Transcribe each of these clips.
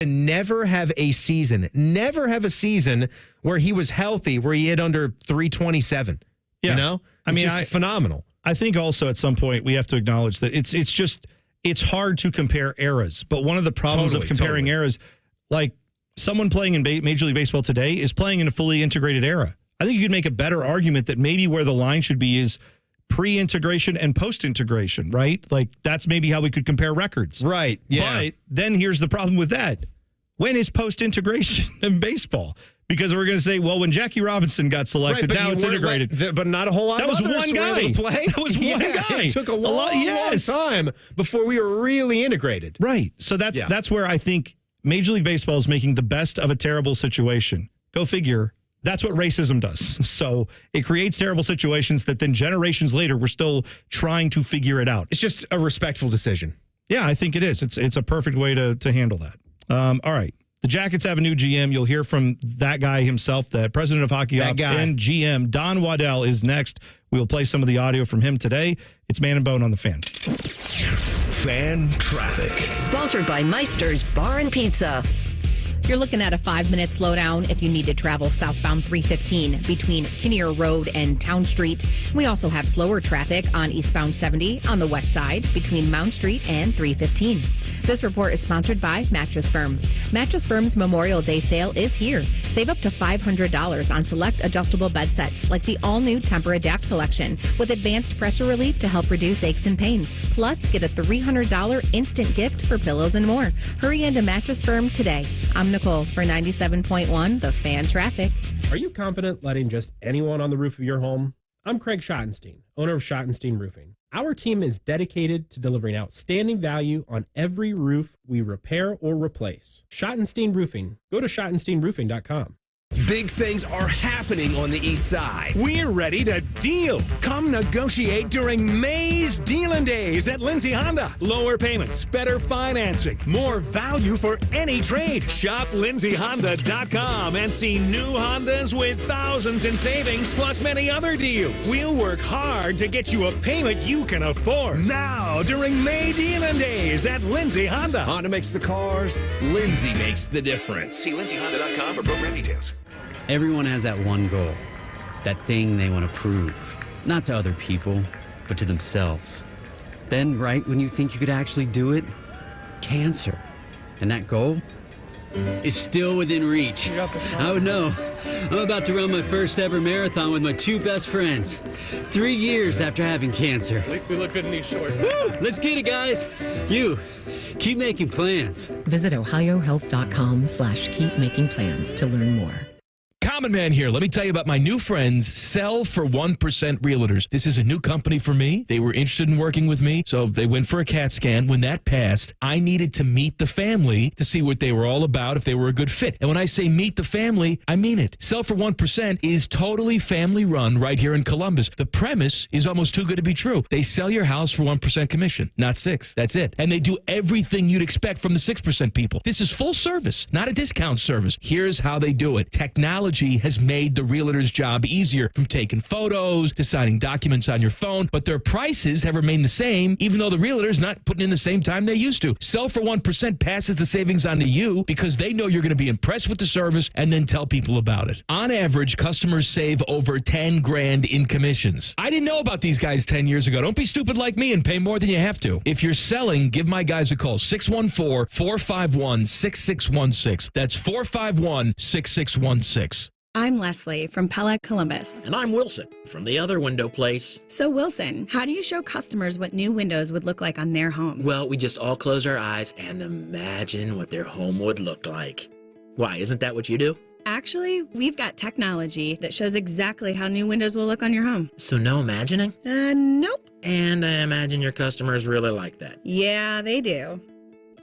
Never have a season where he was healthy, where he hit under 327. Yeah. You know? I mean, phenomenal. I think also at some point we have to acknowledge that it's hard to compare eras. But one of the problems of comparing eras, like someone playing in Major League Baseball today is playing in a fully integrated era. I think you could make a better argument that maybe where the line should be is pre-integration and post-integration, right? Like that's maybe how we could compare records. Right. Yeah. But then here's the problem with that. When is post-integration in baseball? Because we're going to say, well, when Jackie Robinson got selected, now it's integrated. But not a whole lot that of was others one were able guy. to play. That was one guy. It took a long time before we were really integrated. Right. So that's where I think Major League Baseball is making the best of a terrible situation. Go figure. That's what racism does. So it creates terrible situations that then generations later, we're still trying to figure it out. It's just a respectful decision. Yeah, I think it is. It's a perfect way to handle that. All right. The Jackets have a new GM. You'll hear from that guy himself, the president of Hockey Ops and GM. Don Waddell is next. We will play some of the audio from him today. It's Man and Bone on the Fan. Fan Traffic. Sponsored by Meister's Bar and Pizza. You're looking at a 5-minute slowdown if you need to travel southbound 315 between Kinnear Road and Town Street. We also have slower traffic on eastbound 70 on the west side between Mount Street and 315. This report is sponsored by Mattress Firm. Mattress Firm's Memorial Day sale is here. Save up to $500 on select adjustable bed sets like the all-new Temper Adapt collection with advanced pressure relief to help reduce aches and pains. Plus, get a $300 instant gift for pillows and more. Hurry into Mattress Firm today. I'm Nicole for 97.1 The Fan Traffic. Are you confident letting just anyone on the roof of your home? I'm Craig Schottenstein, owner of Schottenstein Roofing. Our team is dedicated to delivering outstanding value on every roof we repair or replace. Schottenstein Roofing. Go to schottensteinroofing.com. Big things are happening on the east side. We're ready to deal. Come negotiate during May's Dealin' Days at Lindsay Honda. Lower payments, better financing, more value for any trade. Shop lindsayhonda.com and see new Hondas with thousands in savings plus many other deals. We'll work hard to get you a payment you can afford. Now during May Dealin' Days at Lindsay Honda. Honda makes the cars. Lindsay makes the difference. See lindsayhonda.com for program details. Everyone has that one goal, that thing they want to prove, not to other people, but to themselves. Then, right when you think you could actually do it, cancer. And that goal is still within reach. Oh no, I'm about to run my first ever marathon with my two best friends. 3 years after having cancer. At least we look good in these shorts. Woo! Let's get it, guys. You, keep making plans. Visit ohiohealth.com/keepmakingplans to learn more. Common Man here. Let me tell you about my new friends, Sell for 1% Realtors. This is a new company for me. They were interested in working with me, so they went for a CAT scan. When that passed, I needed to meet the family to see what they were all about, if they were a good fit. And when I say meet the family, I mean it. Sell for 1% is totally family-run right here in Columbus. The premise is almost too good to be true. They sell your house for 1% commission, not 6. That's it. And they do everything you'd expect from the 6% people. This is full service, not a discount service. Here's how they do it. Technology has made the realtor's job easier, from taking photos to signing documents on your phone, but their prices have remained the same, even though the realtor's not putting in the same time they used to. Sell for 1% passes the savings on to you because they know you're going to be impressed with the service and then tell people about it. On average, customers save over $10,000 in commissions. I didn't know about these guys 10 years ago. Don't be stupid like me and pay more than you have to. If you're selling, give my guys a call, 614-451-6616. That's 451-6616. I'm Leslie from Pella Columbus. And I'm Wilson from the other window place. So Wilson, how do you show customers what new windows would look like on their home? Well, we just all close our eyes and imagine what their home would look like. Why, isn't that what you do? Actually, we've got technology that shows exactly how new windows will look on your home. So no imagining? Nope. And I imagine your customers really like that. Yeah, they do.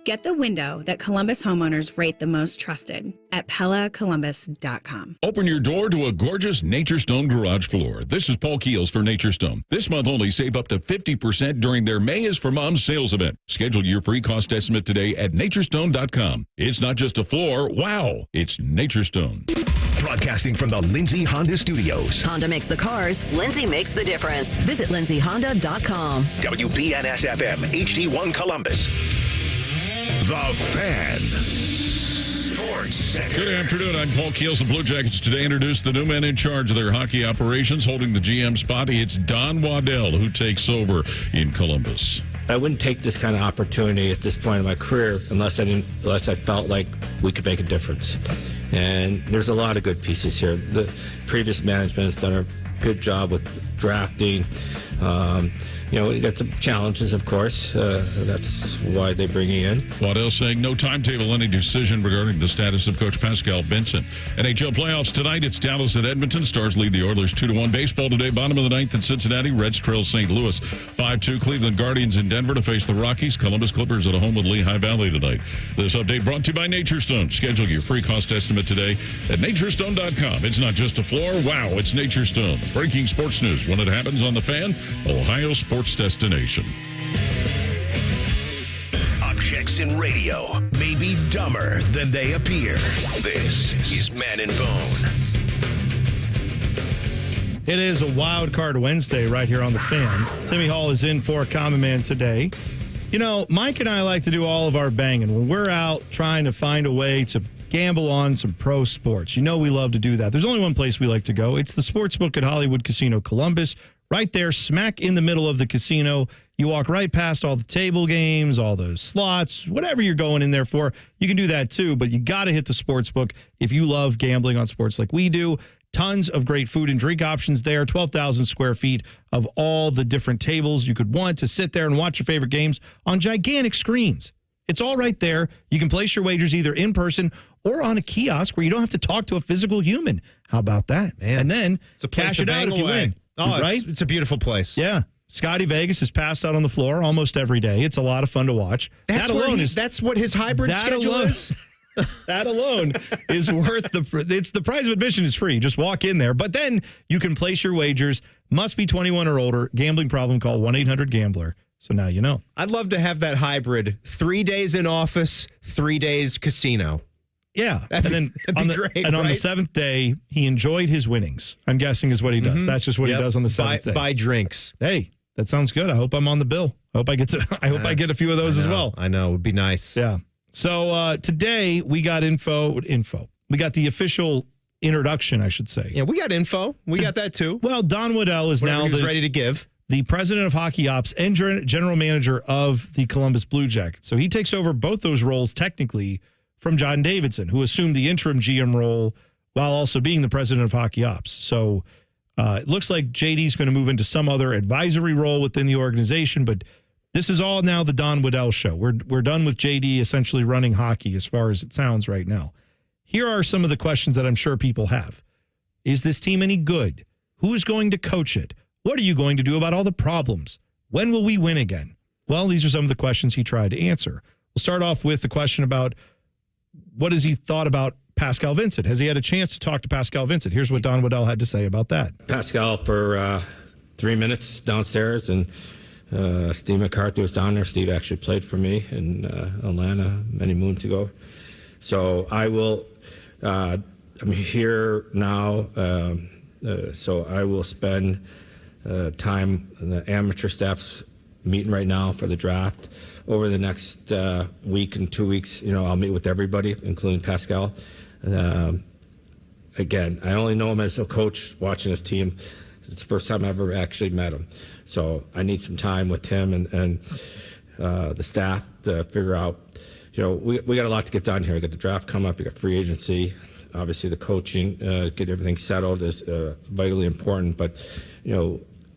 Get the window that Columbus homeowners rate the most trusted at PellaColumbus.com. Open your door to a gorgeous Nature Stone garage floor. This is Paul Keels for Nature Stone. This month only, save up to 50% during their May is for Moms sales event. Schedule your free cost estimate today at naturestone.com. It's not just a floor. Wow, it's Nature Stone. Broadcasting from the Lindsay Honda Studios. Honda makes the cars. Lindsay makes the difference. Visit lindsayhonda.com. WBNS-FM, HD1 Columbus. The Fan. Sports Center. Good afternoon. I'm Paul Keels. The Blue Jackets today introduced the new man in charge of their hockey operations, holding the GM spot. It's Don Waddell, who takes over in Columbus. I wouldn't take this kind of opportunity at this point in my career unless I felt like we could make a difference. And there's a lot of good pieces here. The previous management has done a good job with drafting. We got some challenges, of course. That's why they bring you in. Waddell saying no timetable, any decision regarding the status of Coach Pascal Vincent. NHL playoffs tonight. It's Dallas at Edmonton. Stars lead the Oilers 2-1. Baseball today, bottom of the ninth in Cincinnati. Reds trail St. Louis 5-2. Cleveland Guardians in Denver to face the Rockies. Columbus Clippers at home with Lehigh Valley tonight. This update brought to you by Naturestone. Schedule your free cost estimate today at naturestone.com. It's not just a floor. Wow, it's Naturestone. Breaking sports news when it happens on The Fan, Ohio sports destination. Objects in radio may be dumber than they appear. This is Man and Bone. It is a wild card Wednesday right here on The Fan. Timmy Hall is in for Common Man today. You know, Mike and I like to do all of our banging when we're out trying to find a way to gamble on some pro sports. You know we love to do that. There's only one place we like to go. It's the Sportsbook at Hollywood Casino Columbus. Right there, smack in the middle of the casino. You walk right past all the table games, all those slots, whatever you're going in there for. You can do that too, but you got to hit the Sportsbook if you love gambling on sports like we do. Tons of great food and drink options there. 12,000 square feet of all the different tables you could want to sit there and watch your favorite games on gigantic screens. It's all right there. You can place your wagers either in person or on a kiosk where you don't have to talk to a physical human. How about that? Man, and then it's a place cash to it out if you win. Oh, right? It's a beautiful place. Yeah. Scotty Vegas is passed out on the floor almost every day. It's a lot of fun to watch. That's what his hybrid schedule is. That alone is worth the price of admission is free. Just walk in there. But then you can place your wagers. Must be 21 or older. Gambling problem, call 1-800-GAMBLER. So now you know. I'd love to have that hybrid. 3 days in office, 3 days casino. Yeah. And then on the seventh day, he enjoyed his winnings. I'm guessing is what he does. That's just what he does on the seventh day. Buy drinks. Hey, that sounds good. I hope I'm on the bill. I hope I get I get a few of those as well. I know. It would be nice. Yeah. So today we got info. We got the official introduction, I should say. Yeah, we got info. We got that too. Well, Don Waddell is now ready to give. The president of hockey ops and general manager of the Columbus Blue Jackets. So he takes over both those roles technically from John Davidson, who assumed the interim GM role while also being the president of hockey ops. So it looks like JD's going to move into some other advisory role within the organization, but this is all now the Don Waddell show. We're done with JD essentially running hockey as far as it sounds right now. Here are some of the questions that I'm sure people have. Is this team any good? Who's going to coach it? What are you going to do about all the problems? When will we win again? Well, these are some of the questions he tried to answer. We'll start off with the question about what has he thought about Pascal Vincent? Has he had a chance to talk to Pascal Vincent? Here's what Don Waddell had to say about that. Pascal for 3 minutes downstairs, and Steve McCarthy was down there. Steve actually played for me in Atlanta many moons ago. So I will, I'm here now, so I will spend time in the amateur staff's meeting right now for the draft. Over the next week and 2 weeks, I'll meet with everybody, including Pascal. Again, I only know him as a coach watching his team. It's the first time I've ever actually met him. So I need some time with him and the staff to figure out, we got a lot to get done here. We got the draft coming up, we got free agency. Obviously the coaching, get everything settled is vitally important, but,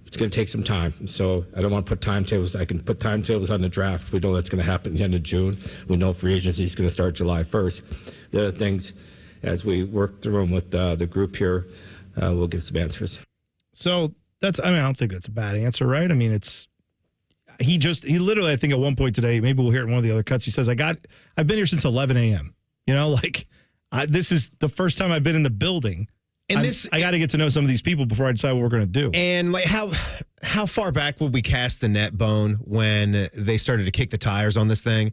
it's going to take some time. So I don't want to put timetables. I can put timetables on the draft. We know that's going to happen at the end of June. We know free agency is going to start July 1st. The other things, as we work through them with the group here, we'll give some answers. So I don't think that's a bad answer, right? I mean, he literally, I think at one point today, maybe we'll hear it in one of the other cuts, he says, I've been here since 11 a.m. This is the first time I've been in the building. And I got to get to know some of these people before I decide what we're going to do. And how far back would we cast the net, Bone, when they started to kick the tires on this thing?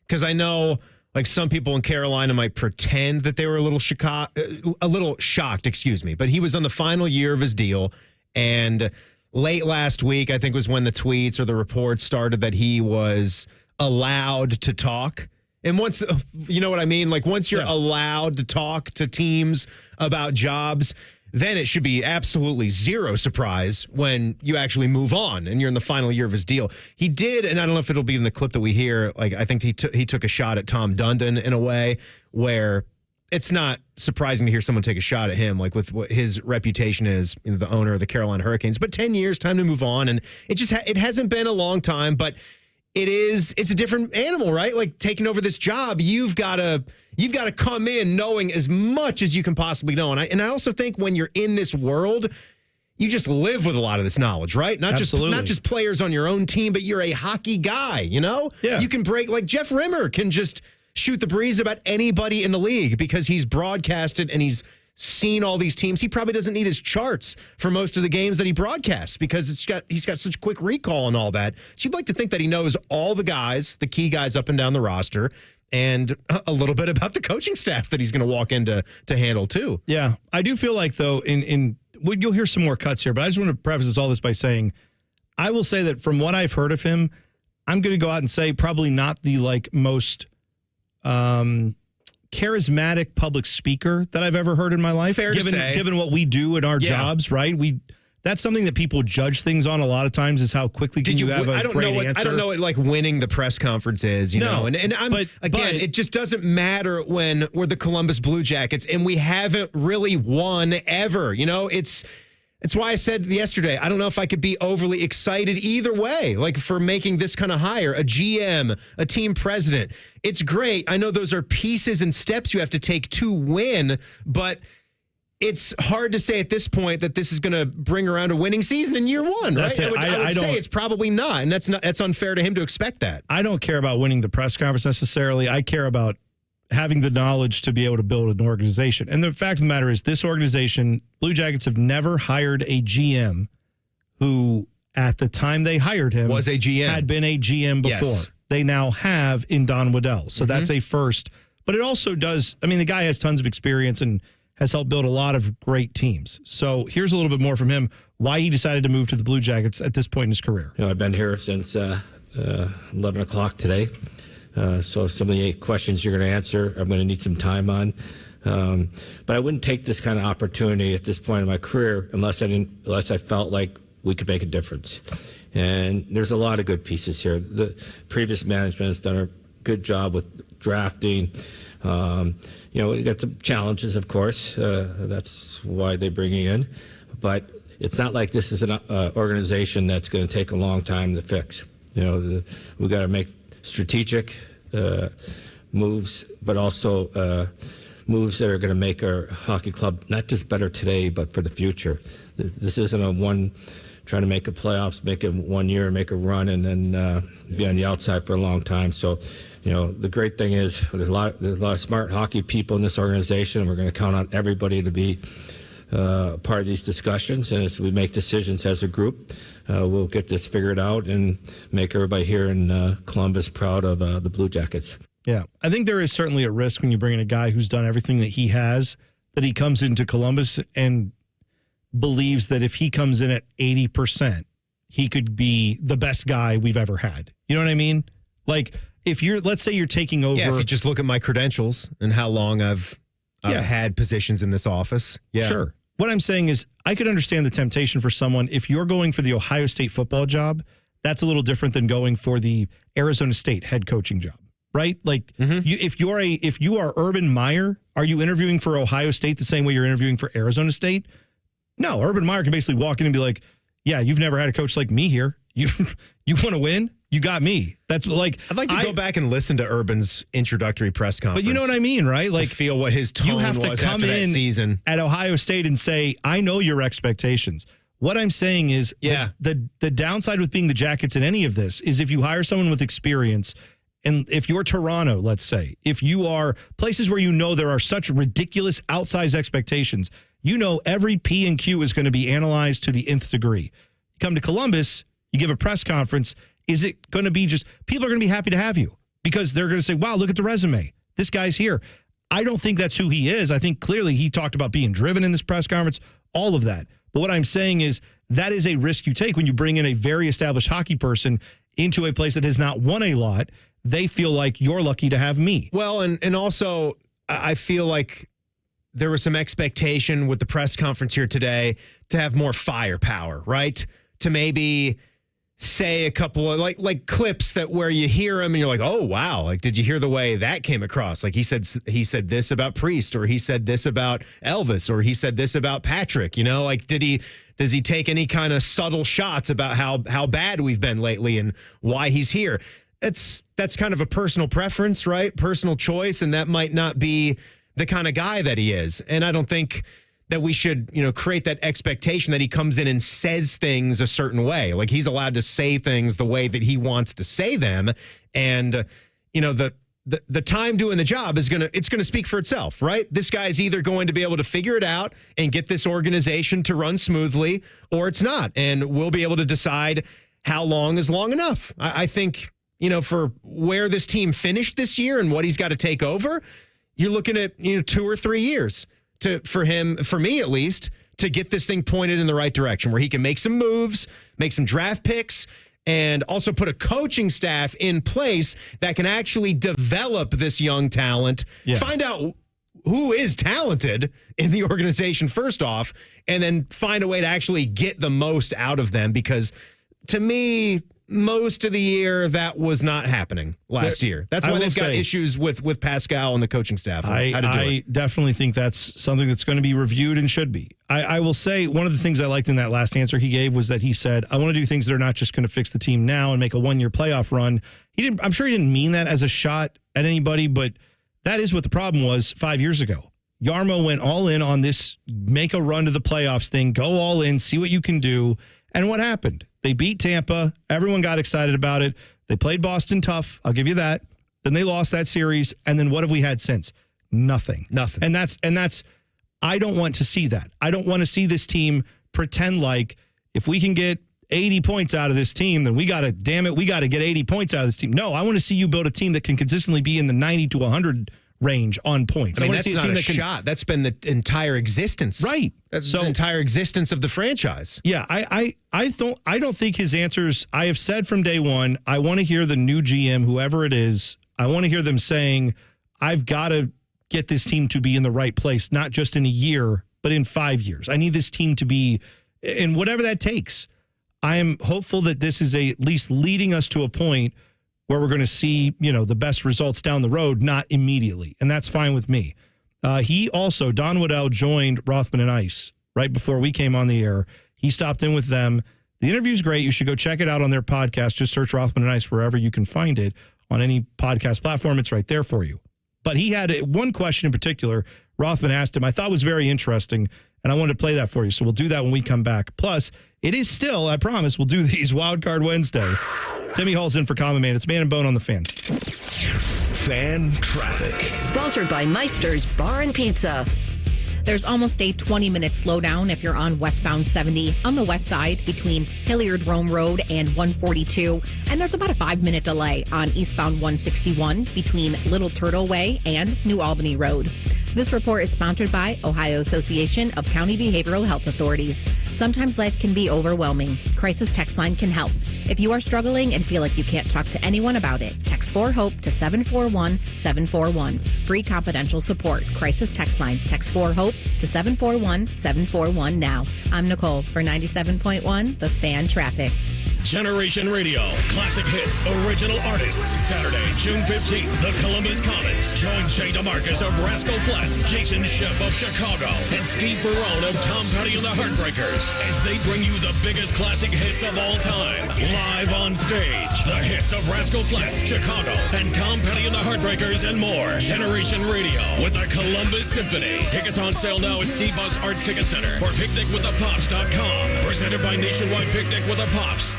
Because I know, some people in Carolina might pretend that they were a little shocked, but he was on the final year of his deal, and late last week, I think was when the tweets or the reports started that he was allowed to talk. And once, you know what I mean? Like once you're allowed to talk to teams about jobs, then it should be absolutely zero surprise when you actually move on and you're in the final year of his deal. He did, and I don't know if it'll be in the clip that we hear, like I think he took a shot at Tom Dundon in a way where it's not surprising to hear someone take a shot at him, like with what his reputation is, you know, the owner of the Carolina Hurricanes. But 10 years, time to move on. And it just it hasn't been a long time, but it's a different animal, right? Like taking over this job, you've got to come in knowing as much as you can possibly know. And I also think when you're in this world, you just live with a lot of this knowledge, right? Not just players on your own team, but you're a hockey guy, you know? Yeah. You can break, like Jeff Rimmer can just shoot the breeze about anybody in the league because he's broadcasted and he's seen all these teams. He probably doesn't need his charts for most of the games that he broadcasts because he's got such quick recall and all that. So you'd like to think that he knows all the guys, the key guys up and down the roster, and a little bit about the coaching staff that he's going to walk in to handle too. Yeah, I do feel like though you'll hear some more cuts here, but I just want to preface all this by saying I will say that from what I've heard of him, I'm going to go out and say probably not the most charismatic public speaker that I've ever heard in my life. Fair to say. Given what we do in our jobs, right? That's something that people judge things on a lot of times is how quickly can you have a great answer. I don't know what like winning the press conference is, you know. And it just doesn't matter when we're the Columbus Blue Jackets and we haven't really won ever. You know, it's why I said yesterday, I don't know if I could be overly excited either way, like for making this kind of hire, a GM, a team president. It's great. I know those are pieces and steps you have to take to win, but it's hard to say at this point that this is going to bring around a winning season in year one, right? That's it. I would say it's probably not, and that's unfair to him to expect that. I don't care about winning the press conference necessarily. I care about having the knowledge to be able to build an organization. And the fact of the matter is this organization, Blue Jackets, have never hired a GM who, at the time they hired him, was a GM, had been a GM before. Yes. They now have in Don Waddell. So that's a first. But it also does, I mean, the guy has tons of experience and has helped build a lot of great teams. So here's a little bit more from him, why he decided to move to the Blue Jackets at this point in his career. You know, I've been here since 11 o'clock today. So some of the questions you're going to answer, I'm going to need some time on. But I wouldn't take this kind of opportunity at this point in my career unless I felt like we could make a difference. And there's a lot of good pieces here. The previous management has done a good job with drafting. You know, we got some challenges, of course. That's why they bring you in. But it's not like this is an organization that's going to take a long time to fix. You know, we got to make strategic moves, but also moves that are going to make our hockey club not just better today, but for the future. This isn't a one trying to make a playoffs, make it 1 year, make a run, and then be on the outside for a long time. So, you know, the great thing is there's a lot of smart hockey people in this organization. We're going to count on everybody to be part of these discussions, and as we make decisions as a group, we'll get this figured out and make everybody here in Columbus proud of the Blue Jackets. Yeah, I think there is certainly a risk when you bring in a guy who's done everything that he has, that he comes into Columbus and believes that if he comes in at 80%, he could be the best guy we've ever had. You know what I mean? Like, let's say you're taking over. Yeah, if you just look at my credentials and how long I've had positions in this office. Yeah. Sure. What I'm saying is I could understand the temptation for someone, if you're going for the Ohio State football job, that's a little different than going for the Arizona State head coaching job, right? Like if you are Urban Meyer, are you interviewing for Ohio State the same way you're interviewing for Arizona State? No, Urban Meyer can basically walk in and be like, yeah, you've never had a coach like me here. You want to win? You got me. That's like, I'd like to go back and listen to Urban's introductory press conference. But you know what I mean, right? Like, to feel what his tone was after that season. You have to come in at Ohio State and say, I know your expectations. What I'm saying is the downside with being the Jackets in any of this is if you hire someone with experience, and if you're Toronto, let's say, if you are places where you know there are such ridiculous outsized expectations, you know every P and Q is going to be analyzed to the nth degree. You come to Columbus, you give a press conference, is it going to be just, people are going to be happy to have you because they're going to say, wow, look at the resume. This guy's here. I don't think that's who he is. I think clearly he talked about being driven in this press conference, all of that. But what I'm saying is that is a risk you take when you bring in a very established hockey person into a place that has not won a lot. they feel like you're lucky to have me. Well, and also I feel like there was some expectation with the press conference here today to have more firepower, right? To maybe say a couple of like clips that where you hear him and you're like, oh wow, like did you hear the way that came across? Like he said this about Priest, or he said this about Elvis, or he said this about Patrick. You know, like does he take any kind of subtle shots about how bad we've been lately and why he's here? That's kind of a personal preference, right? Personal choice, and that might not be the kind of guy that he is. And I don't think that we should, create that expectation that he comes in and says things a certain way. Like he's allowed to say things the way that he wants to say them. And, the time doing the job it's going to speak for itself, right? This guy's either going to be able to figure it out and get this organization to run smoothly, or it's not. And we'll be able to decide how long is long enough. I think, for where this team finished this year and what he's got to take over, you're looking at 2 or 3 years for me at least, to get this thing pointed in the right direction where he can make some moves, make some draft picks, and also put a coaching staff in place that can actually develop this young talent, find out who is talented in the organization first off, and then find a way to actually get the most out of them. Because to me, most of the year that was not happening last year. That's why they've got issues with Pascal and the coaching staff. I definitely think that's something that's going to be reviewed and should be. I will say one of the things I liked in that last answer he gave was that he said, I want to do things that are not just going to fix the team now and make a 1-year playoff run. I'm sure he didn't mean that as a shot at anybody, but that is what the problem was 5 years ago. Yarmo went all in on this make a run to the playoffs thing, go all in, see what you can do. And what happened? They beat Tampa. Everyone got excited about it. They played Boston tough. I'll give you that. Then they lost that series. And then what have we had since? Nothing. And that's I don't want to see that. I don't want to see this team pretend like if we can get 80 points out of this team, then we got to get 80 points out of this team. No, I want to see you build a team that can consistently be in the 90 to 100 range on points. I mean, that's not a shot. That's been the entire existence. Right. That's the entire existence of the franchise. Yeah, I don't think his answers, I have said from day one, I want to hear the new GM, whoever it is, I want to hear them saying, I've got to get this team to be in the right place, not just in a year, but in 5 years. I need this team to be, and whatever that takes. I am hopeful that this is at least leading us to a point where we're going to see, the best results down the road, not immediately. And that's fine with me. He also, Don Waddell, joined Rothman and Ice right before we came on the air. He stopped in with them. The interview's great. You should go check it out on their podcast. Just search Rothman and Ice wherever you can find it on any podcast platform. It's right there for you. But he had one question in particular Rothman asked him I thought was very interesting, and I wanted to play that for you. So we'll do that when we come back. Plus, it is still, I promise, we'll do these Wildcard Wednesday. Timmy Hall's in for Common Man. It's Man and Bone on the Fan. Fan Traffic. Sponsored by Meister's Bar and Pizza. There's almost a 20-minute slowdown if you're on westbound 70 on the west side between Hilliard-Rome Road and 142. And there's about a 5-minute delay on eastbound 161 between Little Turtle Way and New Albany Road. This report is sponsored by Ohio Association of County Behavioral Health Authorities. Sometimes life can be overwhelming. Crisis Text Line can help. If you are struggling and feel like you can't talk to anyone about it, text 4HOPE to 741-741. Free confidential support. Crisis Text Line. Text 4HOPE to 741-741 now. I'm Nicole for 97.1 The Fan Traffic. Generation Radio, classic hits, original artists. Saturday, June 15th, the Columbus Commons. Join Jay DeMarcus of Rascal Flatts, Jason Schiff of Chicago, and Steve Barone of Tom Petty and the Heartbreakers as they bring you the biggest classic hits of all time. Live on stage, the hits of Rascal Flatts, Chicago, and Tom Petty and the Heartbreakers and more. Generation Radio with the Columbus Symphony. Tickets on sale now at C-Bus Arts Ticket Center or picnicwiththepops.com. Presented by Nationwide Picnic with the Pops.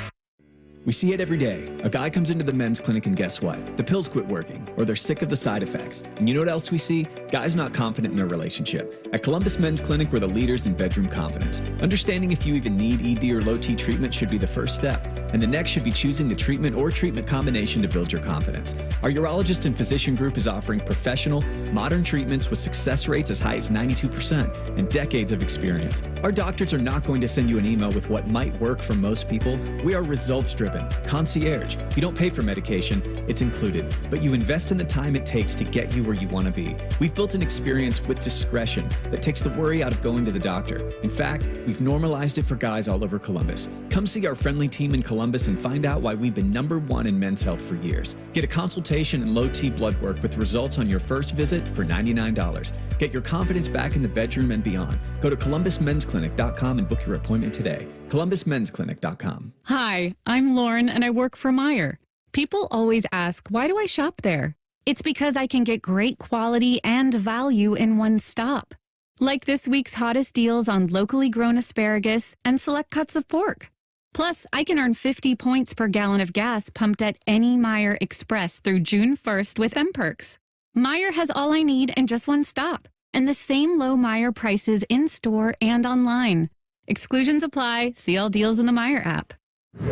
We see it every day. A guy comes into the men's clinic and guess what? The pills quit working, or they're sick of the side effects. And you know what else we see? Guys not confident in their relationship. At Columbus Men's Clinic, we're the leaders in bedroom confidence. Understanding if you even need ED or low T treatment should be the first step. And the next should be choosing the treatment or treatment combination to build your confidence. Our urologist and physician group is offering professional, modern treatments with success rates as high as 92% and decades of experience. Our doctors are not going to send you an email with what might work for most people. We are results-driven driven. Concierge. You don't pay for medication, it's included, but you invest in the time it takes to get you where you want to be. We've built an experience with discretion that takes the worry out of going to the doctor. In fact, we've normalized it for guys all over Columbus. Come see our friendly team in Columbus and find out why we've been #1 in men's health for years. Get a consultation and low T blood work with results on your first visit for $99. Get your confidence back in the bedroom and beyond. Go to columbusmensclinic.com and book your appointment today. columbusmensclinic.com. Hi, I'm Lauren and I work for Meijer. People always ask, why do I shop there? It's because I can get great quality and value in one stop. Like this week's hottest deals on locally grown asparagus and select cuts of pork. Plus, I can earn 50 points per gallon of gas pumped at any Meijer Express through June 1st with M-Perks. Meijer has all I need in just one stop, and the same low Meijer prices in-store and online. Exclusions apply. See all deals in the Meijer app.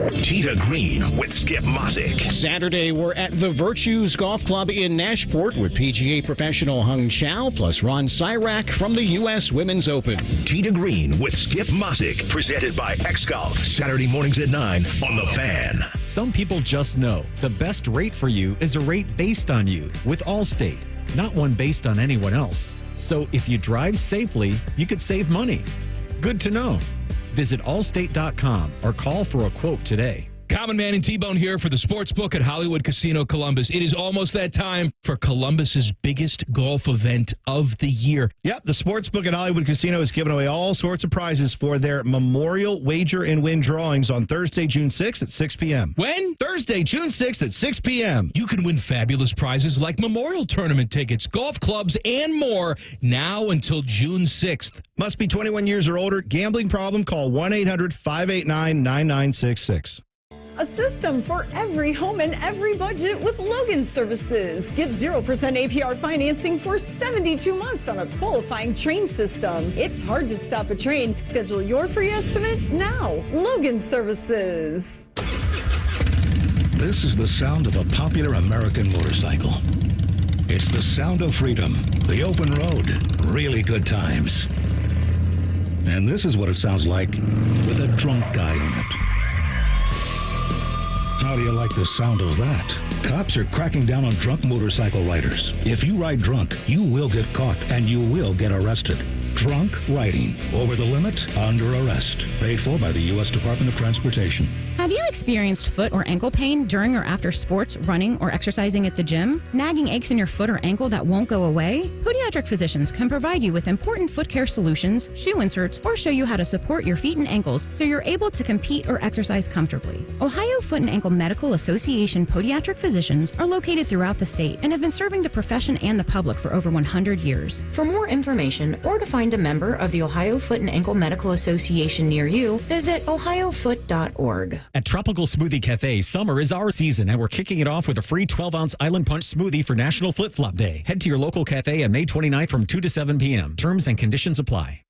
Tee to Green with Skip Mosick. Saturday, we're at the Virtues Golf Club in Nashport with PGA professional Hung Chow plus Ron Syrak from the U.S. Women's Open. Tee to Green with Skip Mosick, presented by X-Golf. Saturday mornings at 9 on The Fan. Some people just know the best rate for you is a rate based on you with Allstate, not one based on anyone else. So if you drive safely, you could save money. Good to know. Visit allstate.com or call for a quote today. Common Man and T-Bone here for the Sportsbook at Hollywood Casino Columbus. It is almost that time for Columbus's biggest golf event of the year. Yep, the Sportsbook at Hollywood Casino is giving away all sorts of prizes for their Memorial Wager and Win drawings on Thursday, June 6th at 6 p.m. When? Thursday, June 6th at 6 p.m. You can win fabulous prizes like Memorial Tournament tickets, golf clubs, and more now until June 6th. Must be 21 years or older. Gambling problem? Call 1-800-589-9966. A system for every home and every budget with Logan Services. Get 0% APR financing for 72 months on a qualifying train system. It's hard to stop a train. Schedule your free estimate now. Logan Services. This is the sound of a popular American motorcycle. It's the sound of freedom, the open road, really good times. And this is what it sounds like with a drunk guy in it. How do you like the sound of that? Cops are cracking down on drunk motorcycle riders. If you ride drunk, you will get caught and you will get arrested. Drunk riding. Over the limit, under arrest. Paid for by the U.S. Department of Transportation. Have you experienced foot or ankle pain during or after sports, running, or exercising at the gym? Nagging aches in your foot or ankle that won't go away? Podiatric physicians can provide you with important foot care solutions, shoe inserts, or show you how to support your feet and ankles so you're able to compete or exercise comfortably. Ohio Foot and Ankle Medical Association podiatric physicians are located throughout the state and have been serving the profession and the public for over 100 years. For more information or to find a member of the Ohio Foot and Ankle Medical Association near you, visit ohiofoot.org. At Tropical Smoothie Cafe, summer is our season, and we're kicking it off with a free 12-ounce Island Punch smoothie for National Flip Flop Day. Head to your local cafe on May 29th from 2 to 7 p.m. Terms and conditions apply.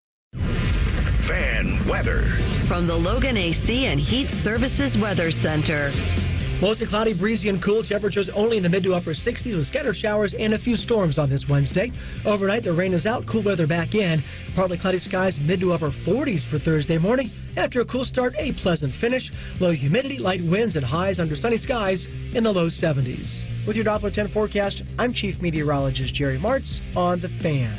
Fan weather. From the Logan AC and Heat Services Weather Center. Mostly cloudy, breezy, and cool. Temperatures only in the mid to upper 60s with scattered showers and a few storms on this Wednesday. Overnight, the rain is out, cool weather back in. Partly cloudy skies, mid to upper 40s for Thursday morning. After a cool start, a pleasant finish. Low humidity, light winds, and highs under sunny skies in the low 70s. With your Doppler 10 forecast, I'm Chief Meteorologist Jerry Martz on The Fan.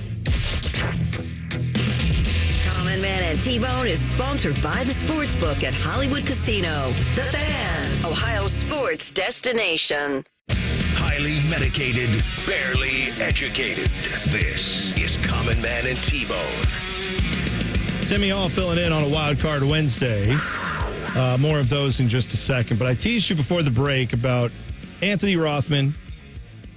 Common Man and T-Bone is sponsored by the Sportsbook at Hollywood Casino. The Fan, Ohio's sports destination. Highly medicated, barely educated. This is Common Man and T-Bone. Timmy Hall filling in on a Wildcard Wednesday. More of those in just a second. But I teased you before the break about Anthony Rothman,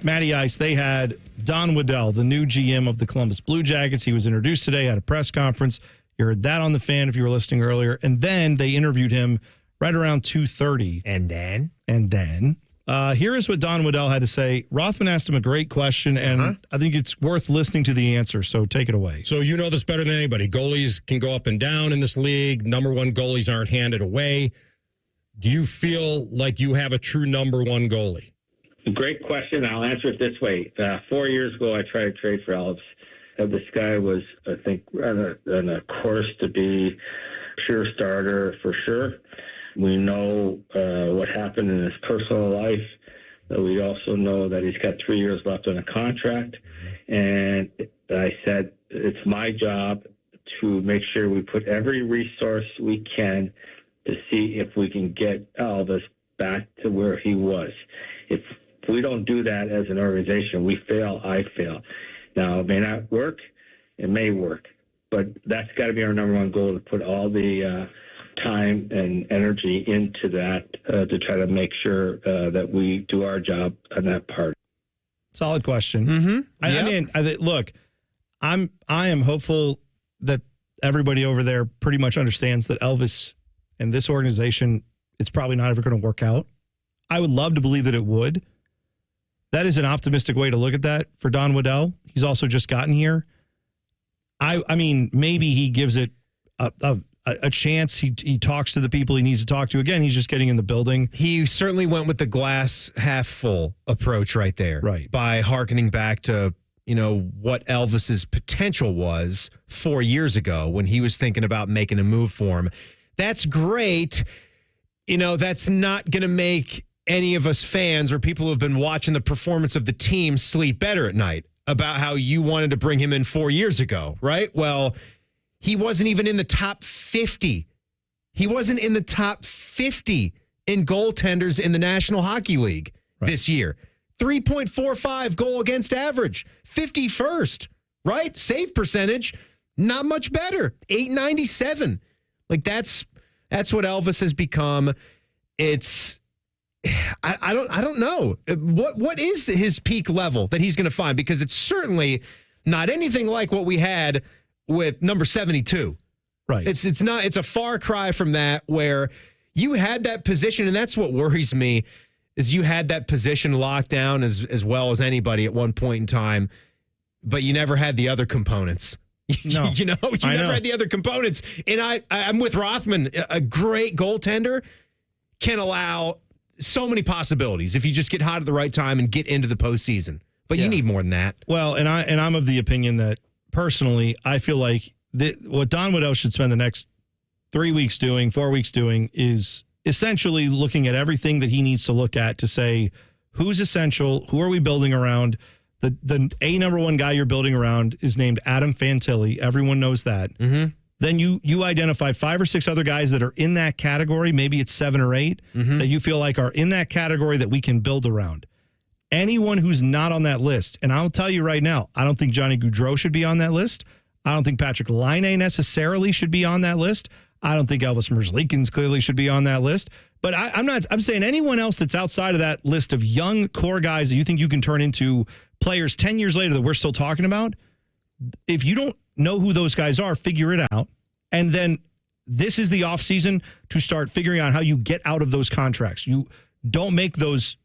Matty Ice. They had Don Waddell, the new GM of the Columbus Blue Jackets. He was introduced today at a press conference. You heard that on The Fan if you were listening earlier. And then they interviewed him right around 2:30. And then? Here is what Don Waddell had to say. Rothman asked him a great question, and I think it's worth listening to the answer, so take it away. So you know this better than anybody. Goalies can go up and down in this league. Number one goalies aren't handed away. Do you feel like you have a true number one goalie? Great question. I'll answer it this way. 4 years ago, I tried to trade for Alves. This guy was, I think, on a course to be pure starter for sure. We know what happened in his personal life. We also know that he's got 3 years left on a contract. And I said, it's my job to make sure we put every resource we can to see if we can get Elvis back to where he was. If we don't do that as an organization, we fail, I fail. Now, it may not work, it may work, but that's got to be our number one goal, to put all the time and energy into that to try to make sure that we do our job on that part. Solid question. Mm-hmm. I mean, look, I am hopeful that everybody over there pretty much understands that Elvis and this organization, it's probably not ever going to work out. I would love to believe that it would. That is an optimistic way to look at that for Don Waddell. He's also just gotten here. I mean, maybe he gives it a chance. He talks to the people he needs to talk to. Again, he's just getting in the building. He certainly went with the glass half full approach right there. Right. By hearkening back to, what Elvis's potential was 4 years ago when he was thinking about making a move for him. That's great. That's not going to make any of us fans or people who have been watching the performance of the team sleep better at night about how you wanted to bring him in 4 years ago, right? Well, he wasn't even in the top 50. He wasn't in the top 50 in goaltenders in the National Hockey League this year. 3.45 goal against average, 51st, right? Save percentage, not much better, 897. Like that's what Elvis has become. It's I don't know what is his peak level that he's going to find, because it's certainly not anything like what we had with number 72. Right. It's not. It's a far cry from that, where you had that position, and that's what worries me. Is you had that position locked down as well as anybody at one point in time, but you never had the other components. No, you never had the other components. And I'm with Rothman. A great goaltender can allow so many possibilities if you just get hot at the right time and get into the postseason. But you need more than that. Well, and I'm of the opinion that personally, I feel like what Don Waddell should spend the next 4 weeks doing is essentially looking at everything that he needs to look at to say, who's essential, who are we building around. The number one guy you're building around is named Adam Fantilli. Everyone knows that. Mm-hmm. Then you identify 5 or 6 other guys that are in that category. Maybe it's 7 or 8 that you feel like are in that category that we can build around. Anyone who's not on that list, and I'll tell you right now, I don't think Johnny Gaudreau should be on that list. I don't think Patrick Laine necessarily should be on that list. I don't think Elvis Merzlikins clearly should be on that list. But I'm saying anyone else that's outside of that list of young core guys that you think you can turn into players 10 years later that we're still talking about, if you don't know who those guys are, figure it out. And then this is the offseason to start figuring out how you get out of those contracts. You don't make those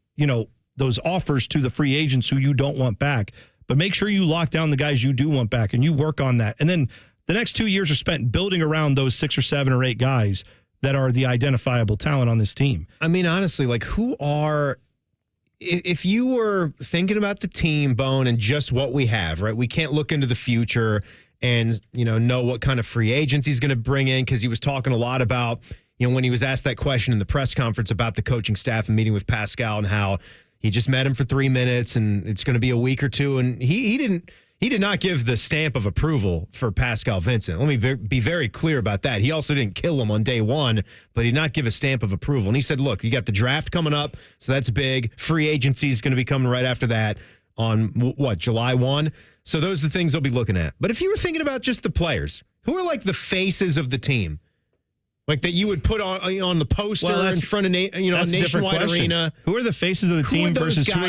offers to the free agents who you don't want back, but make sure you lock down the guys you do want back and you work on that. And then the next 2 years are spent building around those 6 or 7 or 8 guys that are the identifiable talent on this team. I mean, honestly, like if you were thinking about the team, Bone, and just what we have, right? We can't look into the future and, know what kind of free agents he's going to bring in, because he was talking a lot about, when he was asked that question in the press conference about the coaching staff and meeting with Pascal and how he just met him for 3 minutes and it's going to be a week or two. And he did not give the stamp of approval for Pascal Vincent. Let me be very clear about that. He also didn't kill him on day one, but he did not give a stamp of approval. And he said, look, you got the draft coming up, so that's big. Free agency is going to be coming right after that on, July 1? So those are the things they'll be looking at. But if you were thinking about just the players, who are like the faces of the team? Like that you would put on the poster in front of Nationwide Arena. Who are the faces of the team versus who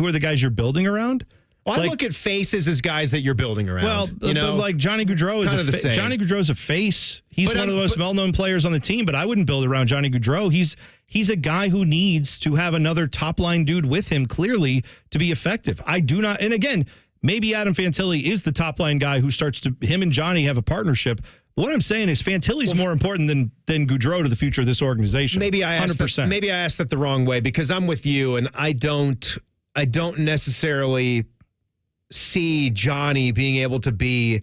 are the guys you're building around? Well, I look at faces as guys that you're building around. Well, but like Johnny Gaudreau is Johnny Gaudreau's a face. He's one of the most well-known players on the team, but I wouldn't build around Johnny Gaudreau. He's a guy who needs to have another top-line dude with him, clearly, to be effective. I do not, and again, maybe Adam Fantilli is the top-line guy who him and Johnny have a partnership. What I'm saying is Fantilli's more important than Gaudreau to the future of this organization. Maybe I asked 100%. Maybe I asked that the wrong way, because I'm with you, and I don't necessarily see Johnny being able to be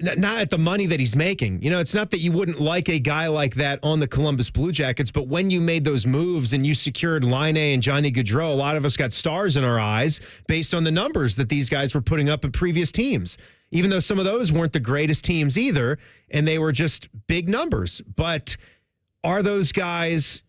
not at the money that he's making. You know, it's not that you wouldn't like a guy like that on the Columbus Blue Jackets, but when you made those moves and you secured Laine and Johnny Gaudreau, a lot of us got stars in our eyes based on the numbers that these guys were putting up in previous teams, even though some of those weren't the greatest teams either, and they were just big numbers. But are those guys,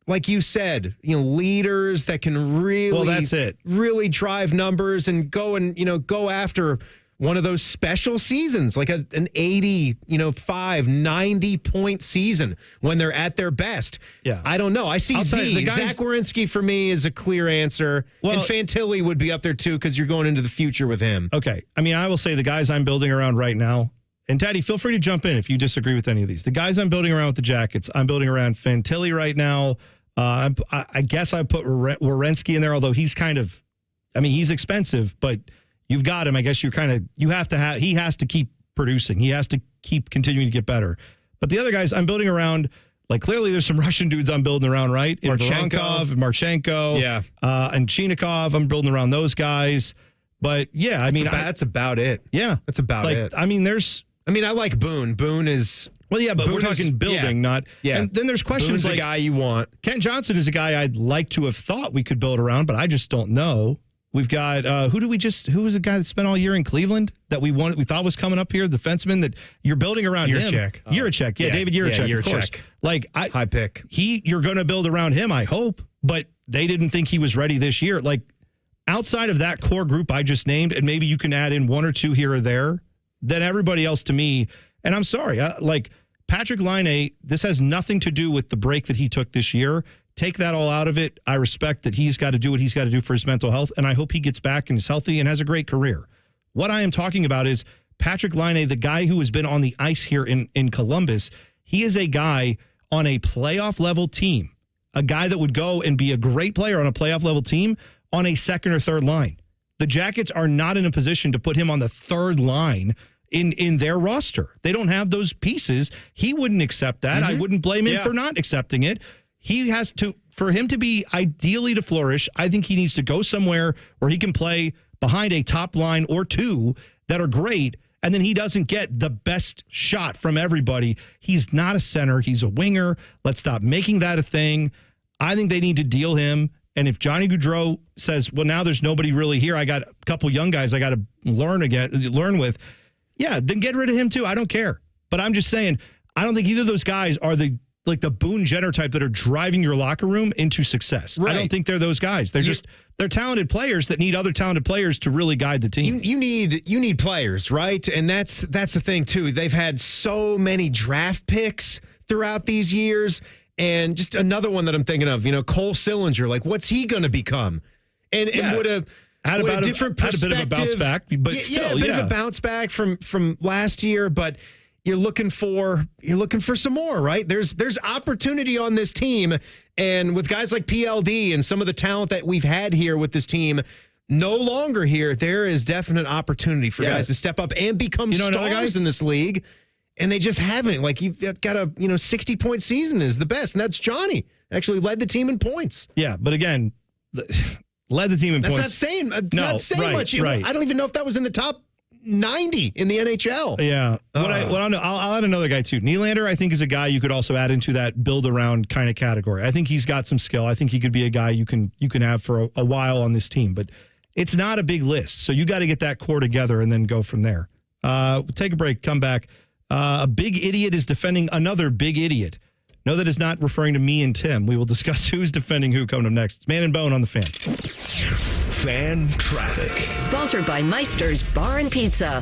like you said, leaders that can really, that's it. really drive numbers and go after one of those special seasons, like an 85, 90-point season when they're at their best? Yeah. I don't know. I see Zach Werenski for me is a clear answer. And Fantilli would be up there too because you're going into the future with him. Okay. I mean, I will say the guys I'm building around right now, and Teddy, feel free to jump in if you disagree with any of these. The guys I'm building around with the Jackets, I'm building around Fantilli right now. I guess I put Werenski in there, although he's he's expensive, but you've got him. I guess he has to keep producing. He has to keep continuing to get better. But the other guys I'm building around, like clearly there's some Russian dudes I'm building around, right? Marchenko, and Chinikov. I'm building around those guys. But yeah, that's about it. Yeah. That's about it. I like Boone. Boone is... Well, yeah, but we're talking building, not... Yeah. And then there's questions Boone's the guy you want. Kent Johnson is a guy I'd like to have thought we could build around, but I just don't know. We've got, who was the guy that spent all year in Cleveland that we thought was coming up here, the defenseman that you're building around Jiricek. him? Jiricek. Yeah, David Jiricek, of course. High pick. You're going to build around him, I hope, but they didn't think he was ready this year. Like, outside of that core group I just named, and maybe you can add in one or two here or there, then everybody else to me, and I'm sorry, Patrick Laine, this has nothing to do with the break that he took this year. Take that all out of it. I respect that he's got to do what he's got to do for his mental health, and I hope he gets back and is healthy and has a great career. What I am talking about is Patrick Laine, the guy who has been on the ice here in Columbus. He is a guy on a playoff-level team, a guy that would go and be a great player on a playoff-level team on a second or third line. The Jackets are not in a position to put him on the third line in their roster. They don't have those pieces. He wouldn't accept that. I wouldn't blame him for not accepting it. He has to, for him to be ideally to flourish, I think he needs to go somewhere where he can play behind a top line or two that are great, and then he doesn't get the best shot from everybody. He's not a center. He's a winger. Let's stop making that a thing. I think they need to deal him. And if Johnny Gaudreau says, well, now there's nobody really here, I got a couple young guys I got to learn with, yeah, then get rid of him too. I don't care. But I'm just saying, I don't think either of those guys are the Boone Jenner type that are driving your locker room into success. Right. I don't think they're those guys. They're talented players that need other talented players to really guide the team. You need players, right? And that's the thing too. They've had so many draft picks throughout these years. And just another one that I'm thinking of, Cole Sillinger, like what's he going to become? And would have had a different perspective. Had a bit of a bounce back, but still, a bit of a bounce back from last year, but you're looking for some more, right? There's opportunity on this team, and with guys like PLD and some of the talent that we've had here with this team no longer here, there is definite opportunity for guys to step up and become stars in this league. And they just haven't. Like, you've got a 60-point season is the best, and that's Johnny. Actually led the team in points. Yeah, but again, led the team in points. That's not saying much. Right. I don't even know if that was in the top 90 in the NHL. Yeah. I'll add another guy too. Nylander, I think, is a guy you could also add into that build around kind of category. I think he's got some skill. I think he could be a guy you can have for a while on this team, but it's not a big list. So you got to get that core together and then go from there. We'll take a break, come back. A big idiot is defending another big idiot. No, that is not referring to me and Tim. We will discuss who's defending who coming up next. It's Man and Bone on the Fan. Fan Traffic. Sponsored by Meister's Bar and Pizza.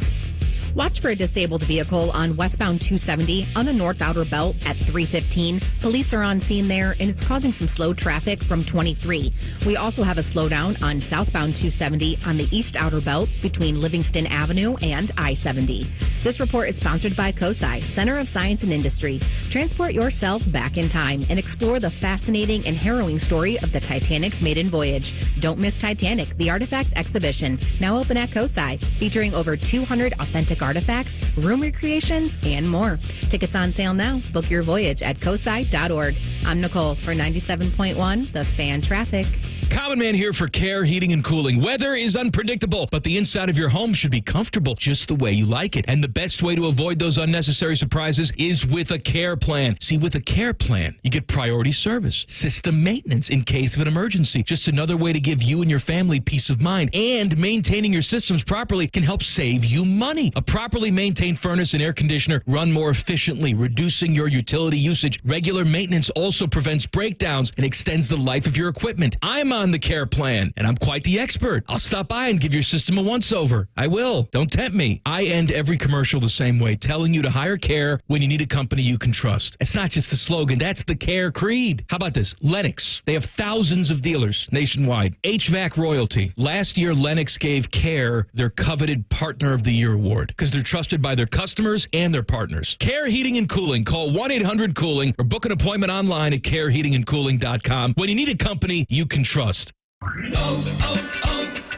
Watch for a disabled vehicle on westbound 270 on the North Outer Belt at 3:15. Police are on scene there, and it's causing some slow traffic from 23. We also have a slowdown on southbound 270 on the East Outer Belt between Livingston Avenue and I-70. This report is sponsored by COSI, Center of Science and Industry. Transport yourself back in time and explore the fascinating and harrowing story of the Titanic's maiden voyage. Don't miss Titanic, the Artifact Exhibition, now open at COSI, featuring over 200 authentic artifacts, room recreations, and more. Tickets on sale now. Book your voyage at cosi.org. I'm Nicole for 97.1 The Fan Traffic. Common Man here for Care Heating and Cooling. Weather is unpredictable, but the inside of your home should be comfortable just the way you like it. And the best way to avoid those unnecessary surprises is with a care plan. See, with a care plan, you get priority service, system maintenance in case of an emergency. Just another way to give you and your family peace of mind. And maintaining your systems properly can help save you money. A properly maintained furnace and air conditioner run more efficiently, reducing your utility usage. Regular maintenance also prevents breakdowns and extends the life of your equipment. I'm on the care plan, and I'm quite the expert. I'll stop by and give your system a once-over. I will. Don't tempt me. I end every commercial the same way, telling you to hire Care when you need a company you can trust. It's not just the slogan. That's the Care creed. How about this? Lennox. They have thousands of dealers nationwide. HVAC royalty. Last year, Lennox gave Care their coveted Partner of the Year award because they're trusted by their customers and their partners. Care Heating and Cooling. Call 1-800-COOLING or book an appointment online at careheatingandcooling.com when you need a company you can trust.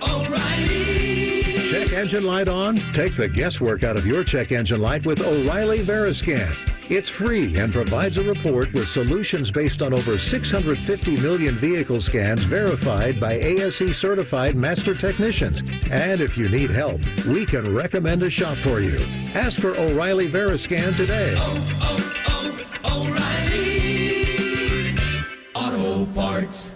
O'Reilly. Check engine light on? Take the guesswork out of your check engine light with O'Reilly Veriscan. It's free and provides a report with solutions based on over 650 million vehicle scans verified by ASE certified master technicians. And if you need help, we can recommend a shop for you. Ask for O'Reilly Veriscan today. O'Reilly Auto Parts.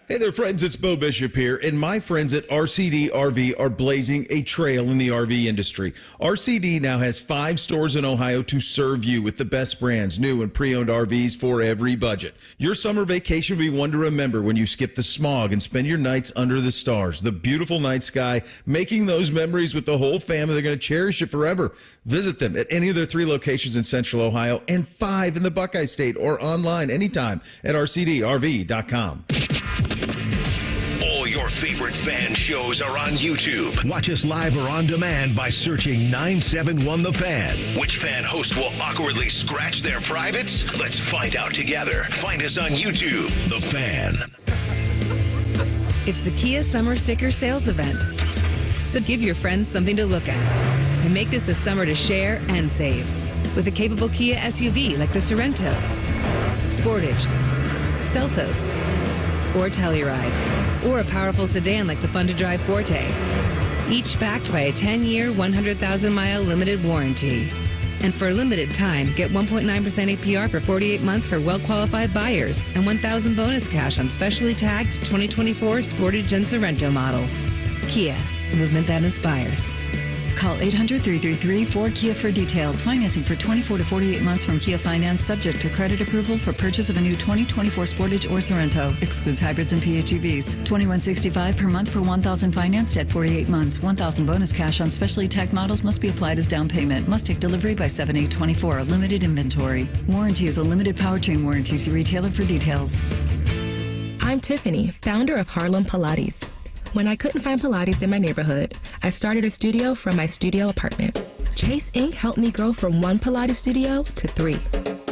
Hey there, friends. It's Bo Bishop here, and my friends at RCD RV are blazing a trail in the RV industry. RCD now has 5 stores in Ohio to serve you with the best brands, new and pre-owned RVs for every budget. Your summer vacation will be one to remember when you skip the smog and spend your nights under the stars. The beautiful night sky, making those memories with the whole family. They're going to cherish it forever. Visit them at any of their 3 locations in Central Ohio and 5 in the Buckeye State or online anytime at rcdrv.com. All your favorite fan shows are on YouTube. Watch us live or on demand by searching 971 The Fan. Which fan host will awkwardly scratch their privates? Let's find out together. Find us on YouTube. The Fan. It's the Kia Summer Sticker Sales Event. So give your friends something to look at and make this a summer to share and save. With a capable Kia SUV like the Sorento, Sportage, Seltos, or Telluride, or a powerful sedan like the fun-to-drive Forte, each backed by a 10-year, 100,000-mile limited warranty. And for a limited time, get 1.9% APR for 48 months for well-qualified buyers and $1,000 bonus cash on specially tagged 2024 Sportage and Sorento models. Kia, movement that inspires. Call 800-333-4KIA for details. Financing for 24 to 48 months from Kia Finance, subject to credit approval for purchase of a new 2024 Sportage or Sorento. Excludes hybrids and PHEVs. $21.65 per month per $1,000 financed at 48 months. $1,000 bonus cash on specially tagged models must be applied as down payment. Must take delivery by 7/8/24. Limited inventory. Warranty is a limited powertrain warranty. See retailer for details. I'm Tiffany, founder of Harlem Pilates. When I couldn't find Pilates in my neighborhood, I started a studio from my studio apartment. Chase Inc. helped me grow from 1 Pilates studio to 3.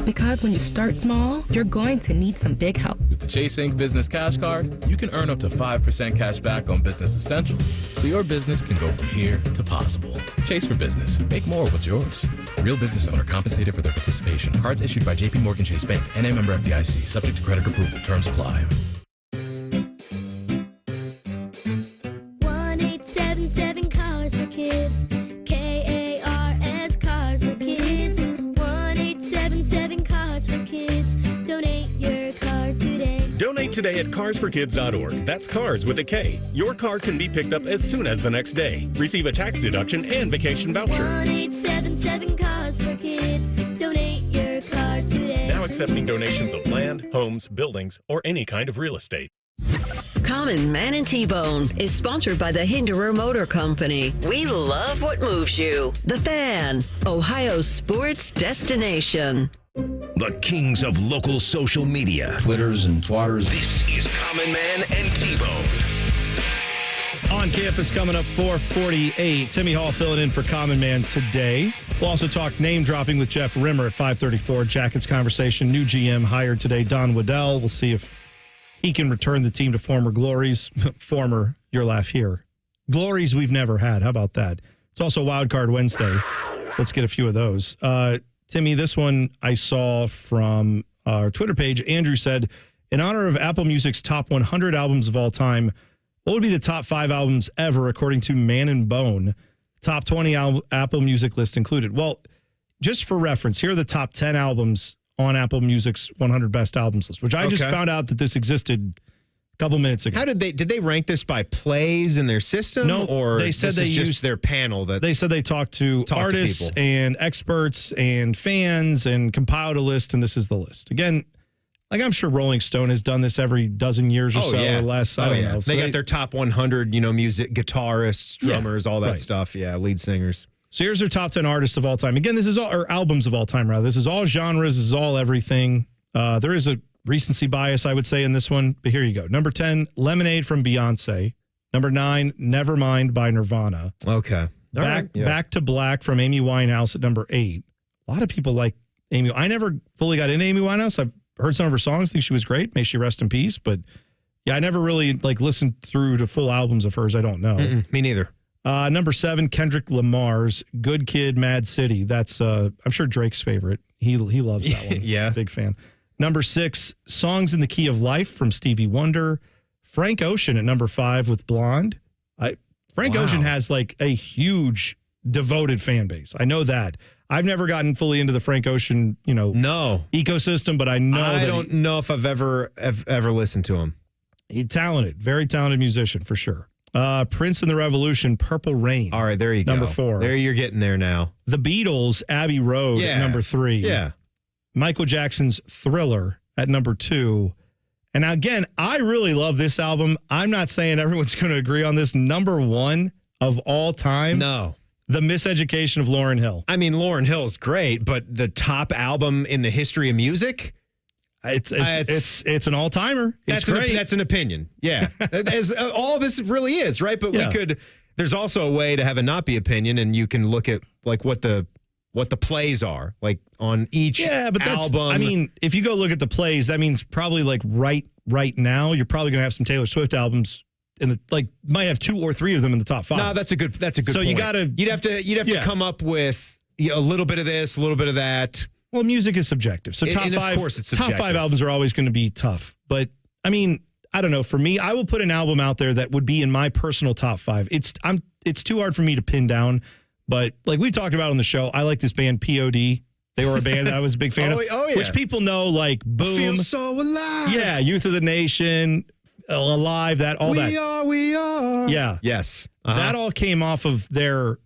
Because when you start small, you're going to need some big help. With the Chase Inc. Business Cash Card, you can earn up to 5% cash back on business essentials, so your business can go from here to possible. Chase for Business. Make more of what's yours. Real business owner compensated for their participation. Cards issued by J.P. Morgan Chase Bank, N.A. member FDIC. Subject to credit approval. Terms apply. 1-877 Cars for Kids. KARS Cars for Kids. 1-877 Cars for Kids. Donate your car today. Donate today at carsforkids.org. That's cars with a K. Your car can be picked up as soon as the next day. Receive a tax deduction and vacation voucher. 1-877 Cars for Kids. Donate your car today. Now accepting donations of land, homes, buildings, or any kind of real estate. Common Man and T-Bone is sponsored by the Hinderer Motor Company. We love what moves you. The Fan, Ohio's sports destination. The kings of local social media. Twitters and twatters. This is Common Man and T-Bone. On campus coming up 4:48. Timmy Hall filling in for Common Man today. We'll also talk name dropping with Jeff Rimmer at 5:34. Jackets conversation. New GM hired today, Don Waddell. We'll see if he can return the team to former glories. Former, your laugh here. Glories we've never had. How about that? It's also Wildcard Wednesday. Let's get a few of those. Timmy, this one I saw from our Twitter page. Andrew said, In honor of Apple Music's top 100 albums of all time, what would be the top 5 albums ever according to Man and Bone? Top 20 Apple Music list included. Well, just for reference, here are the top 10 albums on Apple Music's 100 Best Albums list, which I just found out that this existed a couple minutes ago. How did they rank this by plays in their system? No, or they said they used their panel. They said they talked to artists and experts and fans and compiled a list, and this is the list. Again, like I'm sure Rolling Stone has done this every dozen years or or less. I don't know. So they got their top 100, music, guitarists, drummers, all that stuff. Yeah, lead singers. So here's their top 10 artists of all time. Again, this is all, or albums of all time, rather. This is all genres. This is all everything. There is a recency bias, I would say, in this one. But here you go. Number 10, Lemonade from Beyonce. Number 9, Nevermind by Nirvana. Okay. Back to Black from Amy Winehouse at number 8. A lot of people like Amy. I never fully got into Amy Winehouse. I've heard some of her songs, think she was great. May she rest in peace. But yeah, I never really listened through to full albums of hers. I don't know. Me neither. Number 7, Kendrick Lamar's Good Kid, Mad City. That's I'm sure Drake's favorite. He loves that one. Yeah. Big fan. Number 6, Songs in the Key of Life from Stevie Wonder. Frank Ocean at number 5 with Blonde. Frank Ocean has a huge devoted fan base. I know that. I've never gotten fully into the Frank Ocean, ecosystem, but I know I don't know if I've ever listened to him. He's talented, very talented musician for sure. Prince and the Revolution, Purple Rain. All right, there you go. Number 4. There you're getting there now. The Beatles, Abbey Road at number 3. Yeah. Michael Jackson's Thriller at number 2. And again, I really love this album. I'm not saying everyone's going to agree on this. Number 1 of all time. No. The Miseducation of Lauryn Hill. I mean, Lauryn Hill's great, but the top album in the history of music? It's an all-timer. It's great. That's an opinion. Yeah. As all this really is, right? But there's also a way to have a not be opinion, and you can look at what the plays are on each album. I mean, if you go look at the plays, that means probably right now, you're probably going to have some Taylor Swift albums in the might have 2 or 3 of them in the top 5. No, that's a good point. So you'd have to come up with a little bit of this, a little bit of that. Well, music is subjective. So top 5, of course it's subjective. Top 5 albums are always going to be tough. But I mean, I don't know. For me, I will put an album out there that would be in my personal top 5. It's too hard for me to pin down. But we talked about on the show, I like this band POD. They were a band that I was a big fan of. Oh, yeah. Which people know Boom. Feel so alive. Yeah, Youth of the Nation, Alive, We are. Yeah. Yes. That all came off of their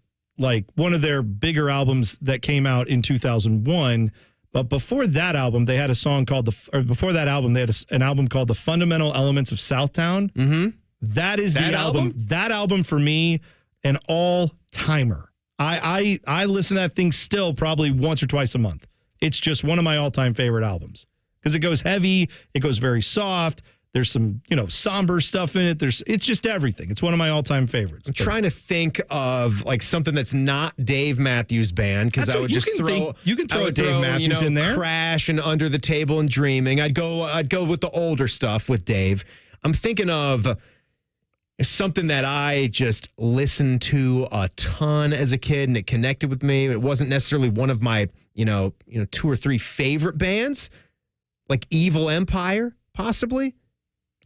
one of their bigger albums that came out in 2001. But before that album, they had a song called before that album, they had an album called The Fundamental Elements of Southtown. Mm-hmm. That is the album. That album for me, an all-timer. I listen to that thing still probably once or twice a month. It's just one of my all-time favorite albums because it goes heavy. It goes very soft. There's some, somber stuff in it. It's just everything. It's one of my all-time favorites. I'm trying to think of something that's not Dave Matthews Band because I would just throw a Dave Matthews in there. Crash and Under the Table and Dreaming. I'd go with the older stuff with Dave. I'm thinking of something that I just listened to a ton as a kid and it connected with me. It wasn't necessarily one of my 2 or 3 favorite bands, like Evil Empire, possibly.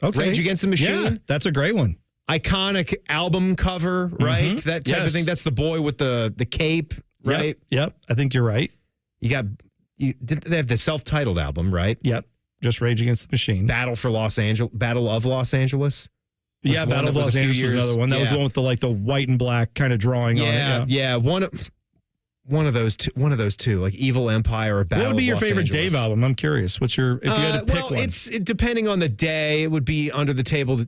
Okay. Rage Against the Machine. Yeah, that's a great one. Iconic album cover, right? Mm-hmm. That type of thing. That's the boy with the cape, right? Yep. I think you're right. They have the self-titled album, right? Yep. Just Rage Against the Machine. Battle of Los Angeles. Yeah, Battle of Los Angeles was another one. That was the one with the white and black kind of drawing on it. Yeah. One of those two, like Evil Empire or Battle of Los Angeles. What would be your favorite Dave album? I'm curious. If you had to pick one? It's depending on the day. It would be Under the Table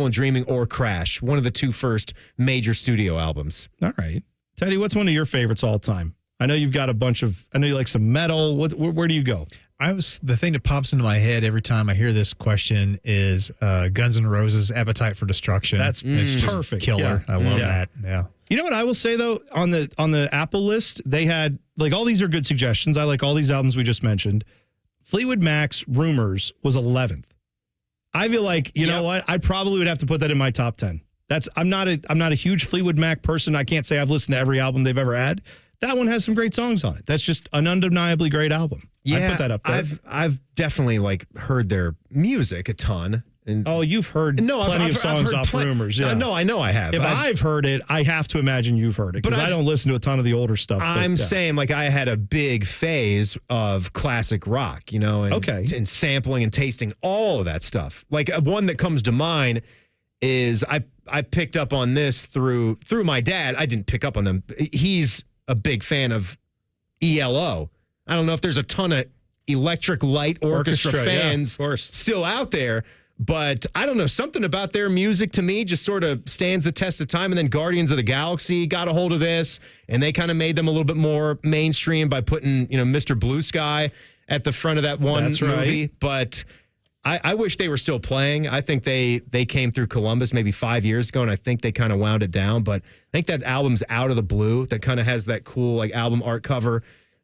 and Dreaming or Crash. One of the 2 first major studio albums. All right. Teddy, what's one of your favorites all time? I know you've got a bunch of. I know you like some metal. Where do you go? The thing that pops into my head every time I hear this question is Guns N' Roses' Appetite for Destruction. It's just perfect. Killer. Yeah. I love that. Yeah. You know what I will say though, on the Apple list, they had all these are good suggestions. I like all these albums we just mentioned. Fleetwood Mac's Rumors was 11th. I feel like, you know what? I probably would have to put that in my top 10. I'm not a huge Fleetwood Mac person. I can't say I've listened to every album they've ever had. That one has some great songs on it. That's just an undeniably great album. Yeah, I put that up there. I've definitely heard their music a ton. And you've heard plenty of songs off Rumors. Yeah. No, I know I have. If I've heard it, I have to imagine you've heard it because I don't listen to a ton of the older stuff. I'm saying I had a big phase of classic rock, and sampling and tasting all of that stuff. One that comes to mind is I picked up on this through my dad. I didn't pick up on them. He's a big fan of ELO. I don't know if there's a ton of Electric Light Orchestra fans still out there. But I don't know, something about their music to me just sort of stands the test of time. And then Guardians of the Galaxy got a hold of this, and they kind of made them a little bit more mainstream by putting, Mr. Blue Sky at the front of that one movie. But I wish they were still playing. I think they came through Columbus maybe 5 years ago, and I think they kind of wound it down. But I think that album's Out of the Blue that kind of has that cool album art cover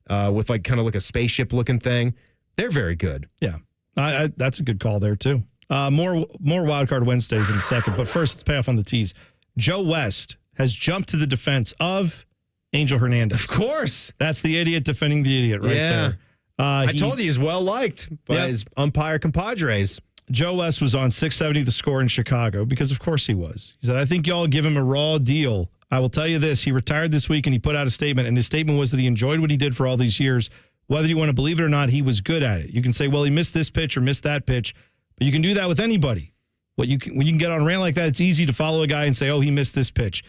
with kind of a spaceship looking thing. They're very good. Yeah, that's a good call there too. More Wildcard Wednesdays in a second, but first let's pay off on the tease. Joe West has jumped to the defense of Angel Hernandez. Of course. That's the idiot defending the idiot right there. I told you he's well-liked by his umpire compadres. Joe West was on 670 The Score in Chicago because, of course, he was. He said, I think y'all give him a raw deal. I will tell you this. He retired this week, and he put out a statement, and his statement was that he enjoyed what he did for all these years. Whether you want to believe it or not, he was good at it. You can say, well, he missed this pitch or missed that pitch. But you can do that with anybody. When you can get on a rant like that, it's easy to follow a guy and say, oh, he missed this pitch.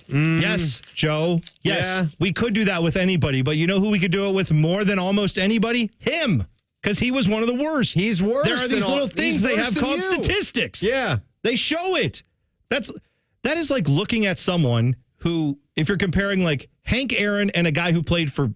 Yes, Joe. Yes, we could do that with anybody. But you know who we could do it with more than almost anybody? Him. Because he was one of the worst. He's worse. There are these little things they have called statistics. Yeah. They show it. That is like looking at someone who, if you're comparing Hank Aaron and a guy who played for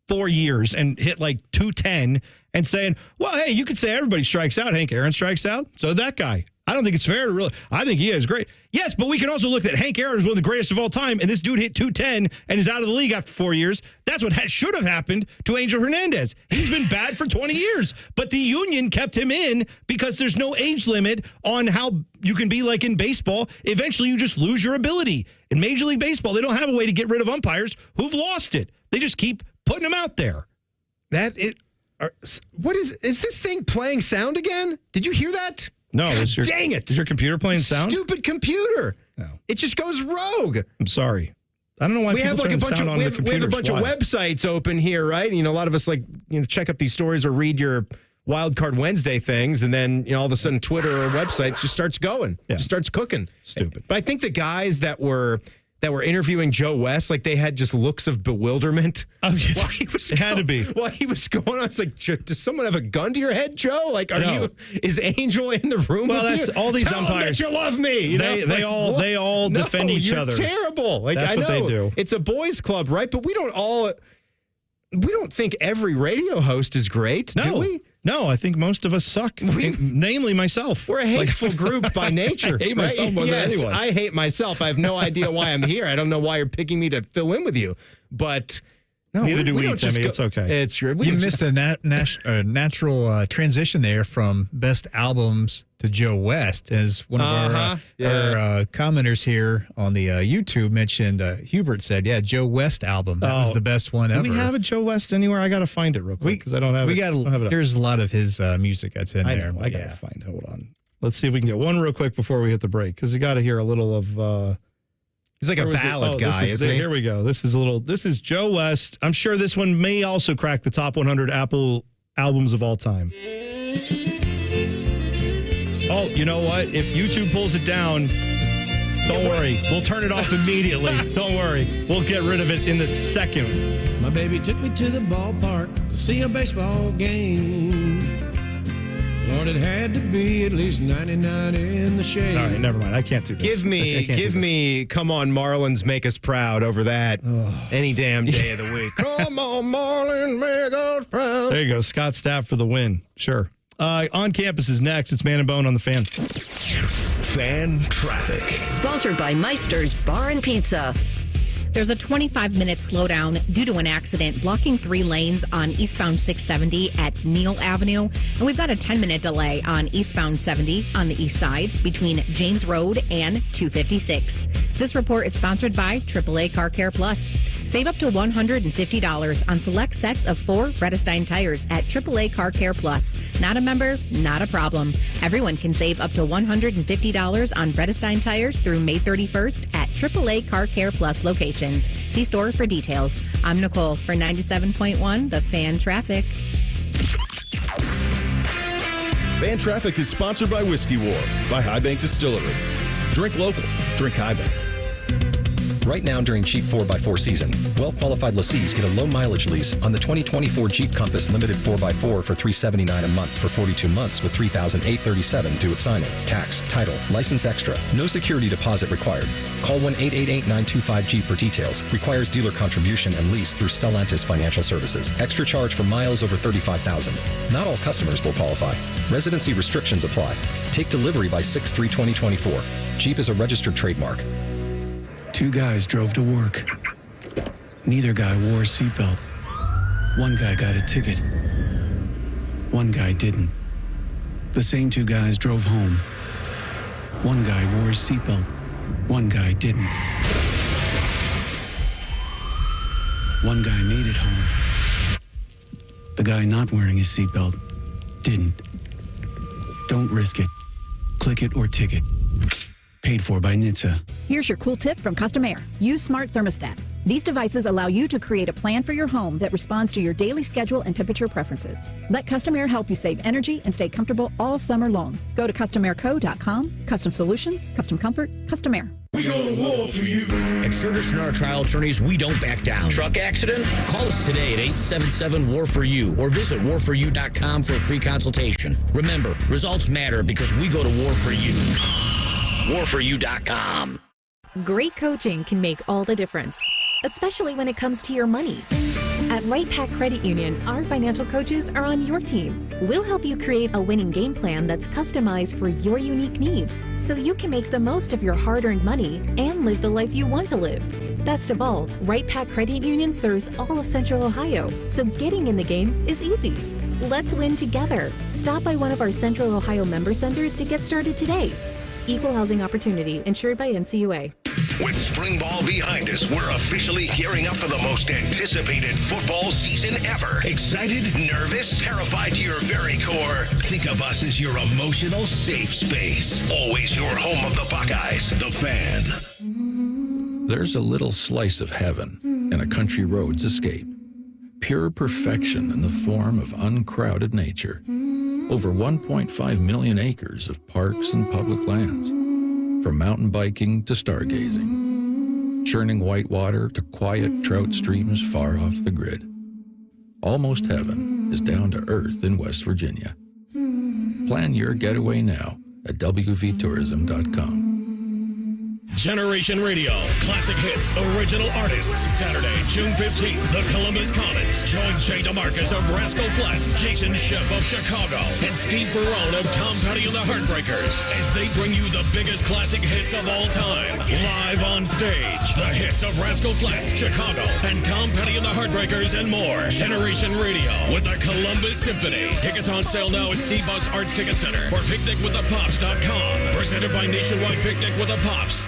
4 years and hit 210 and saying, well, hey, you could say everybody strikes out. Hank Aaron strikes out. So that guy. I don't think it's fair to really. I think he is great. Yes, but we can also look at Hank Aaron is one of the greatest of all time, and this dude hit 210 and is out of the league after 4 years. That's what should have happened to Angel Hernandez. He's been bad for 20 years, but the union kept him in because there's no age limit on how you can be like in baseball. Eventually, you just lose your ability. In Major League Baseball, they don't have a way to get rid of umpires who've lost it. They just keep putting them out there. What is this thing playing sound again? Did you hear that? No. Dang it. Is your computer playing sound? Stupid computer. No. It just goes rogue. I'm sorry. I don't know why we have a bunch of websites open here, right? A lot of us check up these stories or read your Wildcard Wednesday things, and then all of a sudden Twitter or website just starts going. Just starts cooking. Stupid. But I think the guys that were interviewing Joe West, they had just looks of bewilderment. Oh, yeah. It had to be. While he was going on, it's does someone have a gun to your head, Joe? Is Angel in the room with that's you? all these Tell umpires. Them that you love me. They all defend each other. Terrible. That's what they do. It's a boys' club, right? But we don't think every radio host is great, do we? No, I think most of us suck, namely myself. We're a hateful group by nature. I hate myself more than anyone. I hate myself. I have no idea why I'm here. I don't know why you're picking me to fill in with you. But no, neither do we, Timmy. It's okay. It's true. You missed a natural transition there from best albums to Joe West, as one of our commenters here on the YouTube mentioned. Hubert said, Joe West album. That was the best one ever. Do we have a Joe West anywhere? I got to find it real quick because I don't have it. There's a lot of his music that's in there. I got to find. Hold on. Let's see if we can get one real quick before we hit the break because you got to hear a little of. He's like a ballad guy, isn't he? Here we go. This is Joe West. I'm sure this one may also crack the top 100 Apple albums of all time. Oh, you know what? If YouTube pulls it down, don't worry. We'll turn it off immediately. Don't worry. We'll get rid of it in the second. My baby took me to the ballpark to see a baseball game. Lord, it had to be at least 99 in the shade. All right, never mind. I can't do this. Give me, come on, Marlins, make us proud over that any damn day of the week. Come on, Marlins, make us proud. There you go. Scott Stapp for the win. Sure. On Campus is next. It's Man and Bone on the Fan. Fan Traffic. Sponsored by Meister's Bar and Pizza. There's a 25-minute slowdown due to an accident blocking 3 lanes on eastbound 670 at Neal Avenue. And we've got a 10-minute delay on eastbound 70 on the east side between James Road and 256. This report is sponsored by AAA Car Care Plus. Save up to $150 on select sets of 4 Vredestein tires at AAA Car Care Plus. Not a member, not a problem. Everyone can save up to $150 on Vredestein tires through May 31st at AAA Car Care Plus locations. See store for details. I'm Nicole for 97.1 The Fan Traffic. Fan Traffic is sponsored by Whiskey War by High Bank Distillery. Drink local. Drink High Bank. Right now during Jeep 4x4 season, well-qualified lessees get a low-mileage lease on the 2024 Jeep Compass Limited 4x4 for $379 a month for 42 months with $3,837 due at signing. Tax, title, license extra. No security deposit required. Call 1-888-925-JEEP for details. Requires dealer contribution and lease through Stellantis Financial Services. Extra charge for miles over 35,000. Not all customers will qualify. Residency restrictions apply. Take delivery by 6/3/2024. Jeep is a registered trademark. 2 guys drove to work. Neither guy wore a seatbelt. One guy got a ticket. One guy didn't. The same 2 guys drove home. One guy wore a seatbelt. One guy didn't. One guy made it home. The guy not wearing his seatbelt didn't. Don't risk it. Click it or ticket. Paid for by NHTSA. Here's your cool tip from Custom Air. Use smart thermostats. These devices allow you to create a plan for your home that responds to your daily schedule and temperature preferences. Let Custom Air help you save energy and stay comfortable all summer long. Go to customairco.com. Custom solutions, custom comfort, Custom Air. We go to war for you. At Schroeder Trial Attorneys, we don't back down. Truck accident? Call us today at 877-WAR-FOR-YOU or visit warforyou.com for a free consultation. Remember, results matter because we go to war for you. warforyou.com. Great coaching can make all the difference, especially when it comes to your money. At Right Pac Credit Union, our financial coaches are on your team. We'll help you create a winning game plan that's customized for your unique needs, so you can make the most of your hard-earned money and live the life you want to live. Best of all, Right Pac Credit Union serves all of Central Ohio, so getting in the game is easy. Let's win together. Stop by one of our Central Ohio member centers to get started today. Equal housing opportunity, insured by NCUA. With spring ball behind us, we're officially gearing up for the most anticipated football season ever. Excited, nervous, terrified to your very core? Think of us as your emotional safe space. Always your home of the Buckeyes, The Fan. There's a little slice of heaven in a country road's escape. Pure perfection in the form of uncrowded nature. Over 1.5 million acres of parks and public lands. From mountain biking to stargazing. Churning white water to quiet trout streams far off the grid. Almost heaven is down to earth in West Virginia. Plan your getaway now at wvtourism.com. Generation Radio, classic hits, original artists. Saturday, June 15th, the Columbus Commons. Join Jay DeMarcus of Rascal Flatts, Jason Schiff of Chicago, and Steve Barone of Tom Petty and the Heartbreakers as they bring you the biggest classic hits of all time. Live on stage, the hits of Rascal Flatts, Chicago, and Tom Petty and the Heartbreakers and more. Generation Radio with the Columbus Symphony. Tickets on sale now at C-Bus Arts Ticket Center or picnicwiththepops.com. Presented by Nationwide Picnic with the Pops.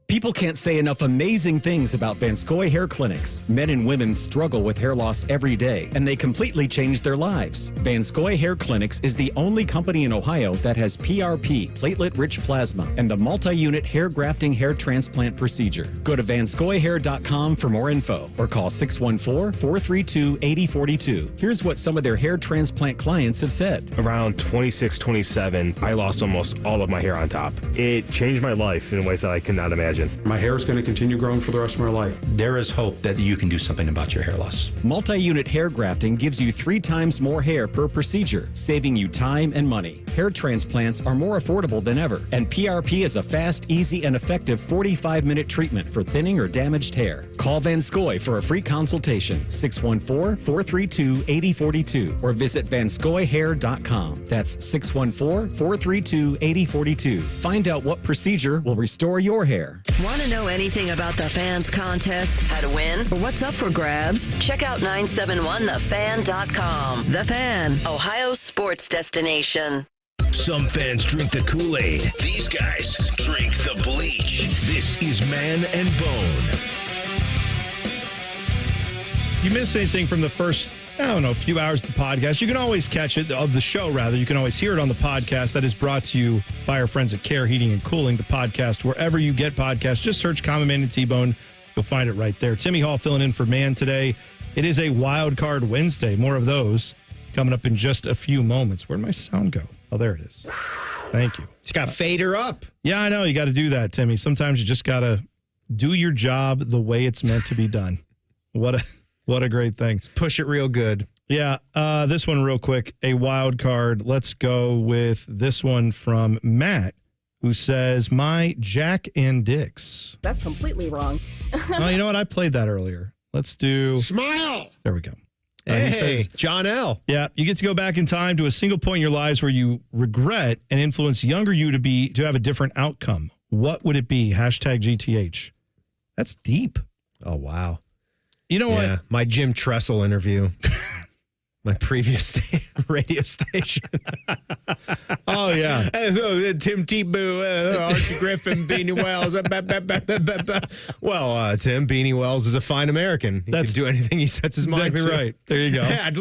People can't say enough amazing things about Vanscoy Hair Clinics. Men and women struggle with hair loss every day, and they completely change their lives. Vanscoy Hair Clinics is the only company in Ohio that has PRP, platelet-rich plasma, and a multi-unit hair grafting hair transplant procedure. Go to vanscoyhair.com for more info, or call 614-432-8042. Here's what some of their hair transplant clients have said. Around 26, 27, I lost almost all of my hair on top. It changed my life in ways that I could not imagine. My hair is going to continue growing for the rest of my life. There is hope that you can do something about your hair loss. Multi-unit hair grafting gives you 3 times more hair per procedure, saving you time and money. Hair transplants are more affordable than ever, and PRP is a fast, easy, and effective 45-minute treatment for thinning or damaged hair. Call Vanscoy for a free consultation, 614-432-8042, or visit vanscoyhair.com. That's 614-432-8042. Find out what procedure will restore your hair. Want to know anything about the Fans contest, how to win, or what's up for grabs? Check out 971thefan.com. The Fan, Ohio's sports destination. Some fans drink the Kool-Aid. These guys drink the bleach. This is Man and Bone. You missed anything from the first, few hours of the podcast, you can always catch it, of the show, rather. You can always hear it on the podcast that is brought to you by our friends at Care Heating and Cooling, the podcast. Wherever you get podcasts, just search Common Man and T-Bone. You'll find it right there. Timmy Hall filling in for Man today. It is a Wildcard Wednesday. More of those coming up in just a few moments. Where'd my sound go? Oh, there it is. Thank you. Just got to fade her up. Yeah, I know. You got to do that, Timmy. Sometimes you just got to do your job the way it's meant to be done. What a great thing. Let's push it real good. Yeah. This one real quick. A wild card. Let's go with this one from Matt, who says, my Jack and Dicks. That's completely wrong. Oh, you know what? I played that earlier. Let's do... Smile! There we go. Hey, he says, John L. Yeah, you get to go back in time to a single point in your lives where you regret and influence younger you to have a different outcome. What would it be? Hashtag GTH. That's deep. Oh, wow. You know what? My Jim Tressel interview. My previous radio station. Oh, yeah. Tim Tebow, Archie Griffin, Beanie Wells. Well, Tim, Beanie Wells is a fine American. He can do anything he sets his mind to. Exactly right. There you go. I'd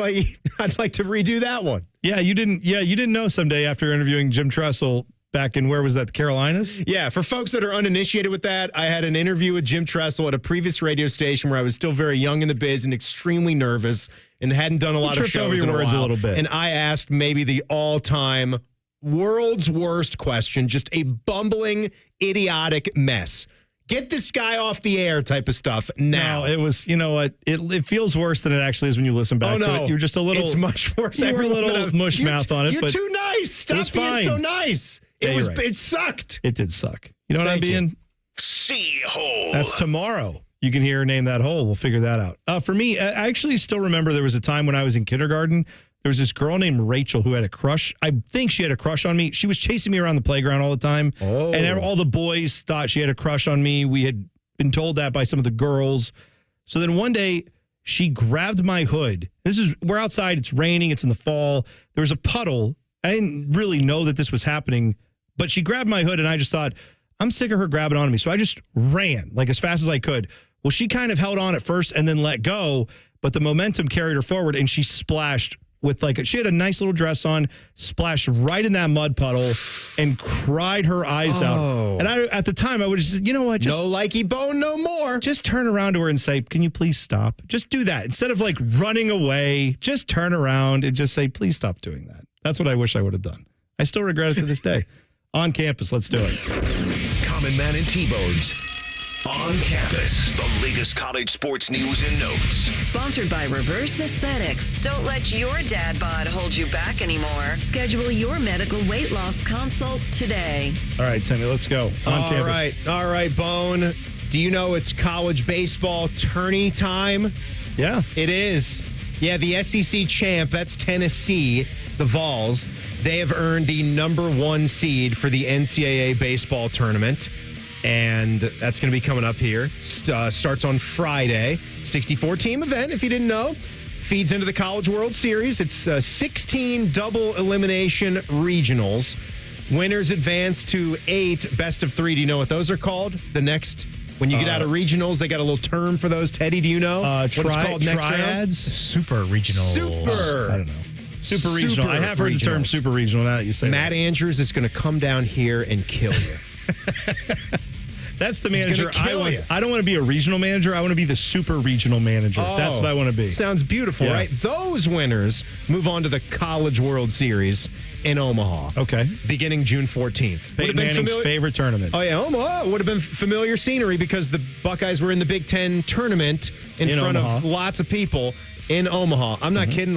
like to redo that one. Yeah, you didn't know someday after interviewing Jim Tressel back in, where was that, the Carolinas? Yeah, for folks that are uninitiated with that, I had an interview with Jim Tressel at a previous radio station where I was still very young in the biz and extremely nervous and hadn't done a lot of shows over your in words a a little bit. And I asked maybe the all-time world's worst question, just a bumbling, idiotic mess. Get this guy off the air type of stuff now. No, it was, you know what? It feels worse than it actually is when you listen back to it. You're just a little... It's much worse. You were a little mush mouth on it. You're too nice. Stop being so nice. It sucked. It did suck. You know what I'm being? C-hole. That's tomorrow. You can hear her name that hole. We'll figure that out. For me, I actually still remember there was a time when I was in kindergarten. There was this girl named Rachel who had a crush. I think she had a crush on me. She was chasing me around the playground all the time. Oh. And all the boys thought she had a crush on me. We had been told that by some of the girls. So then one day she grabbed my hood. We're outside. It's raining. It's in the fall. There was a puddle. I didn't really know that this was happening, but she grabbed my hood and I just thought, I'm sick of her grabbing onto me. So I just ran like as fast as I could. Well, she kind of held on at first and then let go, but the momentum carried her forward and she splashed with she had a nice little dress on, splashed right in that mud puddle and cried her eyes out. And at the time I would have said, you know what? Just, no likey bone no more. Just turn around to her and say, can you please stop? Just do that. Instead of running away, just turn around and just say, please stop doing that. That's what I wish I would have done. I still regret it to this day. On campus, let's do it. Common Man and T-Bones. On campus, the latest college sports news and notes. Sponsored by Reverse Aesthetics. Don't let your dad bod hold you back anymore. Schedule your medical weight loss consult today. All right, Timmy, let's go. On campus. All right, Bone. Do you know it's college baseball tourney time? Yeah. It is. Yeah, the SEC champ, that's Tennessee, the Vols. They have earned the #1 seed for the NCAA baseball tournament. And that's going to be coming up here. Starts on Friday. 64-team event, if you didn't know. Feeds into the College World Series. It's 16 double elimination regionals. Winners advance to 8 best of 3. Do you know what those are called? The next, when you get out of regionals, they got a little term for those. Teddy, do you know what it's called next round? Triads? Super regional. I don't know. Super regional. I have heard the term super regional now that you say Matt Andrews is going to come down here and kill you. That's the manager I want. I don't want to be a regional manager. I want to be the super regional manager. That's what I want to be. Sounds beautiful, right? Those winners move on to the College World Series in Omaha. Okay. Beginning June 14th. Peyton Manning's favorite tournament. Oh, yeah. Omaha would have been familiar scenery because the Buckeyes were in the Big Ten tournament in front of lots of people in Omaha. I'm not kidding.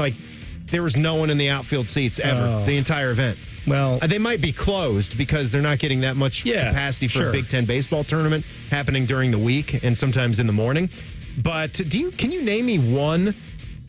There was no one in the outfield seats ever, the entire event. Well, they might be closed because they're not getting that much capacity for a Big Ten baseball tournament happening during the week and sometimes in the morning. But can you name me one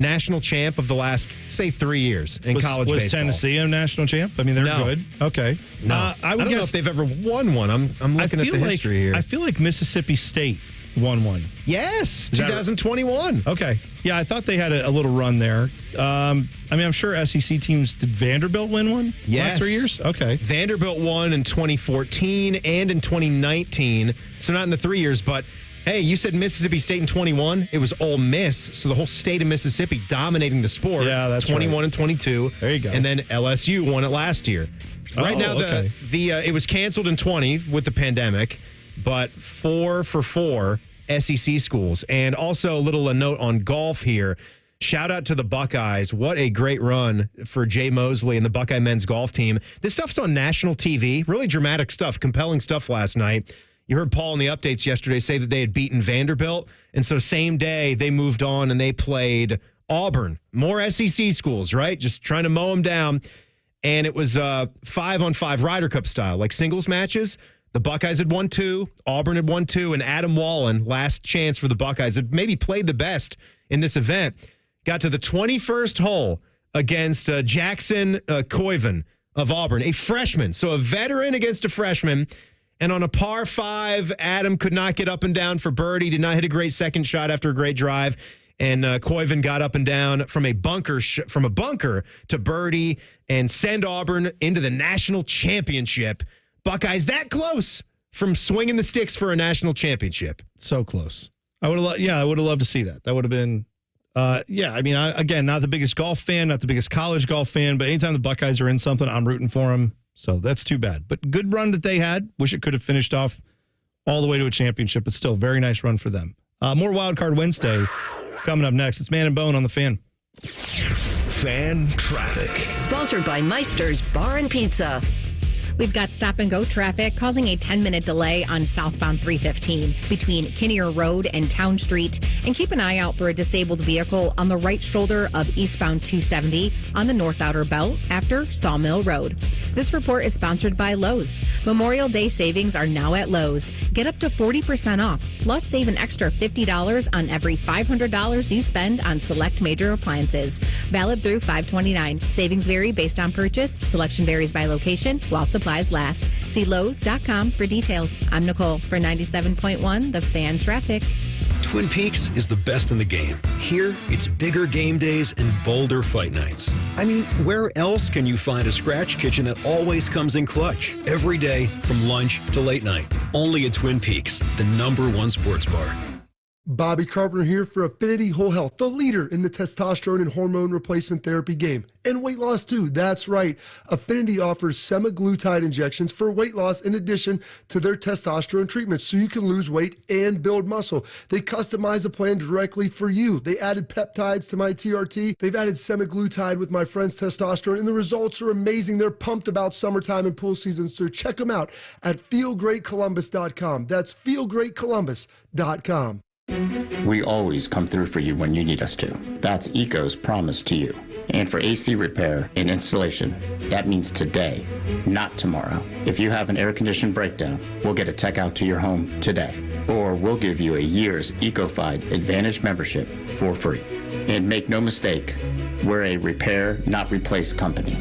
national champ of the last, say, 3 years in college baseball. Was Tennessee a national champ? I mean, they're good. Okay. No. I don't know if they've ever won one. I'm looking at the history here. I feel like Mississippi State won one. Yes, 2021. Okay. Yeah, I thought they had a little run there. I'm sure SEC teams, did Vanderbilt win one? Yes. Last 3 years? Okay. Vanderbilt won in 2014 and in 2019. So not in the 3 years, but hey, you said Mississippi State in 21. It was Ole Miss, so the whole state of Mississippi dominating the sport. Yeah, that's 21 and 22. There you go. And then LSU won it last year. Right now, it was canceled in 20 with the pandemic, but 4 for 4 SEC schools. And also a note on golf here. Shout out to the Buckeyes. What a great run for Jay Mosley and the Buckeye men's golf team. This stuff's on national TV. Really dramatic stuff, compelling stuff last night. You heard Paul in the updates yesterday say that they had beaten Vanderbilt. And so same day they moved on and they played Auburn. More SEC schools, right? Just trying to mow them down. And it was 5-on-5 Ryder Cup style, like singles matches. The Buckeyes had won 2, Auburn had won 2, and Adam Wallen, last chance for the Buckeyes, had maybe played the best in this event. Got to the 21st hole against Jackson Coyven of Auburn, a freshman. So a veteran against a freshman. And on a par 5, Adam could not get up and down for birdie, did not hit a great second shot after a great drive. And Coyven got up and down from a bunker to birdie and send Auburn into the national championship. Buckeyes that close from swinging the sticks for a national championship. So close. I would have loved to see that. That would have been, again, not the biggest golf fan, not the biggest college golf fan, but anytime the Buckeyes are in something, I'm rooting for them. So that's too bad. But good run that they had. Wish it could have finished off all the way to a championship, but still, very nice run for them. More Wildcard Wednesday coming up next. It's Man and Bone on the Fan. Fan traffic. Sponsored by Meister's Bar and Pizza. We've got stop-and-go traffic causing a 10-minute delay on southbound 315 between Kinnear Road and Town Street. And keep an eye out for a disabled vehicle on the right shoulder of eastbound 270 on the North Outer Belt after Sawmill Road. This report is sponsored by Lowe's. Memorial Day savings are now at Lowe's. Get up to 40% off, plus save an extra $50 on every $500 you spend on select major appliances. Valid through 5/29. Savings vary based on purchase. Selection varies by location, while supplies last. See Lowe's.com for details. I'm Nicole for 97.1 The Fan Traffic. Twin Peaks is the best in the game. Here, it's bigger game days and bolder fight nights. I mean, where else can you find a scratch kitchen that always comes in clutch? Every day, from lunch to late night. Only at Twin Peaks, the #1 sports bar. Bobby Carpenter here for Affinity Whole Health, the leader in the testosterone and hormone replacement therapy game. And weight loss too, that's right. Affinity offers semaglutide injections for weight loss in addition to their testosterone treatments so you can lose weight and build muscle. They customize a plan directly for you. They added peptides to my TRT. They've added semaglutide with my friend's testosterone, and the results are amazing. They're pumped about summertime and pool season, so check them out at feelgreatcolumbus.com. That's feelgreatcolumbus.com. We always come through for you when you need us to. That's ECO's promise to you. And for AC repair and installation, that means today, not tomorrow. If you have an air condition breakdown, we'll get a tech out to your home today. Or we'll give you a year's EcoFi Advantage membership for free. And make no mistake, we're a repair, not replace company.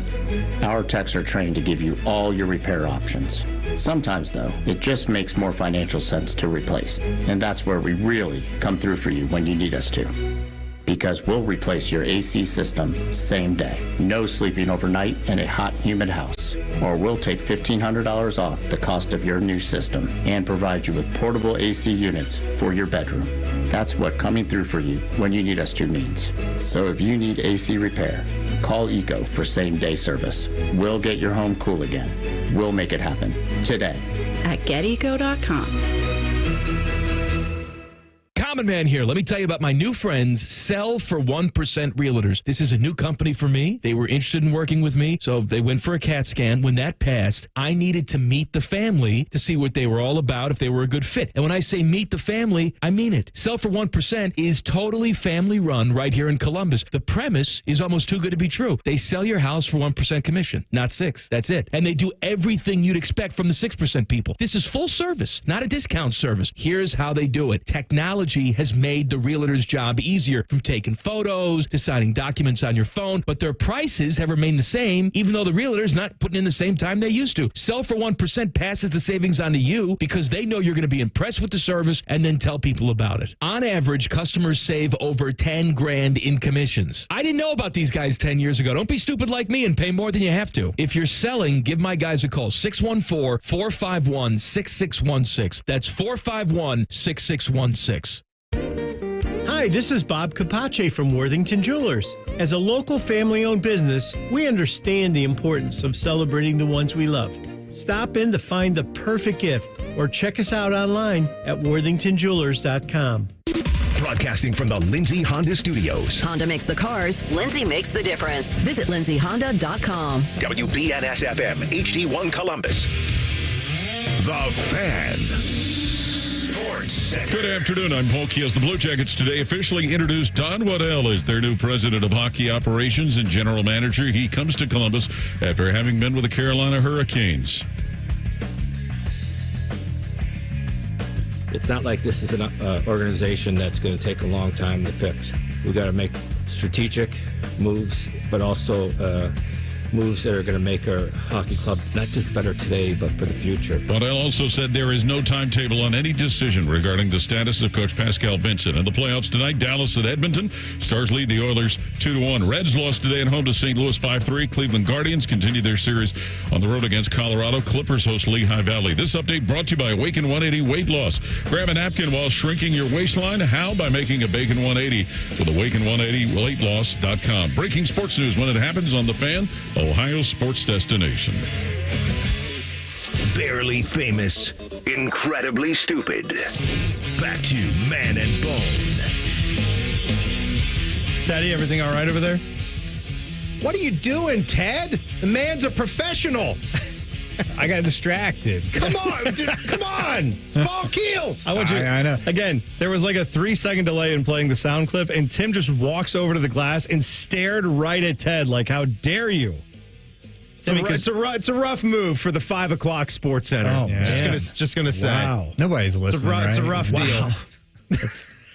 Our techs are trained to give you all your repair options. Sometimes, though, it just makes more financial sense to replace. And that's where we really come through for you when you need us to. Because we'll replace your AC system same day. No sleeping overnight in a hot, humid house. Or we'll take $1,500 off the cost of your new system and provide you with portable AC units for your bedroom. That's what coming through for you when you need us to means. So if you need AC repair, call ECO for same-day service. We'll get your home cool again. We'll make it happen today. At geteco.com. Common Man here. Let me tell you about my new friends, Sell for 1% Realtors. This is a new company for me. They were interested in working with me, so they went for a CAT scan. When that passed, I needed to meet the family to see what they were all about, if they were a good fit. And when I say meet the family, I mean it. Sell for 1% is totally family run right here in Columbus. The premise is almost too good to be true. They sell your house for 1% commission, not 6. That's it. And they do everything you'd expect from the 6% people. This is full service, not a discount service. Here's how they do it. Technology technology has made the realtor's job easier, from taking photos to signing documents on your phone, but their prices have remained the same, even though the realtor's not putting in the same time they used to. Sell for 1% passes the savings on to you because they know you're going to be impressed with the service and then tell people about it. On average, customers save over $10,000 in commissions. I didn't know about these guys 10 years ago. Don't be stupid like me and pay more than you have to. If you're selling, give my guys a call. 614-451-6616. That's 451-6616. Hi, this is Bob Capace from Worthington Jewelers. As a local family-owned business, we understand the importance of celebrating the ones we love. Stop in to find the perfect gift or check us out online at worthingtonjewelers.com. Broadcasting from the Lindsay Honda Studios. Honda makes the cars. Lindsay makes the difference. Visit lindsayhonda.com. WBNS-FM, HD1 Columbus. The Fan. Sports Center. Good afternoon. I'm Paul Kies. The Blue Jackets today officially introduced Don Waddell as their new president of hockey operations and general manager. He comes to Columbus after having been with the Carolina Hurricanes. It's not like this is an organization that's going to take a long time to fix. We've got to make strategic moves, but also moves that are going to make our hockey club not just better today, but for the future. Waddell also said there is no timetable on any decision regarding the status of Coach Pascal Vincent. In the playoffs tonight, Dallas at Edmonton. Stars lead the Oilers 2-1. Reds lost today at home to St. Louis 5-3. Cleveland Guardians continue their series on the road against Colorado. Clippers host Lehigh Valley. This update brought to you by Awaken 180 Weight Loss. Grab a napkin while shrinking your waistline. How? By making a Bacon 180 with Awaken180weightloss.com. Breaking sports news when it happens on The Fan, Ohio's sports destination. Barely famous, incredibly stupid. Back to Man and Bone. Teddy, everything all right over there? What are you doing, Ted? The man's a professional. I got distracted. Come on, dude, come on. It's ball keels. I want you. I know. Again, there was like a 3-second delay in playing the sound clip, and Tim just walks over to the glass and stared right at Ted like, how dare you? It's a rough move for the 5 o'clock Sports Center. Oh, yeah. Just gonna say. Wow. Nobody's listening. It's a rough deal.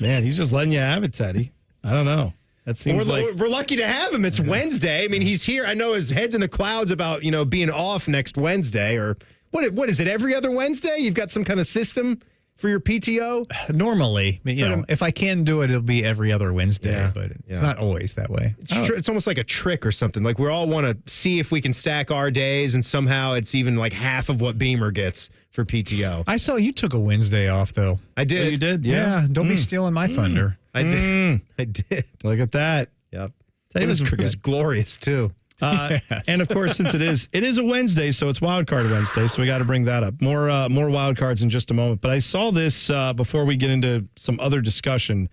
Man, he's just letting you have it, Teddy. I don't know. That seems we're lucky to have him. It's Wednesday. I mean, he's here. I know his head's in the clouds about being off next Wednesday, or what is it? Every other Wednesday? You've got some kind of system for your PTO? Normally, if I can do it, it'll be every other Wednesday, but it's not always that way. It's almost like a trick or something. Like we all want to see if we can stack our days, and somehow it's even like half of what Beamer gets for PTO. I saw you took a Wednesday off, though. I did. Oh, you did? Yeah. Don't be stealing my thunder. I did. I did. Look at that. Yep. It was glorious, too. Yes. And of course, since it is a Wednesday, so it's Wildcard Wednesday, so we got to bring that up. More wild cards in just a moment. But I saw this before we get into some other discussion.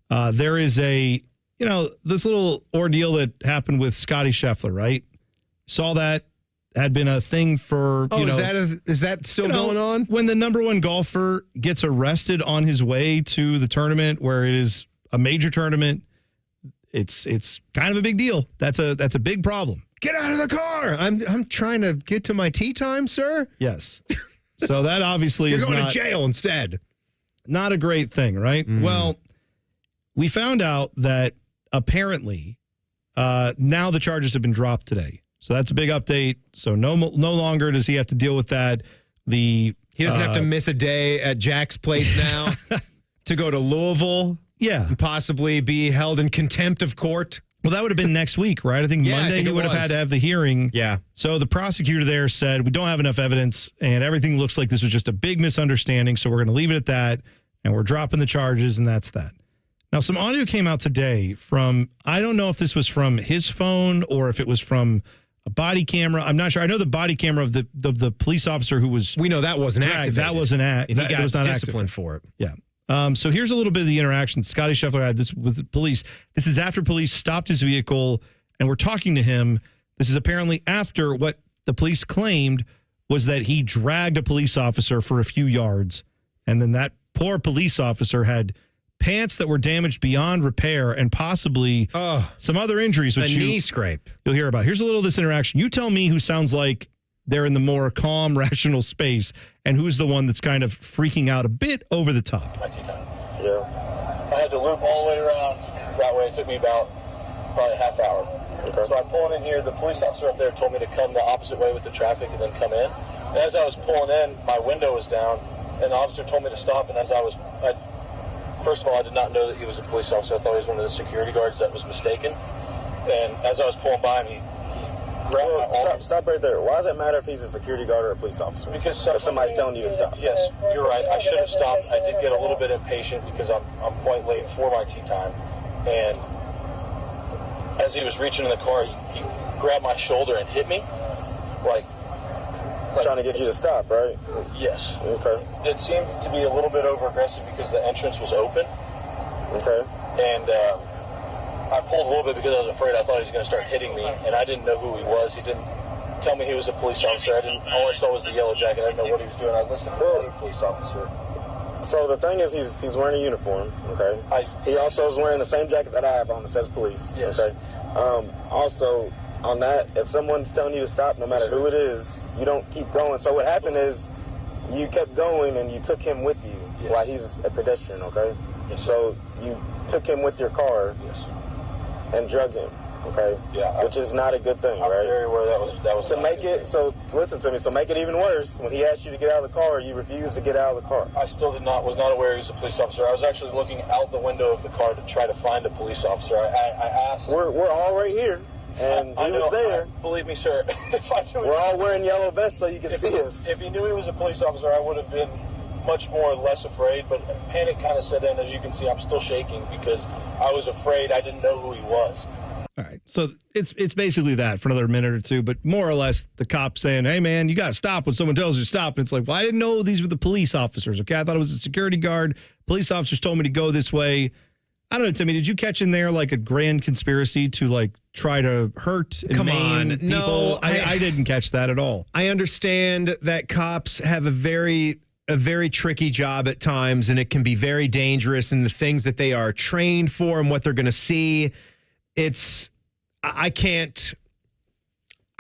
There is this little ordeal that happened with Scotty Scheffler, right? Saw that had been a thing for. Is that still going on? When the number one golfer gets arrested on his way to the tournament, where it is a major tournament. It's kind of a big deal. That's a big problem. Get out of the car. I'm trying to get to my tea time, sir. Yes. So that obviously You're going to jail instead. Not a great thing, right? Well, we found out that apparently now the charges have been dropped today. So that's a big update. So no longer does he have to deal with that. He doesn't have to miss a day at Jack's place now to go to Louisville. Yeah. And possibly be held in contempt of court. Well, that would have been next week, right? I think Monday he would have had to have the hearing. Yeah. So the prosecutor there said, we don't have enough evidence, and everything looks like this was just a big misunderstanding, so we're going to leave it at that, and we're dropping the charges, and that's that. Now, some audio came out today from, I don't know if this was from his phone or if it was from a body camera. I'm not sure. I know the body camera of the police officer who was. We know that wasn't activated. That wasn't and he got disciplined for it. Yeah. So here's a little bit of the interaction Scotty Scheffler had this with the police. This is after police stopped his vehicle and were talking to him. This is apparently after what the police claimed was that he dragged a police officer for a few yards. And then that poor police officer had pants that were damaged beyond repair and possibly some other injuries. Which knee scrape. You'll hear about. Here's a little of this interaction. You tell me who sounds like they're in the more calm, rational space, and who's the one that's kind of freaking out a bit over the top. Yeah. I had to loop all the way around that way. It took me about probably a half hour. Okay. So I'm pulling in here. The police officer up there told me to come the opposite way with the traffic and then come in. And as I was pulling in, my window was down, and the officer told me to stop. And first of all, I did not know that he was a police officer. I thought he was one of the security guards that was mistaken. And as I was pulling by him, he grabbed my arm. Stop right there. Why does it matter if he's a security guard or a police officer? Because if somebody's telling you to stop. Yes, you're right. I should have stopped. I did get a little bit impatient because I'm quite late for my tea time. And as he was reaching in the car, he grabbed my shoulder and hit me. Like trying to get you to stop, right? Yes. Okay. It seemed to be a little bit over aggressive because the entrance was open. Okay. And I pulled a little bit because I was afraid. I thought he was going to start hitting me, and I didn't know who he was. He didn't tell me he was a police officer. All I saw was the yellow jacket. I didn't know what he was doing. I listened to a police officer. So the thing is, he's wearing a uniform, okay? He also is wearing the same jacket that I have on that says police, yes. Okay? Also, on that, if someone's telling you to stop, no matter who it is, you don't keep going. So what happened is you kept going and you took him with you while he's a pedestrian, okay? Yes. So you took him with your car and drug him, okay? Yeah. Which is not a good thing, I'm right? very aware that was to make it, so listen to me, so make it even worse, when he asked you to get out of the car, you refused to get out of the car. I still was not aware he was a police officer. I was actually looking out the window of the car to try to find a police officer. I asked. We're all right here. And he was there. Believe me, sir. If I knew we're all wearing yellow vests so you can see us. If he knew he was a police officer, I would have been much more less afraid. But panic kind of set in. As you can see, I'm still shaking because I was afraid. I didn't know who he was. All right. So it's basically that for another minute or two, but more or less the cop saying, hey, man, you got to stop when someone tells you to stop. And it's like, well, I didn't know these were the police officers. Okay. I thought it was a security guard. Police officers told me to go this way. I don't know, Timmy, did you catch in there like a grand conspiracy to like try to hurt and maim people? No, I didn't catch that at all. I understand that cops have a very tricky job at times, and it can be very dangerous, and the things that they are trained for and what they're going to see. I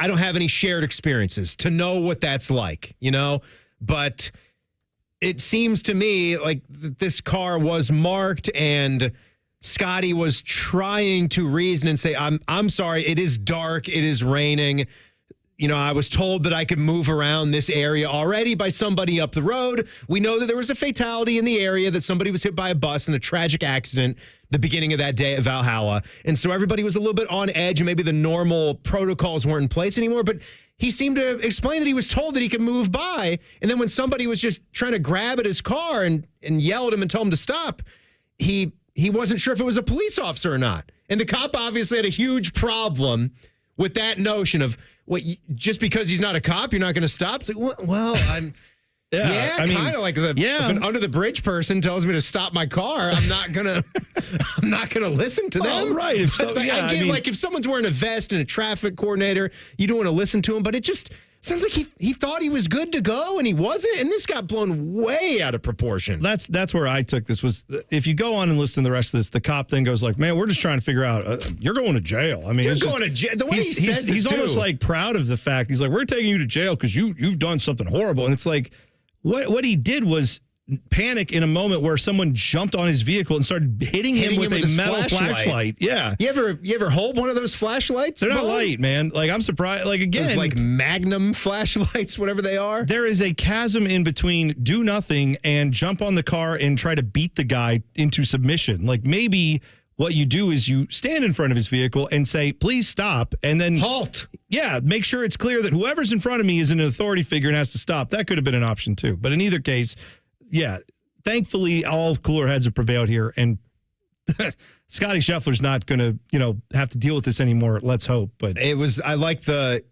don't have any shared experiences to know what that's like, but it seems to me like this car was marked and Scotty was trying to reason and say, I'm sorry, it is dark, it is raining. I was told that I could move around this area already by somebody up the road. We know that there was a fatality in the area, that somebody was hit by a bus in a tragic accident the beginning of that day at Valhalla. And so everybody was a little bit on edge, and maybe the normal protocols weren't in place anymore. But he seemed to explain that he was told that he could move by. And then when somebody was just trying to grab at his car and yell at him and tell him to stop, he wasn't sure if it was a police officer or not. And the cop obviously had a huge problem with that notion of, just because he's not a cop, you're not going to stop? It's like, well, I'm... Yeah, kind of like if an under the bridge person tells me to stop my car, I'm not gonna listen to them. Oh, right. If someone's wearing a vest and a traffic coordinator, you don't want to listen to him. But it just sounds like he thought he was good to go and he wasn't, and this got blown way out of proportion. That's where I took this. Was if you go on and listen to the rest of this, the cop then goes like, "Man, we're just trying to figure out. You're going to jail. I mean, you're going to jail." The way he's almost like proud of the fact. He's like, "We're taking you to jail because you've done something horrible," and it's like. What he did was panic in a moment where someone jumped on his vehicle and started hitting him with a metal flashlight. Yeah. You ever hold one of those flashlights? They're not light, man. Like, I'm surprised. Like, again. Those like Magnum flashlights, whatever they are. There is a chasm in between do nothing and jump on the car and try to beat the guy into submission. Like, maybe what you do is you stand in front of his vehicle and say, please stop, and then halt. Yeah, make sure it's clear that whoever's in front of me is an authority figure and has to stop. That could have been an option too. But in either case, yeah, thankfully all cooler heads have prevailed here, and Scotty Scheffler's not going to, have to deal with this anymore. Let's hope. But I like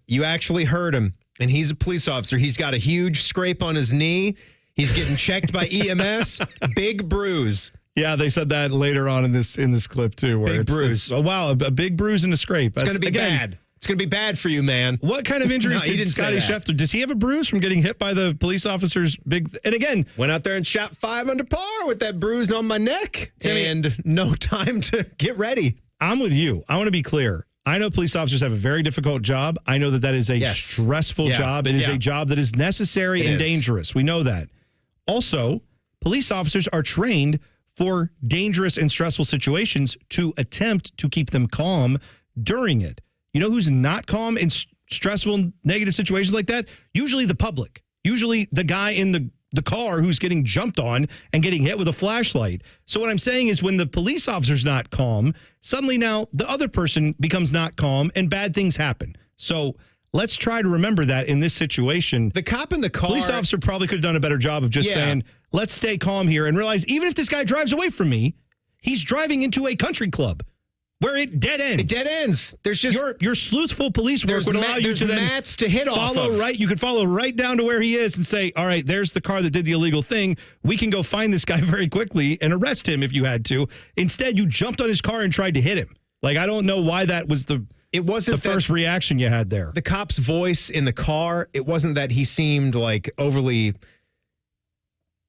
you actually heard him, and he's a police officer. He's got a huge scrape on his knee. He's getting checked by EMS. Big bruise. Yeah, they said that later on in this clip too. Where big bruise. Oh wow, a big bruise and a scrape. It's going to be bad. It's going to be bad for you, man. What kind of injuries did Scotty Scheffler? Does he have a bruise from getting hit by the police officer's big? And again, went out there and shot 5 under par with that bruise on my neck, and no time to get ready. I'm with you. I want to be clear. I know police officers have a very difficult job. I know that is a stressful job. It is a job that is necessary and dangerous. We know that. Also, police officers are trained for dangerous and stressful situations to attempt to keep them calm during it. You know who's not calm in stressful, negative situations like that? Usually the public. Usually the guy in the car who's getting jumped on and getting hit with a flashlight. So what I'm saying is when the police officer's not calm, suddenly now the other person becomes not calm and bad things happen. So let's try to remember that in this situation. The cop in the car. Police officer probably could have done a better job of just saying, let's stay calm here and realize even if this guy drives away from me, he's driving into a country club where it dead ends. It dead ends. There's just your sleuthful police work would allow you to then mats to hit off follow of. right. You could follow right down to where he is and say, all right, there's the car that did the illegal thing. We can go find this guy very quickly and arrest him if you had to. Instead, you jumped on his car and tried to hit him. Like, I don't know why that was the first reaction you had there. The cop's voice in the car, it wasn't that he seemed like overly.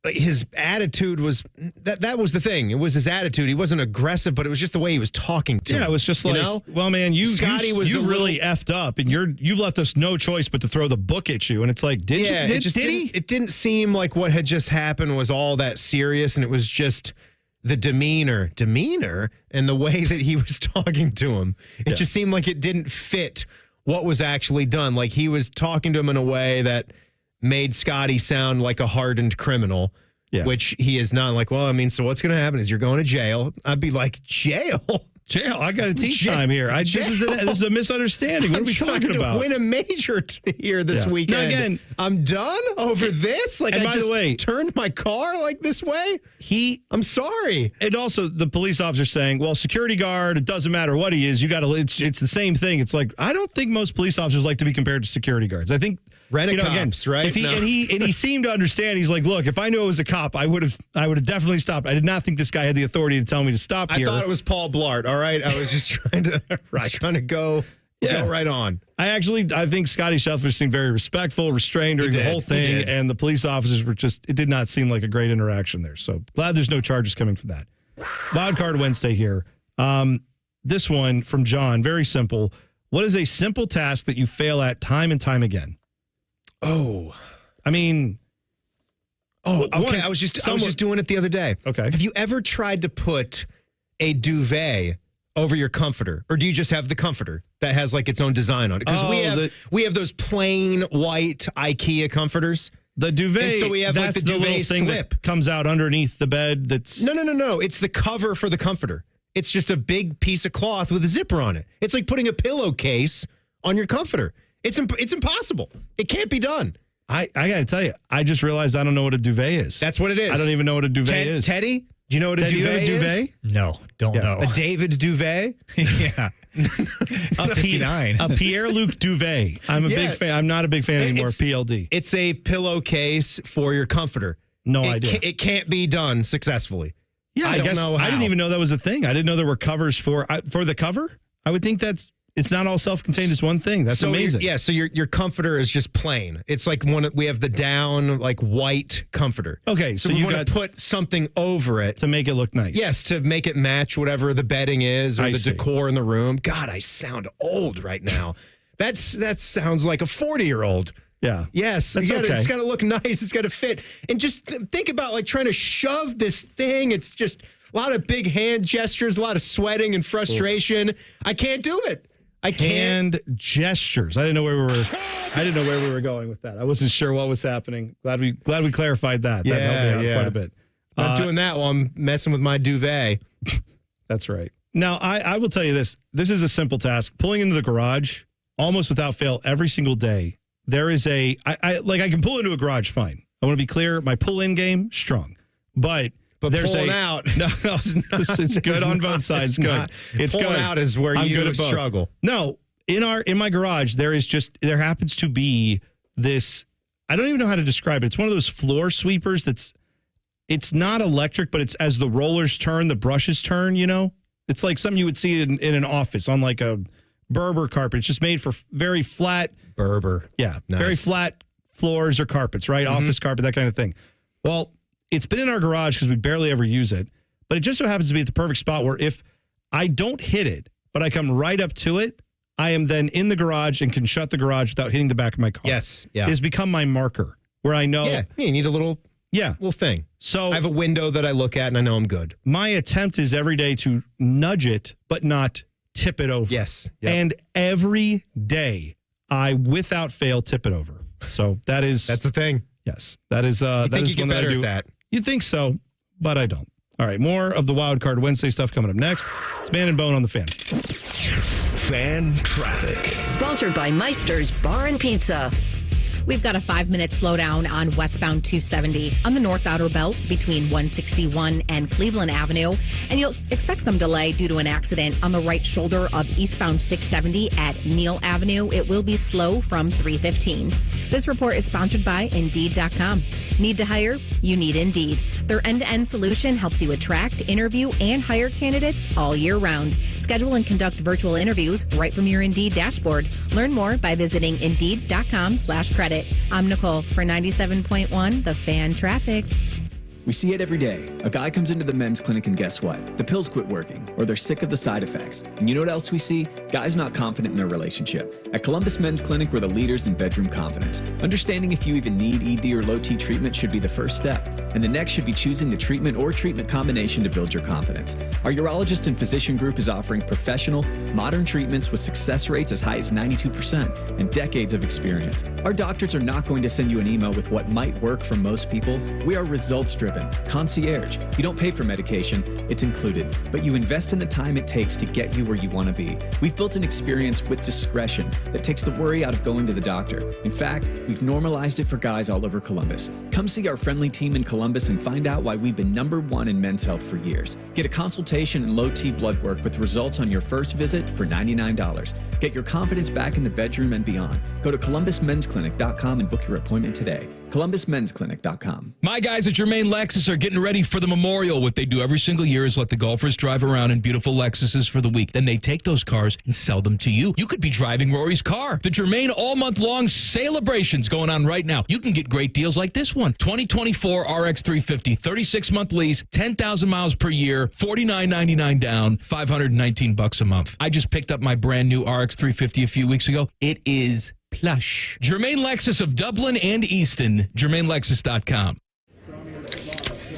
His attitude was that was the thing. It was his attitude. He wasn't aggressive, but it was just the way he was talking to him. Yeah, it was just like, well, man, you really effed up, and you've left us no choice but to throw the book at you. And it's like, did he? It didn't seem like what had just happened was all that serious, and it was just the demeanor, and the way that he was talking to him. It just seemed like it didn't fit what was actually done. Like he was talking to him in a way that made Scotty sound like a hardened criminal, which he is not. Like, well, I mean, so what's going to happen is you're going to jail. I'd be like, jail? Jail? I got a teach time here. This is a misunderstanding. What are we talking about? Win a major here this weekend. Now, again, I'm done over this. Like, and I just turned my car like this way. I'm sorry. And also, the police officer saying, "Well, security guard. It doesn't matter what he is. You got to. It's the same thing." It's like I don't think most police officers like to be compared to security guards. I think. Rent-a-cops, right? If he seemed to understand. He's like, look, if I knew I was a cop, I would have definitely stopped. I did not think this guy had the authority to tell me to stop here. I thought it was Paul Blart. All right, I was just trying to go right on. I think Scotty Scheffler seemed very respectful, restrained during the whole thing, and the police officers were just. It did not seem like a great interaction there. So glad there's no charges coming for that. Wildcard Wednesday here. This one from John, very simple. What is a simple task that you fail at time and time again? Oh, I mean, okay. I was just doing it the other day. Okay. Have you ever tried to put a duvet over your comforter, or do you just have the comforter that has like its own design on it? Because we have those plain white IKEA comforters. The duvet. And so we have like the duvet thing slip that comes out underneath the bed. That's no. It's the cover for the comforter. It's just a big piece of cloth with a zipper on it. It's like putting a pillowcase on your comforter. It's impossible. It can't be done. I got to tell you, I just realized I don't know what a duvet is. That's what it is. I don't even know what a duvet is. Teddy, do you know what a duvet is? No, don't know. A David duvet? Yeah. A 59. A Pierre-Luc duvet. I'm a big fan. I'm not a big fan anymore of PLD. It's a pillowcase for your comforter. No idea. It can't be done successfully. Yeah, I guess I didn't even know that was a thing. I didn't know there were covers for the cover. I would think it's not all self-contained. It's one thing. That's amazing. So your comforter is just plain. It's like we have the down like white comforter. Okay, so you want to put something over it to make it look nice. Yes, to make it match whatever the bedding is or the decor in the room. God, I sound old right now. That sounds like a 40-year-old. Yeah. Yes. That's okay. It's got to look nice. It's got to fit. And just think about like trying to shove this thing. It's just a lot of big hand gestures, a lot of sweating and frustration. I can't do it. I can't. Hand gestures. I didn't know where we were going with that. I wasn't sure what was happening. Glad we clarified that. That helped me out quite a bit. Not doing that while I'm messing with my duvet. That's right. Now, I will tell you this. This is a simple task. Pulling into the garage, almost without fail, every single day. There is I can pull into a garage fine. I want to be clear. My pull-in game, strong. But there's pulling out. No, it's good on both sides. It's good. It's pulling good. out is where you struggle. No, in my garage, there happens to be this, I don't even know how to describe it. It's one of those floor sweepers it's not electric, but it's as the rollers turn, the brushes turn, you know? It's like something you would see in an office on like a Berber carpet. It's just made for very flat. Berber. Yeah. Nice. Very flat floors or carpets, right? Mm-hmm. Office carpet, that kind of thing. Well, it's been in our garage because we barely ever use it, but it just so happens to be at the perfect spot where if I don't hit it, but I come right up to it, I am then in the garage and can shut the garage without hitting the back of my car. Yes. Yeah. It has become my marker where I know. Yeah. You need a little little thing. So I have a window that I look at, and I know I'm good. My attempt is every day to nudge it, but not tip it over. Yes. Yep. And every day, I, without fail, tip it over. So that's the thing. Yes. That is You think you get better at that? You think so, but I don't. All right, more of the Wildcard Wednesday stuff coming up next. It's Man and Bone on the Fan. Fan traffic. Sponsored by Meister's Bar and Pizza. We've got a 5-minute slowdown on westbound 270 on the North Outer Belt between 161 and Cleveland Avenue. And you'll expect some delay due to an accident on the right shoulder of eastbound 670 at Neal Avenue. It will be slow from 315. This report is sponsored by Indeed.com. Need to hire? You need Indeed. Their end-to-end solution helps you attract, interview, and hire candidates all year round. Schedule and conduct virtual interviews right from your Indeed dashboard. Learn more by visiting Indeed.com/credit. I'm Nicole for 97.1 The Fan Traffic. We see it every day. A guy comes into the men's clinic and guess what? The pills quit working, or they're sick of the side effects. And you know what else we see? Guys not confident in their relationship. At Columbus Men's Clinic, we're the leaders in bedroom confidence. Understanding if you even need ED or low T treatment should be the first step. And the next should be choosing the treatment or treatment combination to build your confidence. Our urologist and physician group is offering professional, modern treatments with success rates as high as 92% and decades of experience. Our doctors are not going to send you an email with what might work for most people. We are results-driven. Concierge. You don't pay for medication, it's included, but you invest in the time it takes to get you where you want to be. We've built an experience with discretion that takes the worry out of going to the doctor. In fact, we've normalized it for guys all over Columbus. Come see our friendly team in Columbus and find out why we've been #1 in men's health for years. Get a consultation and low T blood work with results on your first visit for $99. Get your confidence back in the bedroom and beyond. Go to columbusmensclinic.com and book your appointment today. columbusmensclinic.com. My guys at Germain Lexus are getting ready for the Memorial. What they do every single year is let the golfers drive around in beautiful Lexuses for the week. Then they take those cars and sell them to you. You could be driving Rory's car. The Germain all-month-long celebration's going on right now. You can get great deals like this one. 2024 RX 350, 36-month lease, 10,000 miles per year, $49.99 down, $519 a month. I just picked up my brand new RX 350 a few weeks ago. It is plush. Germain Lexus of Dublin and Easton, GermainLexus.com.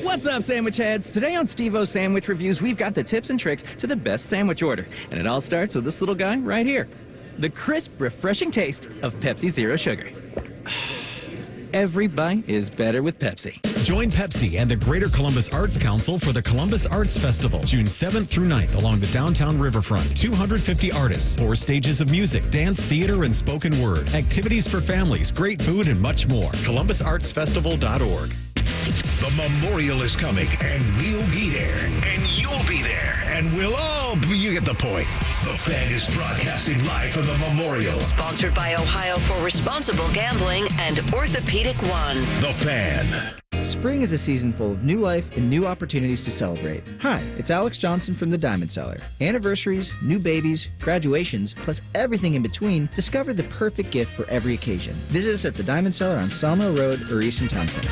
What's up, sandwich heads? Today on Steve-O's Sandwich Reviews, we've got the tips and tricks to the best sandwich order. And it all starts with this little guy right here. The crisp, refreshing taste of Pepsi Zero Sugar. Every bite is better with Pepsi. Join Pepsi and the Greater Columbus Arts Council for the Columbus Arts Festival, June 7th through 9th along the downtown riverfront. 250 artists, 4 stages of music, dance, theater, and spoken word. Activities for families, great food, and much more. ColumbusArtsFestival.org. The Memorial is coming, and we'll be there, and you'll be there, and we'll all be, you get the point. The Fan is broadcasting live from the Memorial. Sponsored by Ohio for Responsible Gambling and Orthopedic One. The Fan. Spring is a season full of new life and new opportunities to celebrate. Hi, it's Alex Johnson from the Diamond Cellar. Anniversaries, new babies, graduations, plus everything in between, discover the perfect gift for every occasion. Visit us at the Diamond Cellar on Sawmill Road or Easton Town Center.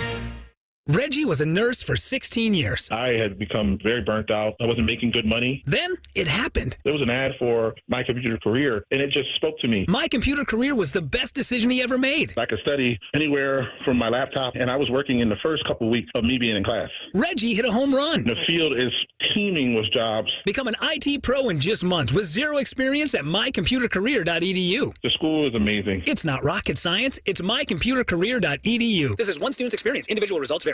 Reggie was a nurse for 16 years. I had become very burnt out. I wasn't making good money. Then it happened. There was an ad for My Computer Career, and it just spoke to me. My Computer Career was the best decision he ever made. I could study anywhere from my laptop, and I was working in the first couple of weeks of me being in class. Reggie hit a home run. The field is teeming with jobs. Become an IT pro in just months with zero experience at mycomputercareer.edu. The school is amazing. It's not rocket science. It's mycomputercareer.edu. This is one student's experience. Individual results vary.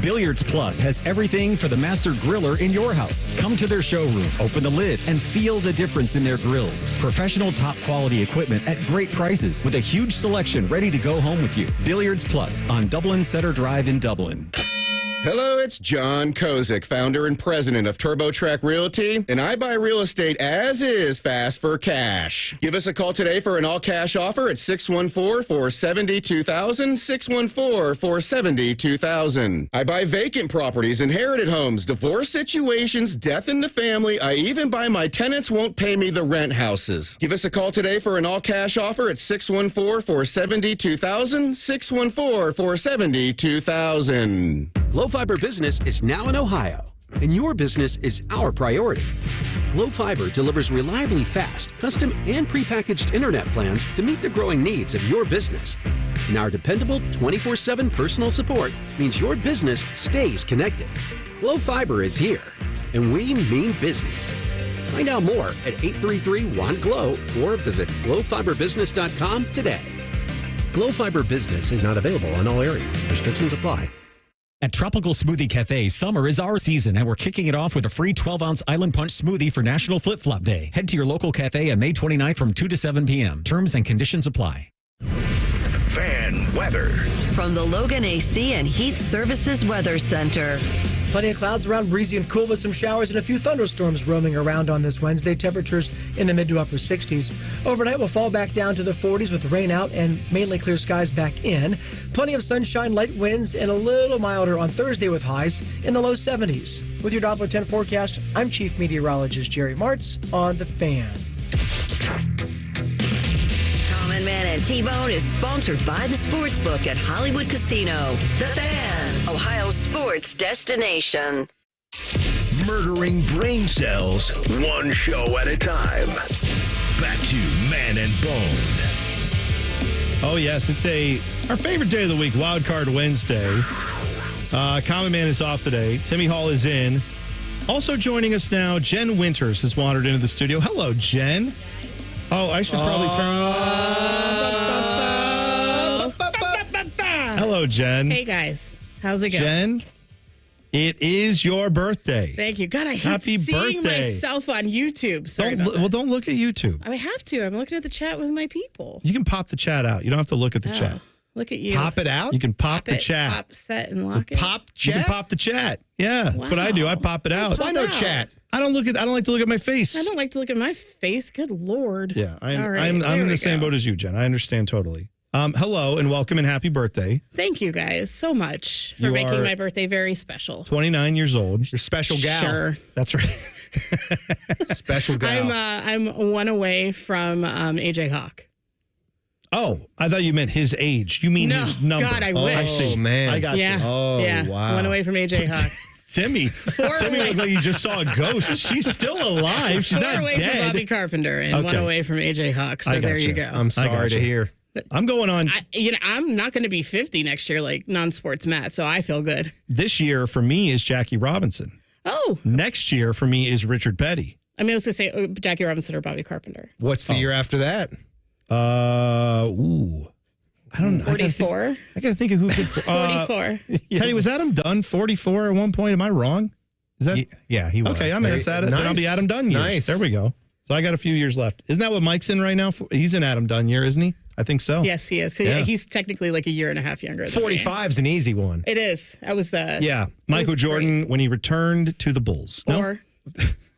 Billiards Plus has everything for the master griller in your house. Come to their showroom, open the lid, and feel the difference in their grills. Professional top quality equipment at great prices with a huge selection ready to go home with you. Billiards Plus on Dublin Center Drive in Dublin. Hello, it's John Kozik, founder and president of TurboTrack Realty, and I buy real estate as is fast for cash. Give us a call today for an all-cash offer at 614-470-2000, 614-470-2000. I buy vacant properties, inherited homes, divorce situations, death in the family. I even buy my tenants won't pay me the rent houses. Give us a call today for an all-cash offer at 614-470-2000, 614-470-2000. Glow Fiber Business is now in Ohio, and your business is our priority. Glow Fiber delivers reliably fast, custom, and prepackaged internet plans to meet the growing needs of your business. And our dependable 24/7 personal support means your business stays connected. Glow Fiber is here, and we mean business. Find out more at 833-WANT-GLOW or visit glowfiberbusiness.com today. Glow Fiber Business is not available in all areas. Restrictions apply. At Tropical Smoothie Cafe, summer is our season, and we're kicking it off with a free 12-ounce Island Punch smoothie for National Flip Flop Day. Head to your local cafe on May 29th from 2 to 7 p.m. Terms and conditions apply. Fan weather. From the Logan AC and Heat Services Weather Center. Plenty of clouds around, breezy and cool with some showers and a few thunderstorms roaming around on this Wednesday. Temperatures in the mid to upper 60s. Overnight, we'll fall back down to the 40s with rain out and mainly clear skies back in. Plenty of sunshine, light winds, and a little milder on Thursday with highs in the low 70s. With your Doppler 10 forecast, I'm Chief Meteorologist Jerry Martz on The Fan. Common Man and T-Bone is sponsored by the Sportsbook at Hollywood Casino. The Fan, Ohio sports destination. Murdering brain cells, one show at a time. Back to Man and Bone. Oh, yes, it's our favorite day of the week, Wildcard Wednesday. Common Man is off today. Timmy Hall is in. Also joining us now, Jen Winters has wandered into the studio. Hello, Jen. Oh, I should probably turn. Hello, Jen. Hey, guys. How's it going? Jen, it is your birthday. Thank you. God, I hate Happy seeing birthday. myself on YouTube. Sorry Don't look at YouTube. I have to. I'm looking at the chat with my people. You can pop the chat out. You don't have to look at the chat. Look at you. Pop it out? You can pop the it, chat. Pop, set, and lock it. Pop chat? You can pop the chat. Yeah, that's what I do. I pop it out. Why no chat? I don't like to look at my face. I don't like to look at my face. Good Lord. Yeah, All right, I'm in there the we same go. boat as you, Jen. I understand totally. Hello and welcome and happy birthday. Thank you guys so much for You making are my birthday very special. 29 years old. You're special gal. Sure. That's right. Special gal. I'm one away from AJ Hawk. Oh, I thought you meant his age. You mean his number. God, I wish. I see. Man. I got Yeah. you. Oh, yeah. wow. One away from AJ Hawk. Timmy looked like you just saw a ghost. She's still alive. She's 4 not away dead. from Bobby Carpenter and 1 Okay. away from AJ Hawk. So I there gotcha. you go. I'm sorry to hear. I'm going on. I'm not going to be 50 next year like non-sports Matt, so I feel good. This year for me is Jackie Robinson. Oh. Next year for me is Richard Petty. I mean, I was going to say Jackie Robinson or Bobby Carpenter. What's the year after that? I don't know. 44. I got to think of who could. 44. Teddy, was Adam Dunn 44 at one point? Am I wrong? Is that? Yeah, he was. Okay, that's Adam. Nice. Then I'll be Adam Dunn years. Nice. There we go. So I got a few years left. Isn't that what Mike's in right now? He's in Adam Dunn year, isn't he? I think so. Yes, he is. Yeah. He's technically like a year and a half younger than me. 45's an easy one. It is. That was the... Yeah. Michael Jordan when he returned to the Bulls. No?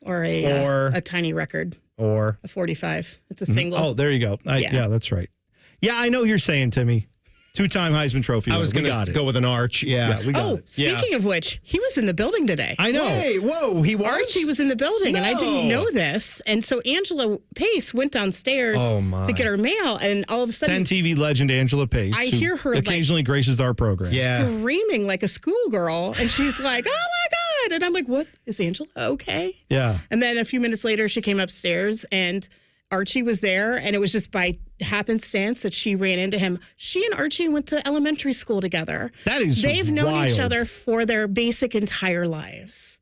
Or a tiny record. Or a 45. It's a single. Oh, there you go. Yeah, that's right. Yeah, I know what you're saying, Timmy. 2-time Heisman Trophy. I was going to go with an arch. Yeah. we got it. Speaking of which, he was in the building today. I know. Hey, whoa, he was? Archie was in the building, and I didn't know this. And so Angela Pace went downstairs to get her mail, and all of a sudden... 10 TV legend Angela Pace. I who hear her occasionally graces our program. screaming like a schoolgirl, and she's like, oh my God. And I'm like, what? Is Angela okay? Yeah. And then a few minutes later, she came upstairs, and Archie was there, and it was just by happenstance that she ran into him. She and Archie went to elementary school together. That is They've known wild. each other for their basic entire lives.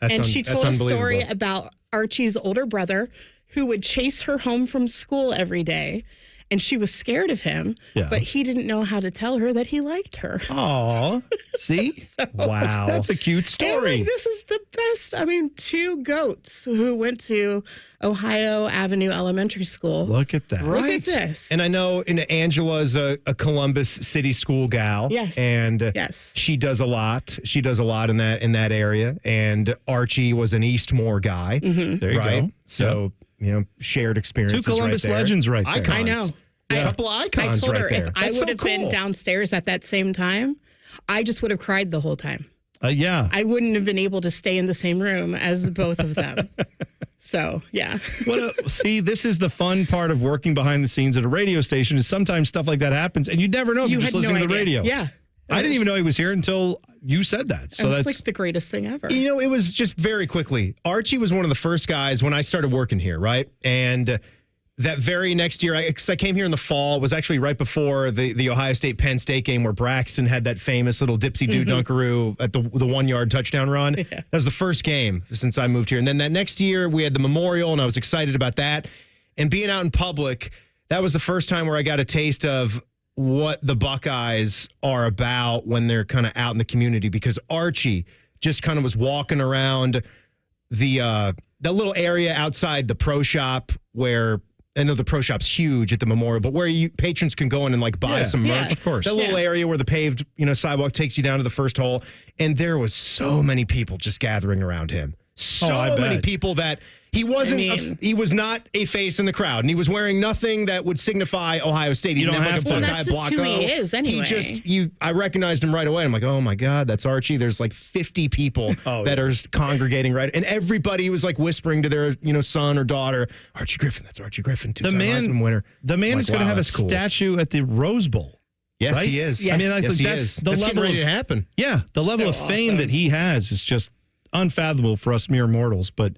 And she told a story about Archie's older brother who would chase her home from school every day. And she was scared of him, but he didn't know how to tell her that he liked her. Aw, see? Wow. That's a cute story. Like, this is the best. I mean, 2 goats who went to Ohio Avenue Elementary School. Look at that. Look at this. And I know Angela's a Columbus City school gal. Yes. And she does a lot. She does a lot in that area. And Archie was an Eastmore guy. There you right? go. So, shared experiences. 2 Columbus right there. legends right there. Icons. I know. A couple of icons I told right her there. if I would have been downstairs at that same time, I just would have cried the whole time. Yeah. I wouldn't have been able to stay in the same room as both of them. So, yeah. See, this is the fun part of working behind the scenes at a radio station is sometimes stuff like that happens and you never know if you're just listening to the radio. Yeah. I didn't even know he was here until you said that. So it was that's like the greatest thing ever. It was just very quickly. Archie was one of the first guys when I started working here, right? And that very next year, I came here in the fall. It was actually right before the Ohio State-Penn State game where Braxton had that famous little dipsy-do dunkaroo at the 1-yard touchdown run. Yeah. That was the first game since I moved here. And then that next year, we had the Memorial, and I was excited about that. And being out in public, that was the first time where I got a taste of what the Buckeyes are about when they're kind of out in the community, because Archie just kind of was walking around that little area outside the pro shop where I know the pro shop's huge at the Memorial, but where patrons can go in and like buy some merch. Yeah, of course. That little area where the paved, sidewalk takes you down to the first hole. And there was so many people just gathering around him. So many people that he wasn't. He was not a face in the crowd, and he was wearing nothing that would signify Ohio State. He didn't have like a Buckeye block. Who he is anyway. I recognized him right away. I'm like, oh my God, that's Archie. There's like 50 people that are congregating right, and everybody was like whispering to their son or daughter, Archie Griffin. That's Archie Griffin, two-time Heisman winner. The man is going to have a statue at the Rose Bowl. Yes, right? he is. Yes. I mean, yes, he is. That's getting ready to happen. Yeah, the level of fame that he has is just unfathomable for us mere mortals. But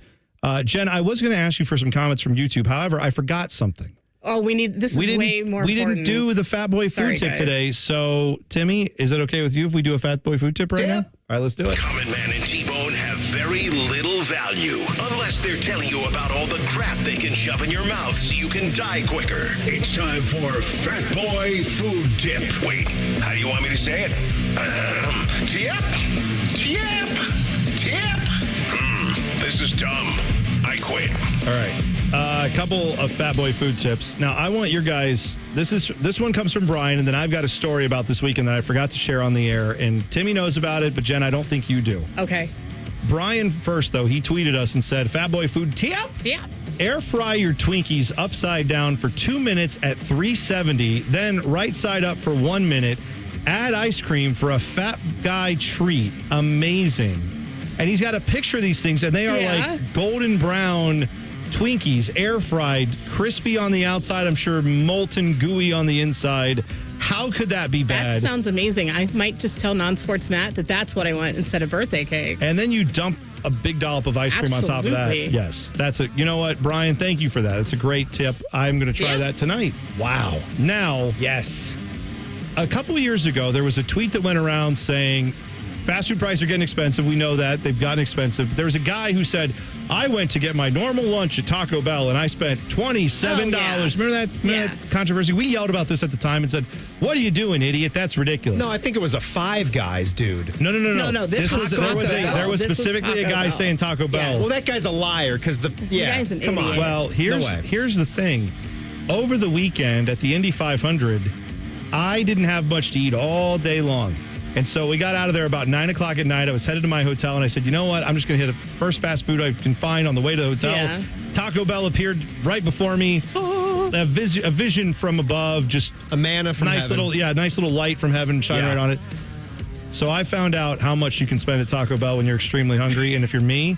Jen, I was going to ask you for some comments from YouTube. However, I forgot something. Oh, this is way more important. We didn't do the Fat Boy food tip today. So, Timmy, is it okay with you if we do a Fat Boy food tip right now? All right, let's do it. Common Man and T-Bone have very little value unless they're telling you about all the crap they can shove in your mouth so you can die quicker. It's time for Fat Boy food tip. Wait, how do you want me to say it? Tip. This is dumb. I quit. All right. A couple of Fat Boy food tips. Now, I want your guys. This one comes from Brian, and then I've got a story about this weekend that I forgot to share on the air. And Timmy knows about it, but Jen, I don't think you do. Okay. Brian first, though, he tweeted us and said, Fat Boy food tip. Yeah. Air fry your Twinkies upside down for 2 minutes at 370, then right side up for 1 minute. Add ice cream for a fat guy treat. Amazing. And he's got a picture of these things, and they are like golden brown Twinkies, air fried, crispy on the outside, I'm sure molten gooey on the inside. How could that be bad? That sounds amazing. I might just tell Non-Sports Matt that that's what I want instead of birthday cake. And then you dump a big dollop of ice cream on top of that. Yes. That's it. You know what, Brian, thank you for that. It's a great tip. I'm going to try that tonight. Wow. Now, yes. A couple of years ago, there was a tweet that went around saying, fast food prices are getting expensive. We know that. They've gotten expensive. There was a guy who said, I went to get my normal lunch at Taco Bell, and I spent $27. Remember that controversy? We yelled about this at the time and said, what are you doing, idiot? That's ridiculous. No, I think it was a Five Guys dude. No. No, this was Taco Bell. There was specifically a guy saying Taco Bell. Yes. Well, that guy's a liar because the guy's an idiot. on. Well, here's the thing. Over the weekend at the Indy 500, I didn't have much to eat all day long. And so we got out of there about 9 o'clock at night. I was headed to my hotel, and I said, you know what? I'm just going to hit the first fast food I can find on the way to the hotel. Yeah. Taco Bell appeared right before me. A vision from above, just a manna from nice heaven. Nice little light from heaven shining right on it. So I found out how much you can spend at Taco Bell when you're extremely hungry. And if you're me,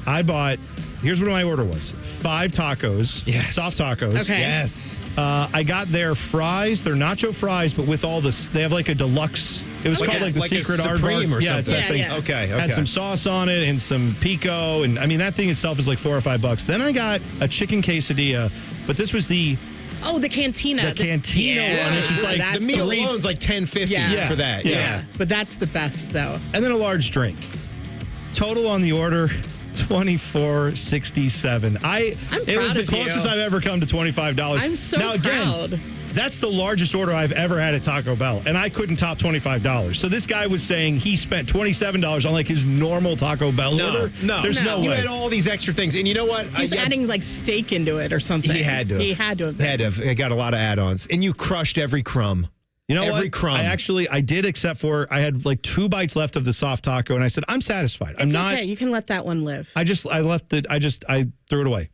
I bought, here's what my order was. 5 tacos. Yes. Soft tacos. Okay. Yes. I got their fries, their nacho fries, but with all this, they have like a deluxe. It was called like the Secret Aardvark or something. It's that thing. Yeah. Okay. Had some sauce on it and some pico, and I mean that thing itself is like $4 or $5. Then I got a chicken quesadilla, but this was the cantina. The cantina one, which is like the meal alone's like $10.50 for that. Yeah. But that's the best though. And then a large drink. Total on the order $24.67. It was the closest I've ever come to $25. I'm so proud. That's the largest order I've ever had at Taco Bell, and I couldn't top $25. So this guy was saying he spent $27 on like his normal Taco Bell order. There's no way. You had all these extra things, and you know what? He's adding like steak into it or something. He had to. He had to have. It got a lot of add-ons, and you crushed every crumb. You know every what? crumb. I did, except for I had like 2 bites left of the soft taco, and I said, I'm satisfied. It's okay. You can let that one live. I threw it away.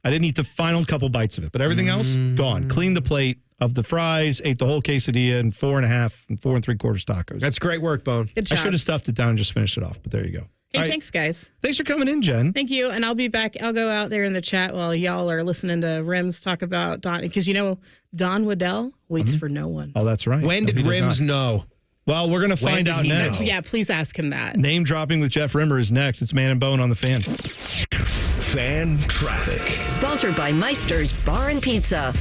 I didn't eat the final couple bites of it, but everything else, gone. Cleaned the plate of the fries, ate the whole quesadilla, and 4.5 and 4 3/4 tacos. That's great work, Bone. Good job. I should have stuffed it down and just finished it off, but there you go. Hey, thanks, guys. Thanks for coming in, Jen. Thank you. And I'll be back. I'll go out there in the chat while y'all are listening to Rims talk about Don. Because, Don Waddell waits for no one. Oh, that's right. When did Rims know? Well, we're going to find out next. Yeah, please ask him that. Name dropping with Jeff Rimmer is next. It's Man and Bone on the Fan. Fan Traffic. Sponsored by Meister's Bar and Pizza.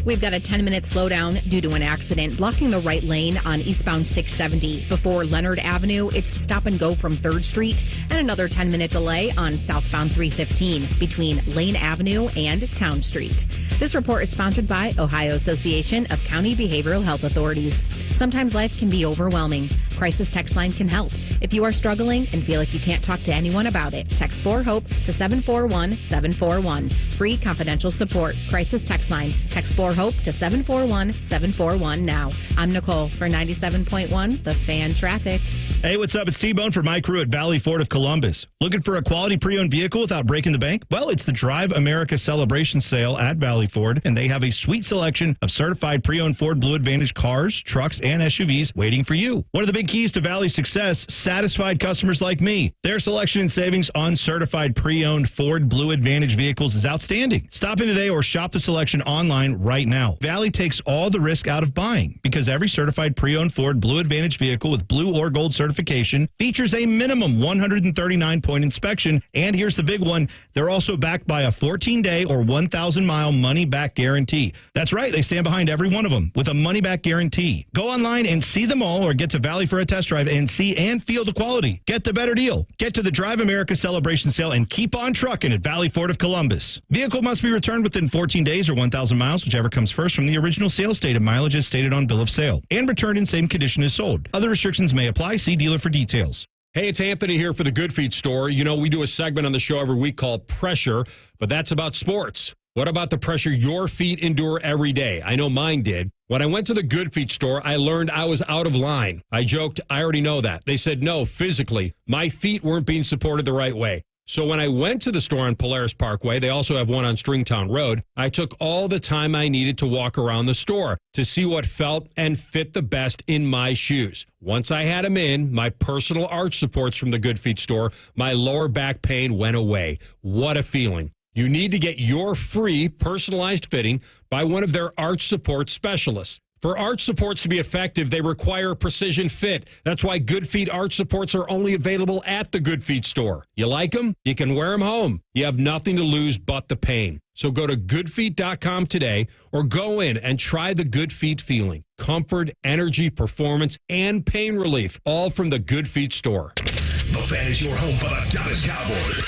We've got a 10-minute slowdown due to an accident blocking the right lane on eastbound 670. Before Leonard Avenue, it's stop and go from 3rd Street, and another 10-minute delay on southbound 315 between Lane Avenue and Town Street. This report is sponsored by Ohio Association of County Behavioral Health Authorities. Sometimes life can be overwhelming. Crisis Text Line can help. If you are struggling and feel like you can't talk to anyone about it, text 4HOPE to 741-741. Free confidential support. Crisis Text Line. Text 4HOPE to 741-741 now. I'm Nicole for 97.1 The Fan Traffic. Hey, what's up? It's T-Bone for my crew at Valley Ford of Columbus. Looking for a quality pre-owned vehicle without breaking the bank? Well, it's the Drive America Celebration Sale at Valley Ford, and they have a sweet selection of certified pre-owned Ford Blue Advantage cars, trucks, and SUVs waiting for you. One of the big keys to Valley's success, satisfied customers like me. Their selection and savings on certified pre-owned Ford Blue Advantage vehicles is outstanding. Stop in today or shop the selection online right now. Valley takes all the risk out of buying because every certified pre-owned Ford Blue Advantage vehicle with blue or gold certification features a minimum 139-point inspection. And here's the big one. They're also backed by a 14-day or 1,000-mile money-back guarantee. That's right. They stand behind every one of them with a money-back guarantee. Go online and see them all or get to Valley for a test drive and see and feel the quality. Get the better deal. Get to the Drive America Celebration Sale and keep on trucking at Valley Ford of Columbus. Vehicle must be returned within 14 days or 1,000 miles, whichever comes first from the original sales date and mileage as stated on bill of sale, and returned in same condition as sold. Other restrictions may apply. See dealer for details. Hey, it's Anthony here for the Good Feet store. You know, we do a segment on the show every week called Pressure, but that's about sports. What about the pressure your feet endure every day? I know mine did. When I went to the Good Feet store, I learned I was out of line. I joked, I already know that. They said, no, physically, my feet weren't being supported the right way. So when I went to the store on Polaris Parkway, they also have one on Stringtown Road, I took all the time I needed to walk around the store to see what felt and fit the best in my shoes. Once I had them in, my personal arch supports from the Good Feet store, my lower back pain went away. What a feeling. You need to get your free personalized fitting by one of their arch support specialists. For arch supports to be effective, they require a precision fit. That's why Good Feet arch supports are only available at the Good Feet store. You like them? You can wear them home. You have nothing to lose but the pain. So go to goodfeet.com today or go in and try the Good Feet feeling. Comfort, energy, performance, and pain relief, all from the Good Feet store. The Fan is your home for the Dallas Cowboys.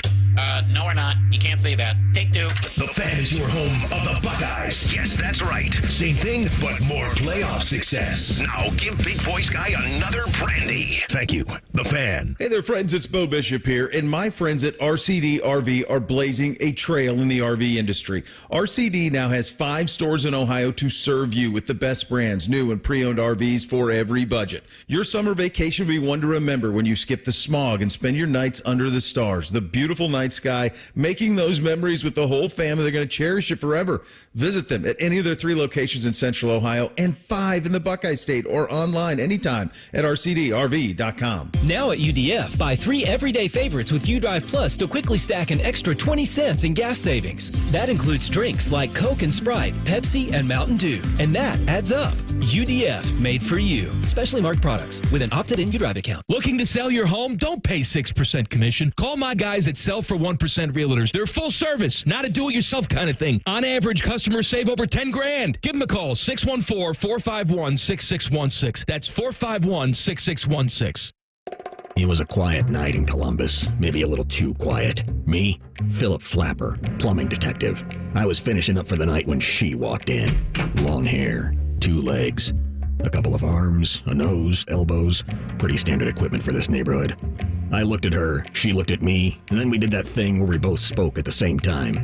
No, we're not. You can't say that. Take two. The Fan is your home of the Buckeyes. Yes, that's right. Same thing, but more playoff success. Now give Big Voice Guy another brandy. Thank you. The Fan. Hey there, friends. It's Bo Bishop here, and my friends at RCD RV are blazing a trail in the RV industry. RCD now has 5 stores in Ohio to serve you with the best brands, new and pre-owned RVs for every budget. Your summer vacation will be one to remember when you skip the smog and spend your nights under the stars. The beautiful night sky, making those memories with the whole family. They're going to cherish it forever. Visit them at any of their 3 locations in Central Ohio and 5 in the Buckeye State or online anytime at rcdrv.com. Now at UDF, buy 3 everyday favorites with UDrive Plus to quickly stack an extra 20 cents in gas savings. That includes drinks like Coke and Sprite, Pepsi, and Mountain Dew. And that adds up. UDF, made for you. Specially marked products with an opted-in UDrive account. Looking to sell your home? Don't pay 6% commission. Call my guys at Sell for 1% Realtors. They're full service, not a do-it-yourself kind of thing. On average, customers save over $10,000. Give them a call, 614-451-6616. That's 451-6616. It was a quiet night in Columbus, maybe a little too quiet. Me, Philip Flapper, plumbing detective. I was finishing up for the night when she walked in. Long hair, 2 legs, a couple of arms, a nose, elbows. Pretty standard equipment for this neighborhood. I looked at her, she looked at me, and then we did that thing where we both spoke at the same time.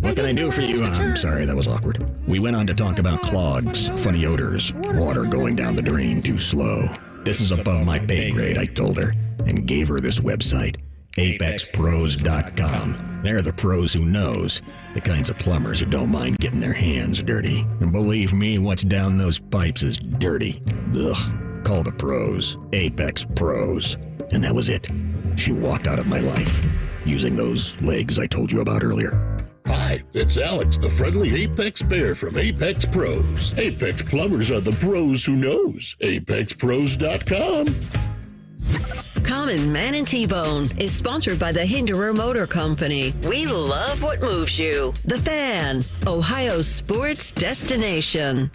What can I do for you? I'm sorry, that was awkward. We went on to talk about clogs, funny odors, water going down the drain too slow. This is above my pay grade, I told her, and gave her this website, apexpros.com. They're the pros who knows, the kinds of plumbers who don't mind getting their hands dirty. And believe me, what's down those pipes is dirty. Ugh, call the pros, Apex Pros. And that was it. She walked out of my life, using those legs I told you about earlier. Hi, it's Alex, the friendly Apex Bear from Apex Pros. Apex plumbers are the pros who knows. ApexPros.com. Common Man and T-Bone is sponsored by the Hinderer Motor Company. We love what moves you. The Fan, Ohio's sports destination.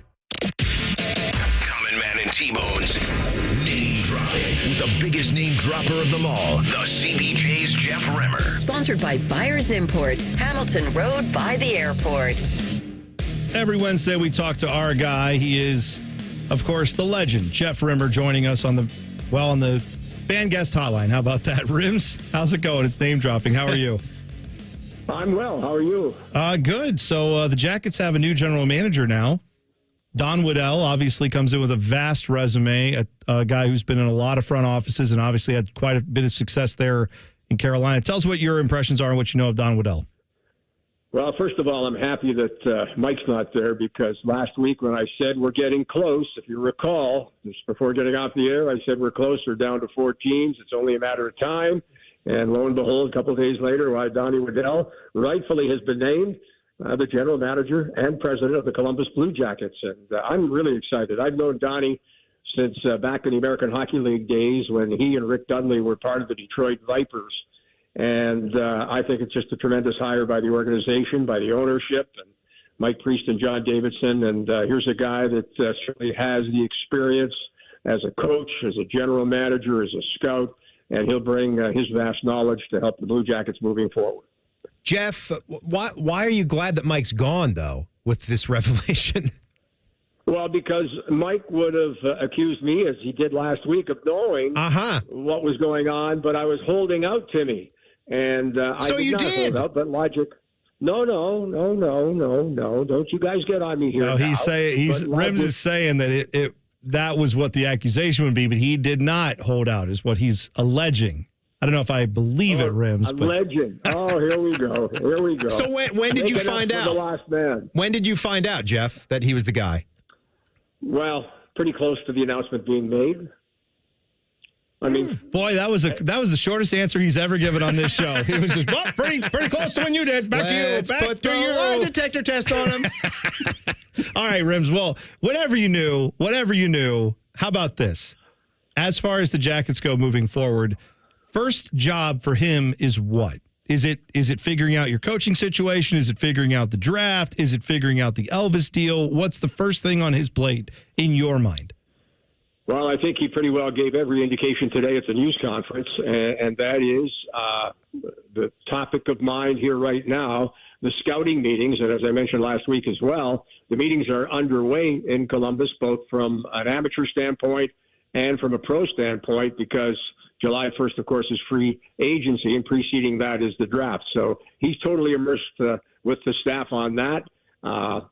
Common Man and T-Bone's name dropping with the biggest name dropper of them all, the CBJ's Jeff Rimmer. Sponsored by Buyers Imports, Hamilton Road by the airport. Every Wednesday we talk to our guy. He is, of course, the legend, Jeff Rimmer, joining us on the fan guest hotline. How about that, Rims? How's it going? It's name dropping. How are you? I'm well. How are you? Good. So the Jackets have a new general manager now. Don Waddell obviously comes in with a vast resume, a guy who's been in a lot of front offices and obviously had quite a bit of success there in Carolina. Tell us what your impressions are and what you know of Don Waddell. Well, first of all, I'm happy that Mike's not there because last week when I said we're getting close, if you recall, just before getting off the air, I said we're close. We're down to 4 teams. It's only a matter of time. And lo and behold, a couple of days later, Donnie Waddell rightfully has been named the general manager and president of the Columbus Blue Jackets. And I'm really excited. I've known Donnie since back in the American Hockey League days when he and Rick Dudley were part of the Detroit Vipers. And I think it's just a tremendous hire by the organization, by the ownership, and Mike Priest and John Davidson. And here's a guy that certainly has the experience as a coach, as a general manager, as a scout, and he'll bring his vast knowledge to help the Blue Jackets moving forward. Jeff, why are you glad that Mike's gone, though, with this revelation? Well, because Mike would have accused me, as he did last week, of knowing what was going on, but I was holding out Timmy. And I did not hold out, but logic. No. Don't you guys get on me here. No, Rims is saying that that was what the accusation would be, but he did not hold out, is what he's alleging. I don't know if I believe it, Rims. Alleging. Oh, here we go. So when did you find out? The last man. When did you find out, Jeff, that he was the guy? Well, pretty close to the announcement being made. I mean, boy, that was the shortest answer he's ever given on this show. He was just pretty close to when you did. Back to you. Lie detector test on him. All right, Rims. Well, whatever you knew. How about this? As far as the Jackets go moving forward, first job for him is what? Is it figuring out your coaching situation? Is it figuring out the draft? Is it figuring out the Elvis deal? What's the first thing on his plate in your mind? Well, I think he pretty well gave every indication today at the news conference, and that is the topic of mind here right now, the scouting meetings. And as I mentioned last week as well, the meetings are underway in Columbus, both from an amateur standpoint and from a pro standpoint, because July 1st, of course, is free agency, and preceding that is the draft. So he's totally immersed with the staff on that.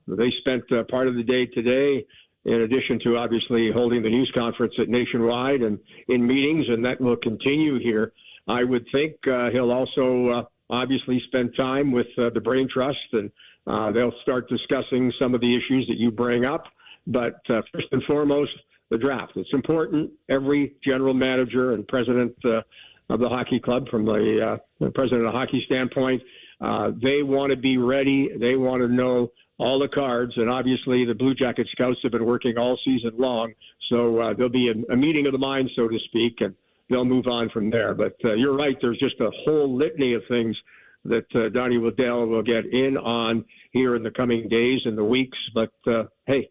They spent part of the day today, in addition to obviously holding the news conference at Nationwide and in meetings, and that will continue here. I would think he'll also obviously spend time with the Brain Trust, and they'll start discussing some of the issues that you bring up. But first and foremost, the draft. It's important. Every general manager and president of the hockey club, from the president of hockey standpoint, they want to be ready. They want to know all the cards, and obviously the Blue Jacket scouts have been working all season long, so there'll be a meeting of the minds, so to speak, and they'll move on from there. But you're right, there's just a whole litany of things that Donnie Waddell will get in on here in the coming days and the weeks. But, hey,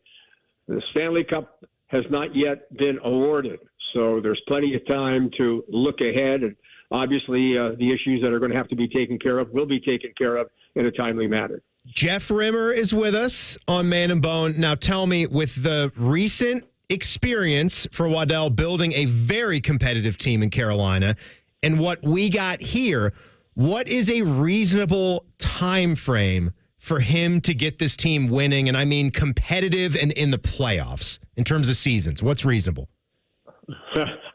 the Stanley Cup has not yet been awarded, so there's plenty of time to look ahead, and obviously the issues that are going to have to be taken care of will be taken care of in a timely manner. Jeff Rimmer is with us on Man and Bone. Now tell me, with the recent experience for Waddell building a very competitive team in Carolina and what we got here, what is a reasonable time frame for him to get this team winning? And I mean competitive and in the playoffs in terms of seasons. What's reasonable?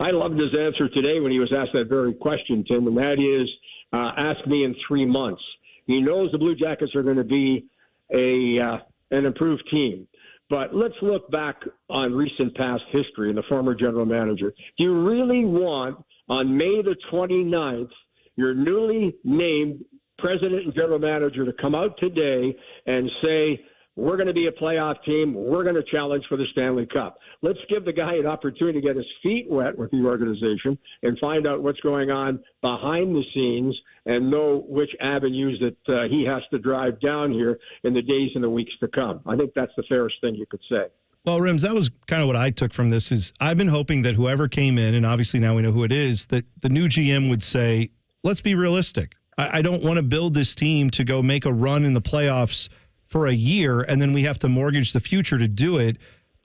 I loved his answer today when he was asked that very question, Tim, and that is, ask me in 3 months. He knows the Blue Jackets are going to be an improved team. But let's look back on recent past history and the former general manager. Do you really want, on May the 29th, your newly named president and general manager to come out today and say, we're going to be a playoff team. We're going to challenge for the Stanley Cup. Let's give the guy an opportunity to get his feet wet with the organization and find out what's going on behind the scenes and know which avenues that he has to drive down here in the days and the weeks to come. I think that's the fairest thing you could say. Well, Rims, that was kind of what I took from this is I've been hoping that whoever came in, and obviously now we know who it is, that the new GM would say, let's be realistic. I don't want to build this team to go make a run in the playoffs for a year, and then we have to mortgage the future to do it.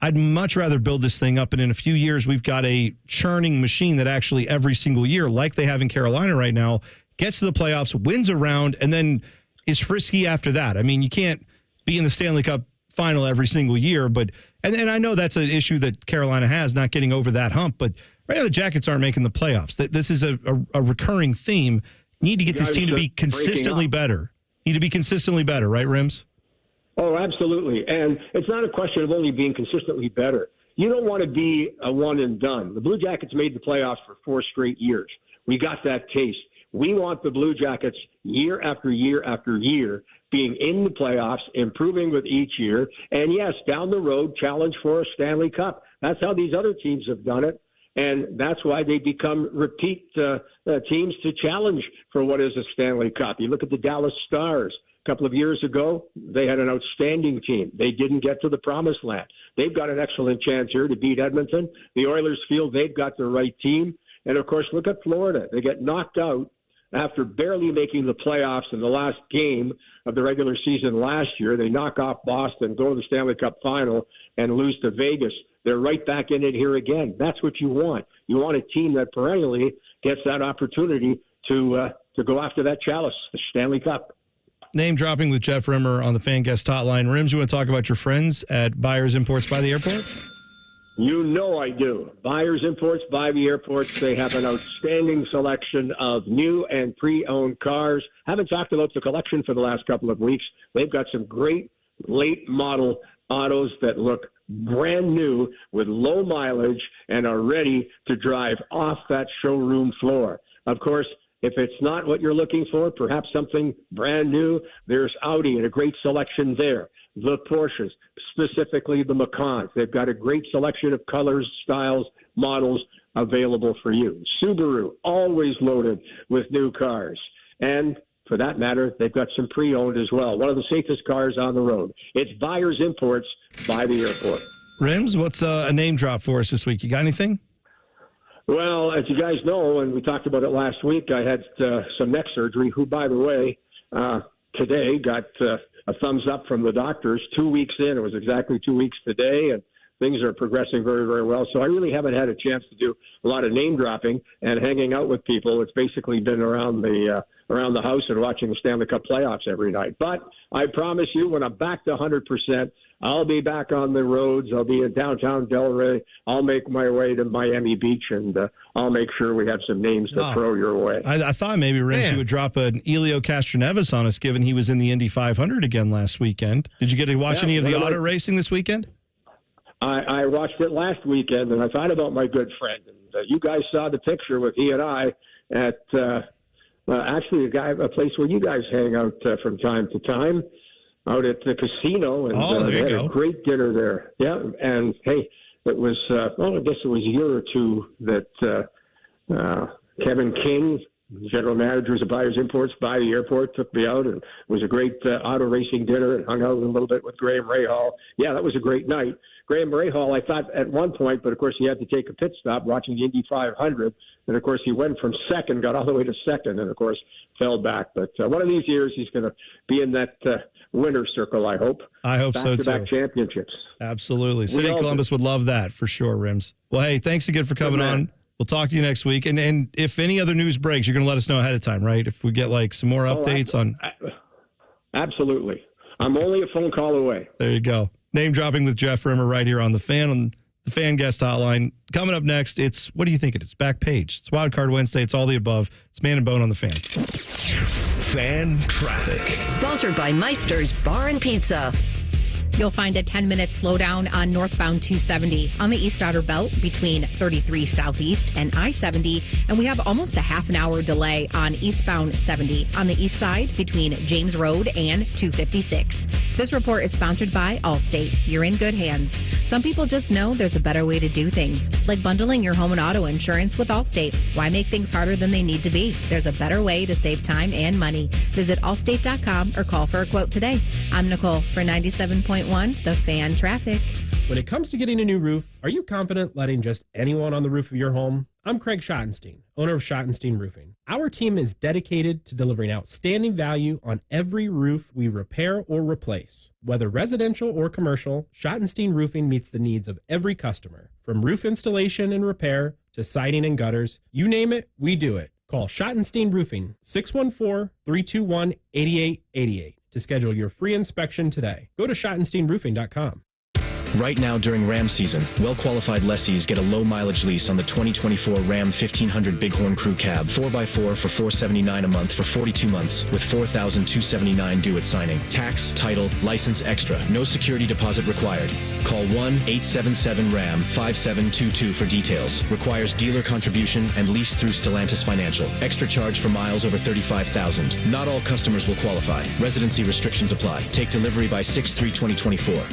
I'd much rather build this thing up, and in a few years, we've got a churning machine that actually every single year, like they have in Carolina right now, gets to the playoffs, wins a round, and then is frisky after that. I mean, you can't be in the Stanley Cup final every single year, but and I know that's an issue that Carolina has, not getting over that hump, but right now the Jackets aren't making the playoffs. This is a recurring theme. Need to get this team to be consistently better. Need to be consistently better, right, Rims? Oh, absolutely. And it's not a question of only being consistently better. You don't want to be a one and done. The Blue Jackets made the playoffs for 4 straight years. We got that taste. We want the Blue Jackets year after year after year being in the playoffs, improving with each year, and yes, down the road, challenge for a Stanley Cup. That's how these other teams have done it, and that's why they become repeat teams to challenge for what is a Stanley Cup. You look at the Dallas Stars. A couple of years ago, they had an outstanding team. They didn't get to the promised land. They've got an excellent chance here to beat Edmonton. The Oilers feel they've got the right team. And, of course, look at Florida. They get knocked out after barely making the playoffs in the last game of the regular season last year. They knock off Boston, go to the Stanley Cup final, and lose to Vegas. They're right back in it here again. That's what you want. You want a team that perennially gets that opportunity to go after that chalice, the Stanley Cup. Name dropping with Jeff Rimmer on the Fan Guest Hotline. Rims, you want to talk about your friends at Buyers Imports by the Airport? You know I do. Buyers Imports by the Airports. They have an outstanding selection of new and pre-owned cars. Haven't talked about the collection for the last couple of weeks. They've got some great late model autos that look brand new with low mileage and are ready to drive off that showroom floor. Of course, if it's not what you're looking for, perhaps something brand new, there's Audi and a great selection there. The Porsches, specifically the Macans. They've got a great selection of colors, styles, models available for you. Subaru, always loaded with new cars. And for that matter, they've got some pre-owned as well. One of the safest cars on the road. It's Buyers Imports by the Airport. Rims, what's a name drop for us this week? You got anything? Well, as you guys know, and we talked about it last week, I had some neck surgery, who, by the way, today got a thumbs up from the doctors. 2 weeks in, it was exactly 2 weeks today, and things are progressing very, very well. So I really haven't had a chance to do a lot of name dropping and hanging out with people. It's basically been around the house and watching the Stanley Cup playoffs every night. But I promise you, when I'm back to 100%, I'll be back on the roads. I'll be in downtown Delray. I'll make my way to Miami Beach, and I'll make sure we have some names to throw your way. I thought maybe, Rims, you would drop an Elio Castroneves on us, given he was in the Indy 500 again last weekend. Did you get to watch any of the auto racing this weekend? I watched it last weekend, and I thought about my good friend. And you guys saw the picture with he and I at actually a place where you guys hang out from time to time, out at the casino, and they had a great dinner there. Yeah, and hey, it was I guess it was a year or two that Kevin King, general manager of Buyers Imports by the Airport, took me out, and it was a great auto racing dinner, and hung out a little bit with Graham Rahal. Yeah, that was a great night. Graham Rahal, I thought at one point, but of course he had to take a pit stop watching the Indy 500, and of course he went from second, got all the way to second, and of course fell back. But one of these years he's going to be in that winner's circle, I hope. I hope so, too. Back-to-back championships. Absolutely. City of Columbus would love that, for sure, Rims. Well, hey, thanks again for coming on. We'll talk to you next week. And if any other news breaks, you're going to let us know ahead of time, right? If we get some more updates on... Absolutely. I'm only a phone call away. There you go. Name dropping with Jeff Rimmer right here on the Fan Guest Hotline. Coming up next, what do you think it is? Back page. It's Wildcard Wednesday. It's all the above. It's Man and Bone on the Fan. Fan traffic. Sponsored by Meister's Bar and Pizza. You'll find a 10-minute slowdown on northbound 270 on the East Outer Belt between 33 Southeast and I-70. And we have almost a half an hour delay on eastbound 70 on the east side between James Road and 256. This report is sponsored by Allstate. You're in good hands. Some people just know there's a better way to do things, like bundling your home and auto insurance with Allstate. Why make things harder than they need to be? There's a better way to save time and money. Visit allstate.com or call for a quote today. I'm Nicole for 97.1 The Fan Traffic. When it comes to getting a new roof, are you confident letting just anyone on the roof of your home? I'm Craig Schottenstein, owner of Schottenstein Roofing. Our team is dedicated to delivering outstanding value on every roof we repair or replace. Whether residential or commercial, Schottenstein Roofing meets the needs of every customer. From roof installation and repair to siding and gutters, you name it, we do it. Call Schottenstein Roofing, 614-321-8888 to schedule your free inspection today. Go to schottensteinroofing.com. Right now during Ram season, well-qualified lessees get a low-mileage lease on the 2024 Ram 1500 Bighorn Crew Cab 4x4 for $479 a month for 42 months with $4,279 due at signing. Tax, title, license extra. No security deposit required. Call 1-877-RAM-5722 for details. Requires dealer contribution and lease through Stellantis Financial. Extra charge for miles over 35,000. Not all customers will qualify. Residency restrictions apply. Take delivery by 6/3/2024.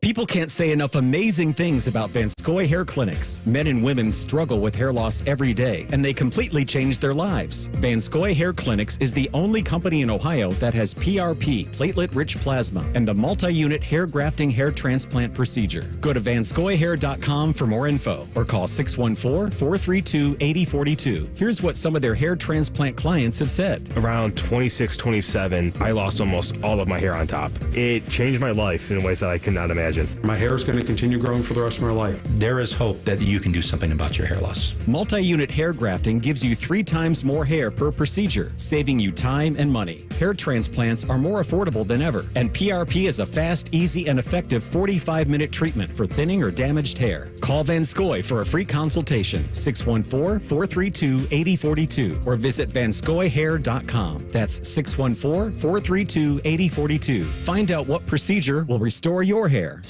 People can't say enough amazing things about Vanscoy Hair Clinics. Men and women struggle with hair loss every day, and they completely change their lives. Vanscoy Hair Clinics is the only company in Ohio that has PRP, platelet-rich plasma, and a multi-unit hair grafting hair transplant procedure. Go to vanscoyhair.com for more info, or call 614-432-8042. Here's what some of their hair transplant clients have said. Around 26, 27, I lost almost all of my hair on top. It changed my life in ways that I could not imagine. My hair is going to continue growing for the rest of my life. There is hope that you can do something about your hair loss. Multi-unit hair grafting gives you 3 times more hair per procedure, saving you time and money. Hair transplants are more affordable than ever, and PRP is a fast, easy, and effective 45-minute treatment for thinning or damaged hair. Call Vanscoy for a free consultation, 614-432-8042, or visit vanscoyhair.com. That's 614-432-8042. Find out what procedure will restore your hair.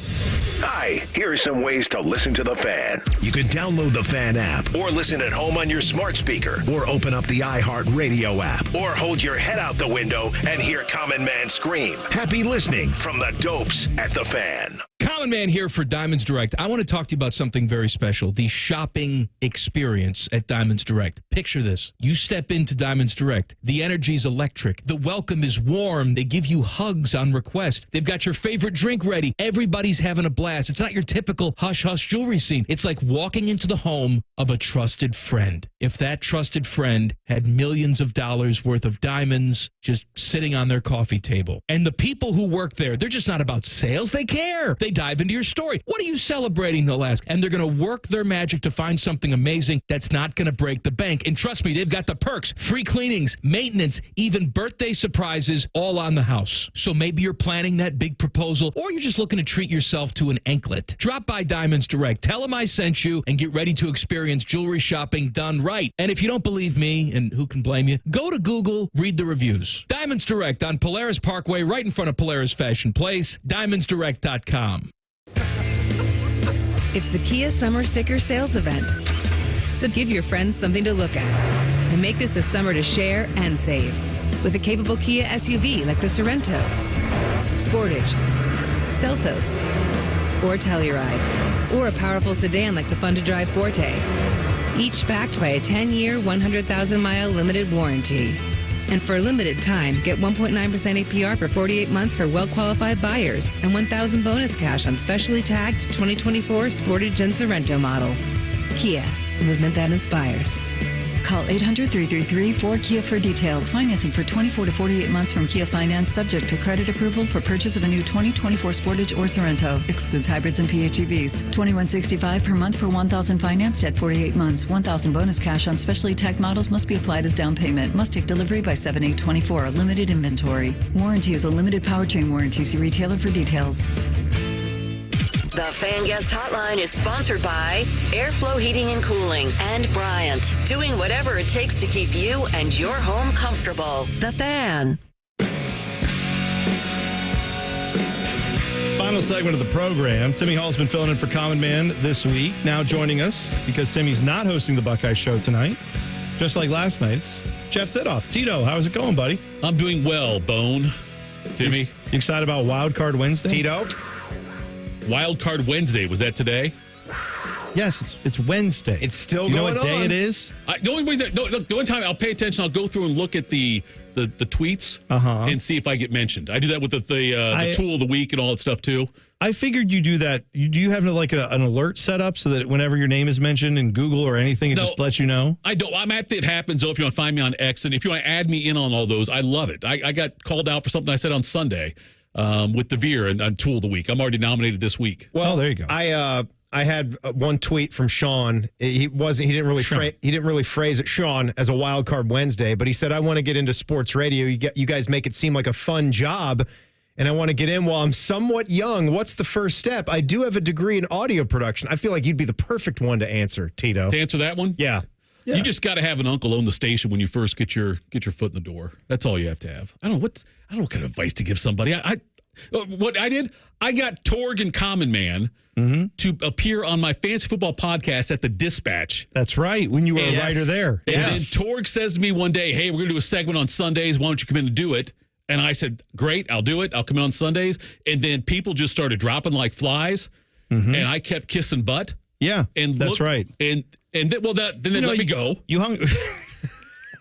Hi, here are some ways to listen to The Fan. You can download the Fan app, or listen at home on your smart speaker, or open up the iHeartRadio app, or hold your head out the window and hear Common Man scream. Happy listening from the Dopes at The Fan. Common Man here for Diamonds Direct. I want to talk to you about something very special, the shopping experience at Diamonds Direct. Picture this. You step into Diamonds Direct. The energy's electric. The welcome is warm. They give you hugs on request. They've got your favorite drink ready. Everybody's having a blast. It's not your typical hush-hush jewelry scene. It's like walking into the home of a trusted friend. If that trusted friend had millions of dollars worth of diamonds just sitting on their coffee table. And the people who work there, they're just not about sales. They care. They dive into your story. What are you celebrating, they'll ask. And they're going to work their magic to find something amazing that's not going to break the bank. And trust me, they've got the perks, free cleanings, maintenance, even birthday surprises all on the house. So maybe you're planning that big proposal, or you're just looking to treat yourself to an anklet. Drop by Diamonds Direct. Tell them I sent you and get ready to experience jewelry shopping done right. And if you don't believe me, and who can blame you, go to Google, read the reviews. Diamonds Direct on Polaris Parkway, right in front of Polaris Fashion Place, diamondsdirect.com. It's the Kia Summer Sticker Sales Event. So give your friends something to look at and make this a summer to share and save with a capable Kia SUV like the Sorento, Sportage, Seltos, or Telluride, or a powerful sedan like the fun-to-drive Forte, each backed by a 10-year, 100,000-mile limited warranty. And for a limited time, get 1.9% APR for 48 months for well-qualified buyers and $1,000 bonus cash on specially tagged 2024 Sportage and Sorento models. Kia, movement that inspires. Call 800-333-4KIA for details. Financing for 24 to 48 months from Kia Finance, subject to credit approval for purchase of a new 2024 Sportage or Sorento. Excludes hybrids and PHEVs. $21.65 per month per $1,000 financed at 48 months. $1,000 bonus cash on specially tagged models must be applied as down payment. Must take delivery by 7/8/24. Limited inventory. Warranty is a limited powertrain warranty. See retailer for details. The Fan Guest Hotline is sponsored by Airflow Heating and Cooling and Bryant, doing whatever it takes to keep you and your home comfortable. The Fan. Final segment of the program. Timmy Hall's been filling in for Common Man this week. Now joining us, because Timmy's not hosting the Buckeye Show tonight, just like last night's, Jeff Thidoff. Tito, how's it going, buddy? I'm doing well, Bone. Timmy. You excited about Wildcard Wednesday? Tito? Wildcard Wednesday, was that today? Yes, it's Wednesday. It's still you going on. You know what day it is? The only time I'll pay attention, I'll go through and look at the tweets and see if I get mentioned. I do that with the tool of the week and all that stuff too. I figured you do that. Do you have like an alert set up so that whenever your name is mentioned in Google or anything, it just lets you know? I don't. I'm at It Happens, though, if you want to find me on X. And if you want to add me in on all those, I love it. I got called out for something I said on Sunday with the Veer and Tool of the Week. I'm already nominated this week. Well, there you go. I had one tweet from Sean. He didn't really phrase it, Sean, as a Wild Card Wednesday, but he said, I want to get into sports radio. You guys make it seem like a fun job, and I want to get in while I'm somewhat young. What's the first step? I do have a degree in audio production. I feel like you'd be the perfect one to answer, Tito. To answer that one? Yeah. You just got to have an uncle own the station when you first get your foot in the door. That's all you have to have. I don't know what kind of advice to give somebody. What I did, I got Torg and Common Man to appear on my fantasy football podcast at the Dispatch. That's right, when you were a writer there. And then Torg says to me one day, hey, we're going to do a segment on Sundays. Why don't you come in and do it? And I said, great, I'll do it. I'll come in on Sundays. And then people just started dropping like flies, and I kept kissing butt. Yeah, and that's right. And then they let me go. You hung...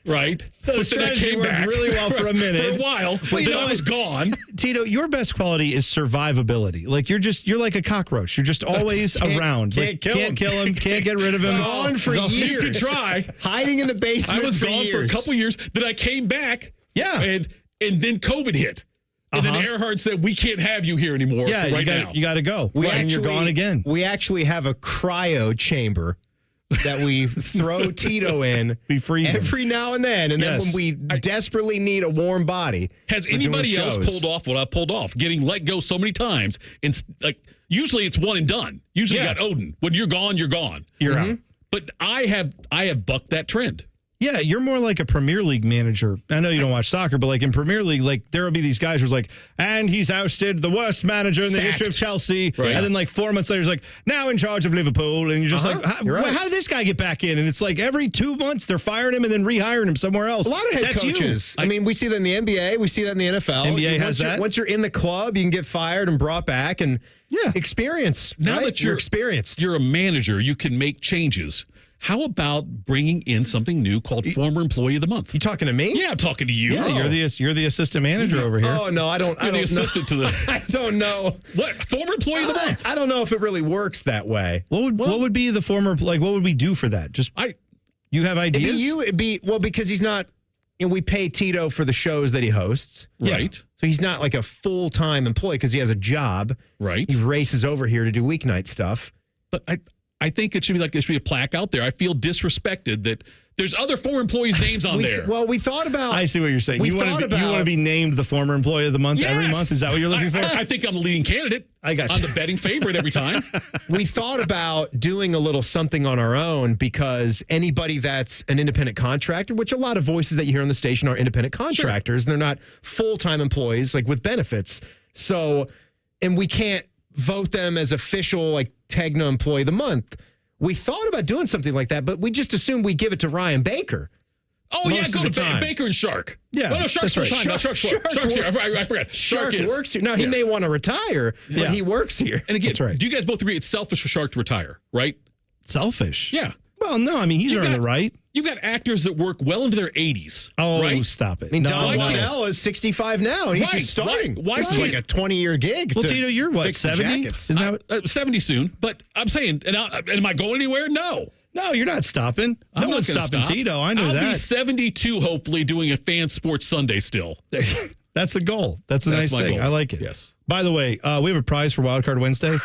Right. The strategy worked really well for a minute. For a while. But then I was gone. Tito, your best quality is survivability. Like you're like a cockroach. You're just always around. Can't kill him. Can't get rid of him. Gone for years. You could try. Hiding in the basement. I was gone for a couple years. Then I came back. Yeah. And then COVID hit. And then Earhart said, we can't have you here anymore now. You got to go. And you're gone again. We actually have a cryo chamber that we throw Tito in we freeze every him. now and then when we desperately need a warm body. Has anybody else pulled off what I pulled off? Getting let go so many times. And usually it's one and done. Usually you got Odin. When you're gone, you're gone. You're out. But I have bucked that trend. Yeah, you're more like a Premier League manager. I know you don't watch soccer, but like in Premier League, like there will be these guys who's like, and he's ousted the worst manager in the history of Chelsea. Right. And then like 4 months later, he's like, now in charge of Liverpool. And you're just like, how did this guy get back in? And it's like every 2 months they're firing him and then rehiring him somewhere else. A lot of head coaches. I mean, we see that in the NBA. We see that in the NFL. NBA has that. Once you're in the club, you can get fired and brought back and experience. Now that you're experienced, you're a manager, you can make changes. How about bringing in something new called Former Employee of the Month? You talking to me? Yeah, I'm talking to you. Yeah, you're the assistant manager over here. Oh no, I don't. You're the assistant to the. I don't know. What Former Employee of the Month? I don't know if it really works that way. What would be the former? Like, what would we do for that? You have ideas? It'd be because he's not. And we pay Tito for the shows that he hosts, right? So he's not like a full-time employee because he has a job, right? He races over here to do weeknight stuff, but I think it should be like there should be a plaque out there. I feel disrespected that there's other former employees' names on there. Well, we thought about. I see what you're saying. You want to be named the Former Employee of the Month every month? Is that what you're looking for? I think I'm the leading candidate. I got you. I'm the betting favorite every time. We thought about doing a little something on our own because anybody that's an independent contractor, which a lot of voices that you hear on the station are independent contractors, and they're not full-time employees like with benefits. So, and we can't vote them as official like Tegna Employee of the Month. We thought about doing something like that, but we just assumed we'd give it to Ryan Baker. Oh, yeah, go to Baker and Shark. Yeah. No, Shark's right. Shark's here. I forgot. Shark works here. Now, he may want to retire, but he works here. And again, do you guys both agree it's selfish for Shark to retire, right? Selfish? Yeah. Well, no, I mean, he's earned the right. You've got actors that work well into their 80s. Oh, right? Stop it. I mean, Don Waddell is 65 now, and he's just starting. Why this is like a 20-year gig. Well, Tito, you're what, 70? Isn't that 70 soon? But I'm saying, am I going anywhere? No. No, you're not stopping. I'm no one's not stopping stop. Tito. I know I'll that. I'll be 72, hopefully, doing a Fan Sports Sunday still. That's the goal. That's a nice thing. Goal. I like it. Yes. By the way, we have a prize for Wildcard Wednesday.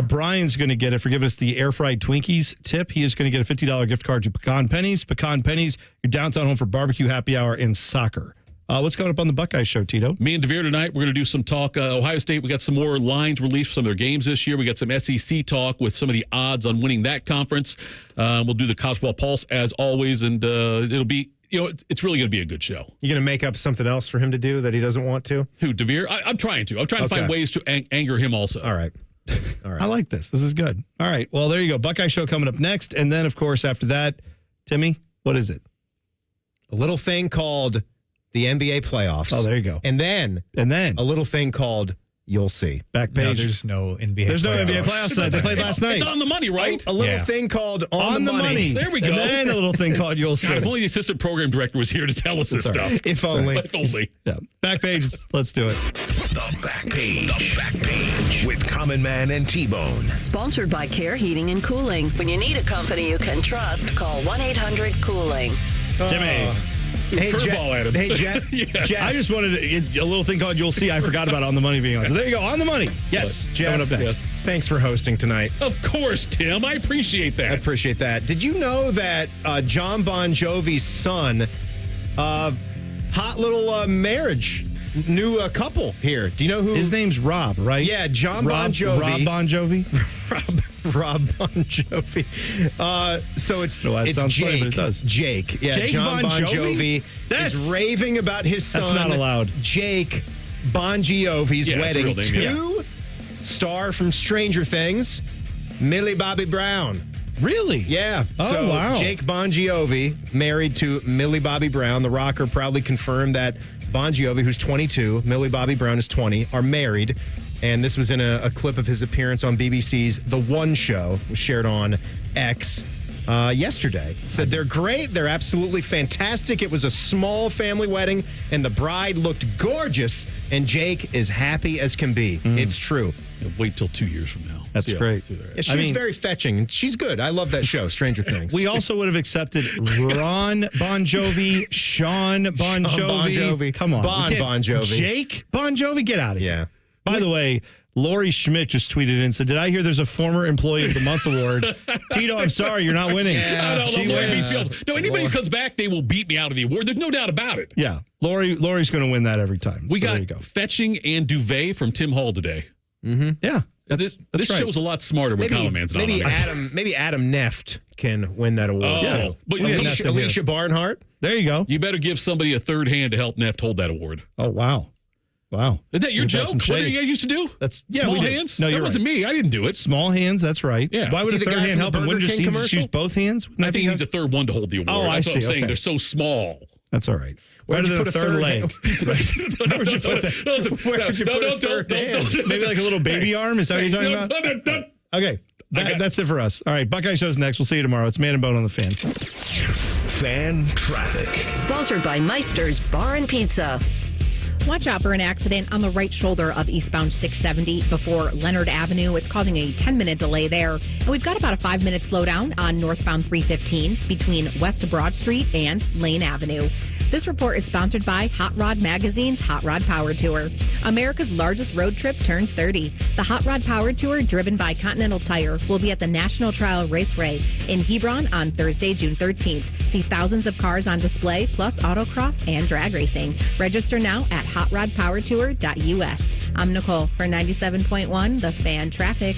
Brian's going to get it for giving us the air fried Twinkies tip. He is going to get a $50 gift card to Pecan Pennies. Pecan Pennies, your downtown home for barbecue, happy hour, and soccer. What's coming up on the Buckeye Show, Tito? Me and DeVere tonight, we're going to do some talk. Ohio State, we got some more lines released for some of their games this year. We got some SEC talk with some of the odds on winning that conference. We'll do the College Football Pulse as always, and it'll be it's really going to be a good show. You going to make up something else for him to do that he doesn't want to? Who, DeVere? I'm trying to. I'm trying to find ways to anger him also. All right. I like this. This is good. All right. Well, there you go. Buckeye Show coming up next. And then, of course, after that, Timmy, what is it? A little thing called the NBA playoffs. Oh, there you go. And then a little thing called You'll See. Back page. No, there's no NBA There's playoffs. no NBA playoffs tonight. They played last night. It's on the money, right? A little thing called On the money. There we go. And then a little thing called You'll See. God, if only the assistant program director was here to tell us this stuff. If only. If only. Yeah. Back page. Let's do it. The Back Page. The Back Page. With Common Man and T-Bone. Sponsored by Care Heating and Cooling. When you need a company you can trust, call 1-800-COOLING. Timmy. Hey, curveball at him. Hey, Jet. Yes. Jet. I just wanted a little thing called You'll See. I forgot about On the Money being on. So there you go. On the Money. Yes. Jet, Coming up next. yes. Thanks for hosting tonight. Of course, Tim. I appreciate that. I appreciate that. Did you know that John Bon Jovi's son, hot little marriage, new couple here. Do you know who? His name's Rob, right? Yeah, John Bon Jovi. Rob Bon Jovi? Rob Bon Jovi. So it's sounds Jake. funny, but it does. Jake. Yeah, Jake John Bon Jovi is raving about his son. That's not allowed. Jake Bon Jovi's wedding real name, to star from Stranger Things, Millie Bobby Brown. Really? Yeah. Oh, so wow. Jake Bon Jovi, married to Millie Bobby Brown. The rocker proudly confirmed that Bon Jovi, who's 22, Millie Bobby Brown is 20, are married. And this was in a clip of his appearance on BBC's The One Show, was shared on X yesterday. Said they're great. They're absolutely fantastic. It was a small family wedding, and the bride looked gorgeous, and Jake is happy as can be. It's true. Wait till 2 years from now. That's great. Yeah, she's very fetching. She's good. I love that show, Stranger Things. We also would have accepted Ron Bon Jovi, Sean Bon Jovi. Bon Jovi. Come on. Bon Jovi. Jake Bon Jovi, get out of here. Yeah. By the way, Lori Schmidt just tweeted in and said, "Did I hear there's a former Employee of the Month award?" Tito, I'm sorry, you're not winning. Yeah, no, anybody who comes back, they will beat me out of the award. There's no doubt about it. Yeah, Lori's going to win that every time. We there got you go. fetching and duvet from Tim Hall today. Mm-hmm. Yeah, this right. show's a lot smarter when Common Man's not on it. Maybe Adam Neft can win that award. Oh, yeah. but Alicia Barnhart. There you go. You better give somebody a third hand to help Neft hold that award. Oh, wow. Isn't that your joke? What did you guys used to do? Small hands? No, that wasn't me. I didn't do it. Small hands, that's right. Yeah. Why would a third hand help him? Wouldn't just use both hands? I think he needs a third one to hold the award. Oh, That's I what I'm see. saying. Okay. They're so small. That's all right. Where would you put a third leg? Where would you put that? Where would you put a third hand? Maybe like a little baby arm? Is that what you're talking about? Okay. That's it for us. All right. Buckeye Show's next. We'll see you tomorrow. It's Man and Bone on the Fan. Fan traffic. Sponsored by Meister's Bar and Pizza. Watch out for an accident on the right shoulder of eastbound 670 before Leonard Avenue. It's causing a 10-minute delay there. And we've got about a 5-minute slowdown on northbound 315 between West Broad Street and Lane Avenue. This report is sponsored by Hot Rod Magazine's Hot Rod Power Tour. America's largest road trip turns 30. The Hot Rod Power Tour, driven by Continental Tire, will be at the National Trial Raceway in Hebron on Thursday, June 13th. See thousands of cars on display, plus autocross and drag racing. Register now at hotrodpowertour.us. I'm Nicole for 97.1 The Fan Traffic.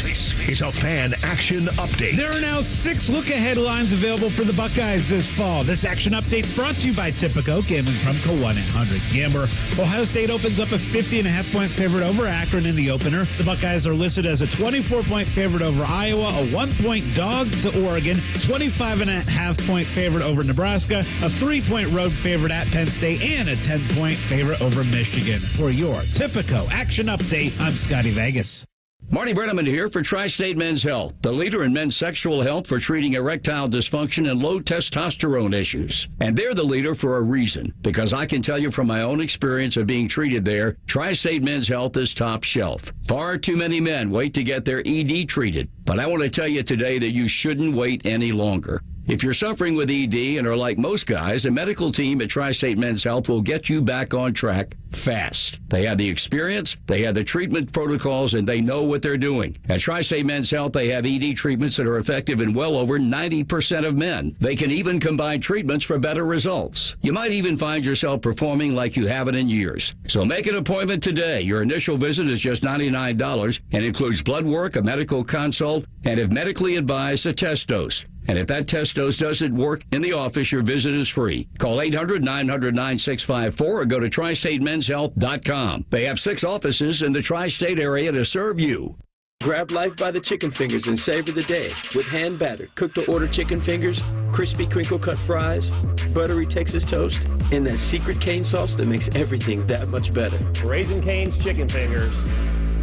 This is a Fan Action Update. There are now 6 look-ahead lines available for the Buckeyes this fall. This action update brought to you by Tipico, gambling Promco 1-800-GAMBLER. Ohio State opens up a 50.5-point favorite over Akron in the opener. The Buckeyes are listed as a 24-point favorite over Iowa, a 1-point dog to Oregon, 25.5-point favorite over Nebraska, a 3-point road favorite at Penn State, and a 10-point favorite over Michigan. For your Tipico action update, I'm Scotty Vegas. Marty Brenneman here for Tri-State Men's Health, the leader in men's sexual health for treating erectile dysfunction and low testosterone issues. And they're the leader for a reason, because I can tell you from my own experience of being treated there, Tri-State Men's Health is top shelf. Far too many men wait to get their ED treated, but I want to tell you today that you shouldn't wait any longer. If you're suffering with ED and are like most guys, a medical team at Tri-State Men's Health will get you back on track fast. They have the experience, they have the treatment protocols, and they know what they're doing. At Tri-State Men's Health, they have ED treatments that are effective in well over 90% of men. They can even combine treatments for better results. You might even find yourself performing like you haven't in years. So make an appointment today. Your initial visit is just $99 and includes blood work, a medical consult, and if medically advised, a test dose. And if that test dose doesn't work in the office, your visit is free. Call 800-900-9654 or go to tristatemenshealth.com. They have 6 offices in the tri-state area to serve you. Grab life by the chicken fingers and savor the day with hand-battered, cooked-to-order chicken fingers, crispy crinkle-cut fries, buttery Texas toast, and that secret cane sauce that makes everything that much better. Raising Cane's Chicken Fingers.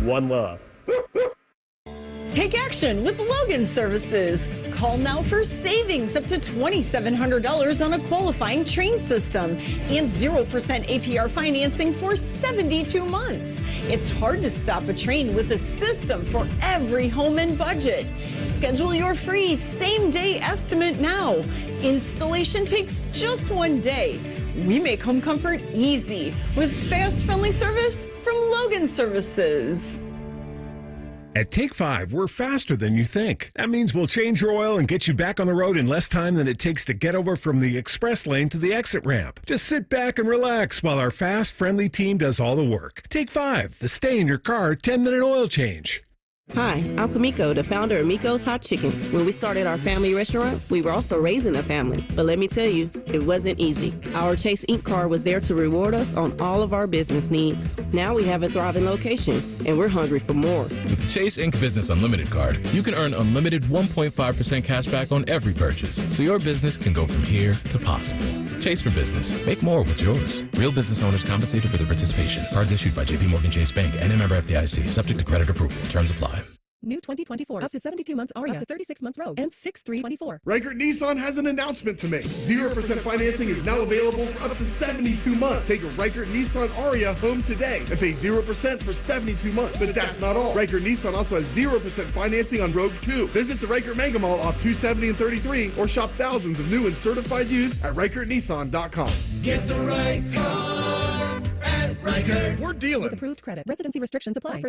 One love. Take action with Logan Services. Call now for savings up to $2,700 on a qualifying train system and 0% APR financing for 72 months. It's hard to stop a train with a system for every home and budget. Schedule your free same-day estimate now. Installation takes just 1 day. We make home comfort easy with fast, friendly service from Logan Services. At Take 5, we're faster than you think. That means we'll change your oil and get you back on the road in less time than it takes to get over from the express lane to the exit ramp. Just sit back and relax while our fast, friendly team does all the work. Take 5, the stay in your car 10-minute oil change. Hi, I'm Kamiko, the founder of Miko's Hot Chicken. When we started our family restaurant, we were also raising a family. But let me tell you, it wasn't easy. Our Chase Inc. card was there to reward us on all of our business needs. Now we have a thriving location, and we're hungry for more. With the Chase Inc. Business Unlimited card, you can earn unlimited 1.5% cash back on every purchase, so your business can go from here to possible. Chase for Business. Make more with yours. Real business owners compensated for their participation. Cards issued by JPMorgan Chase Bank and a member FDIC. Subject to credit approval. Terms apply. New 2024. Up to 72 months Aria. Up to 36 months Rogue. And 6324. Reichert Nissan has an announcement to make. 0% financing is now available for up to 72 months. Take a Reichert Nissan Aria home today and pay 0% for 72 months. But that's not all. Reichert Nissan also has 0% financing on Rogue 2. Visit the Reichert Mega Mall off 270 and 33 or shop thousands of new and certified used at ReichertNissan.com. Get the right car at Reichert. We're dealing. With approved credit. Residency restrictions apply.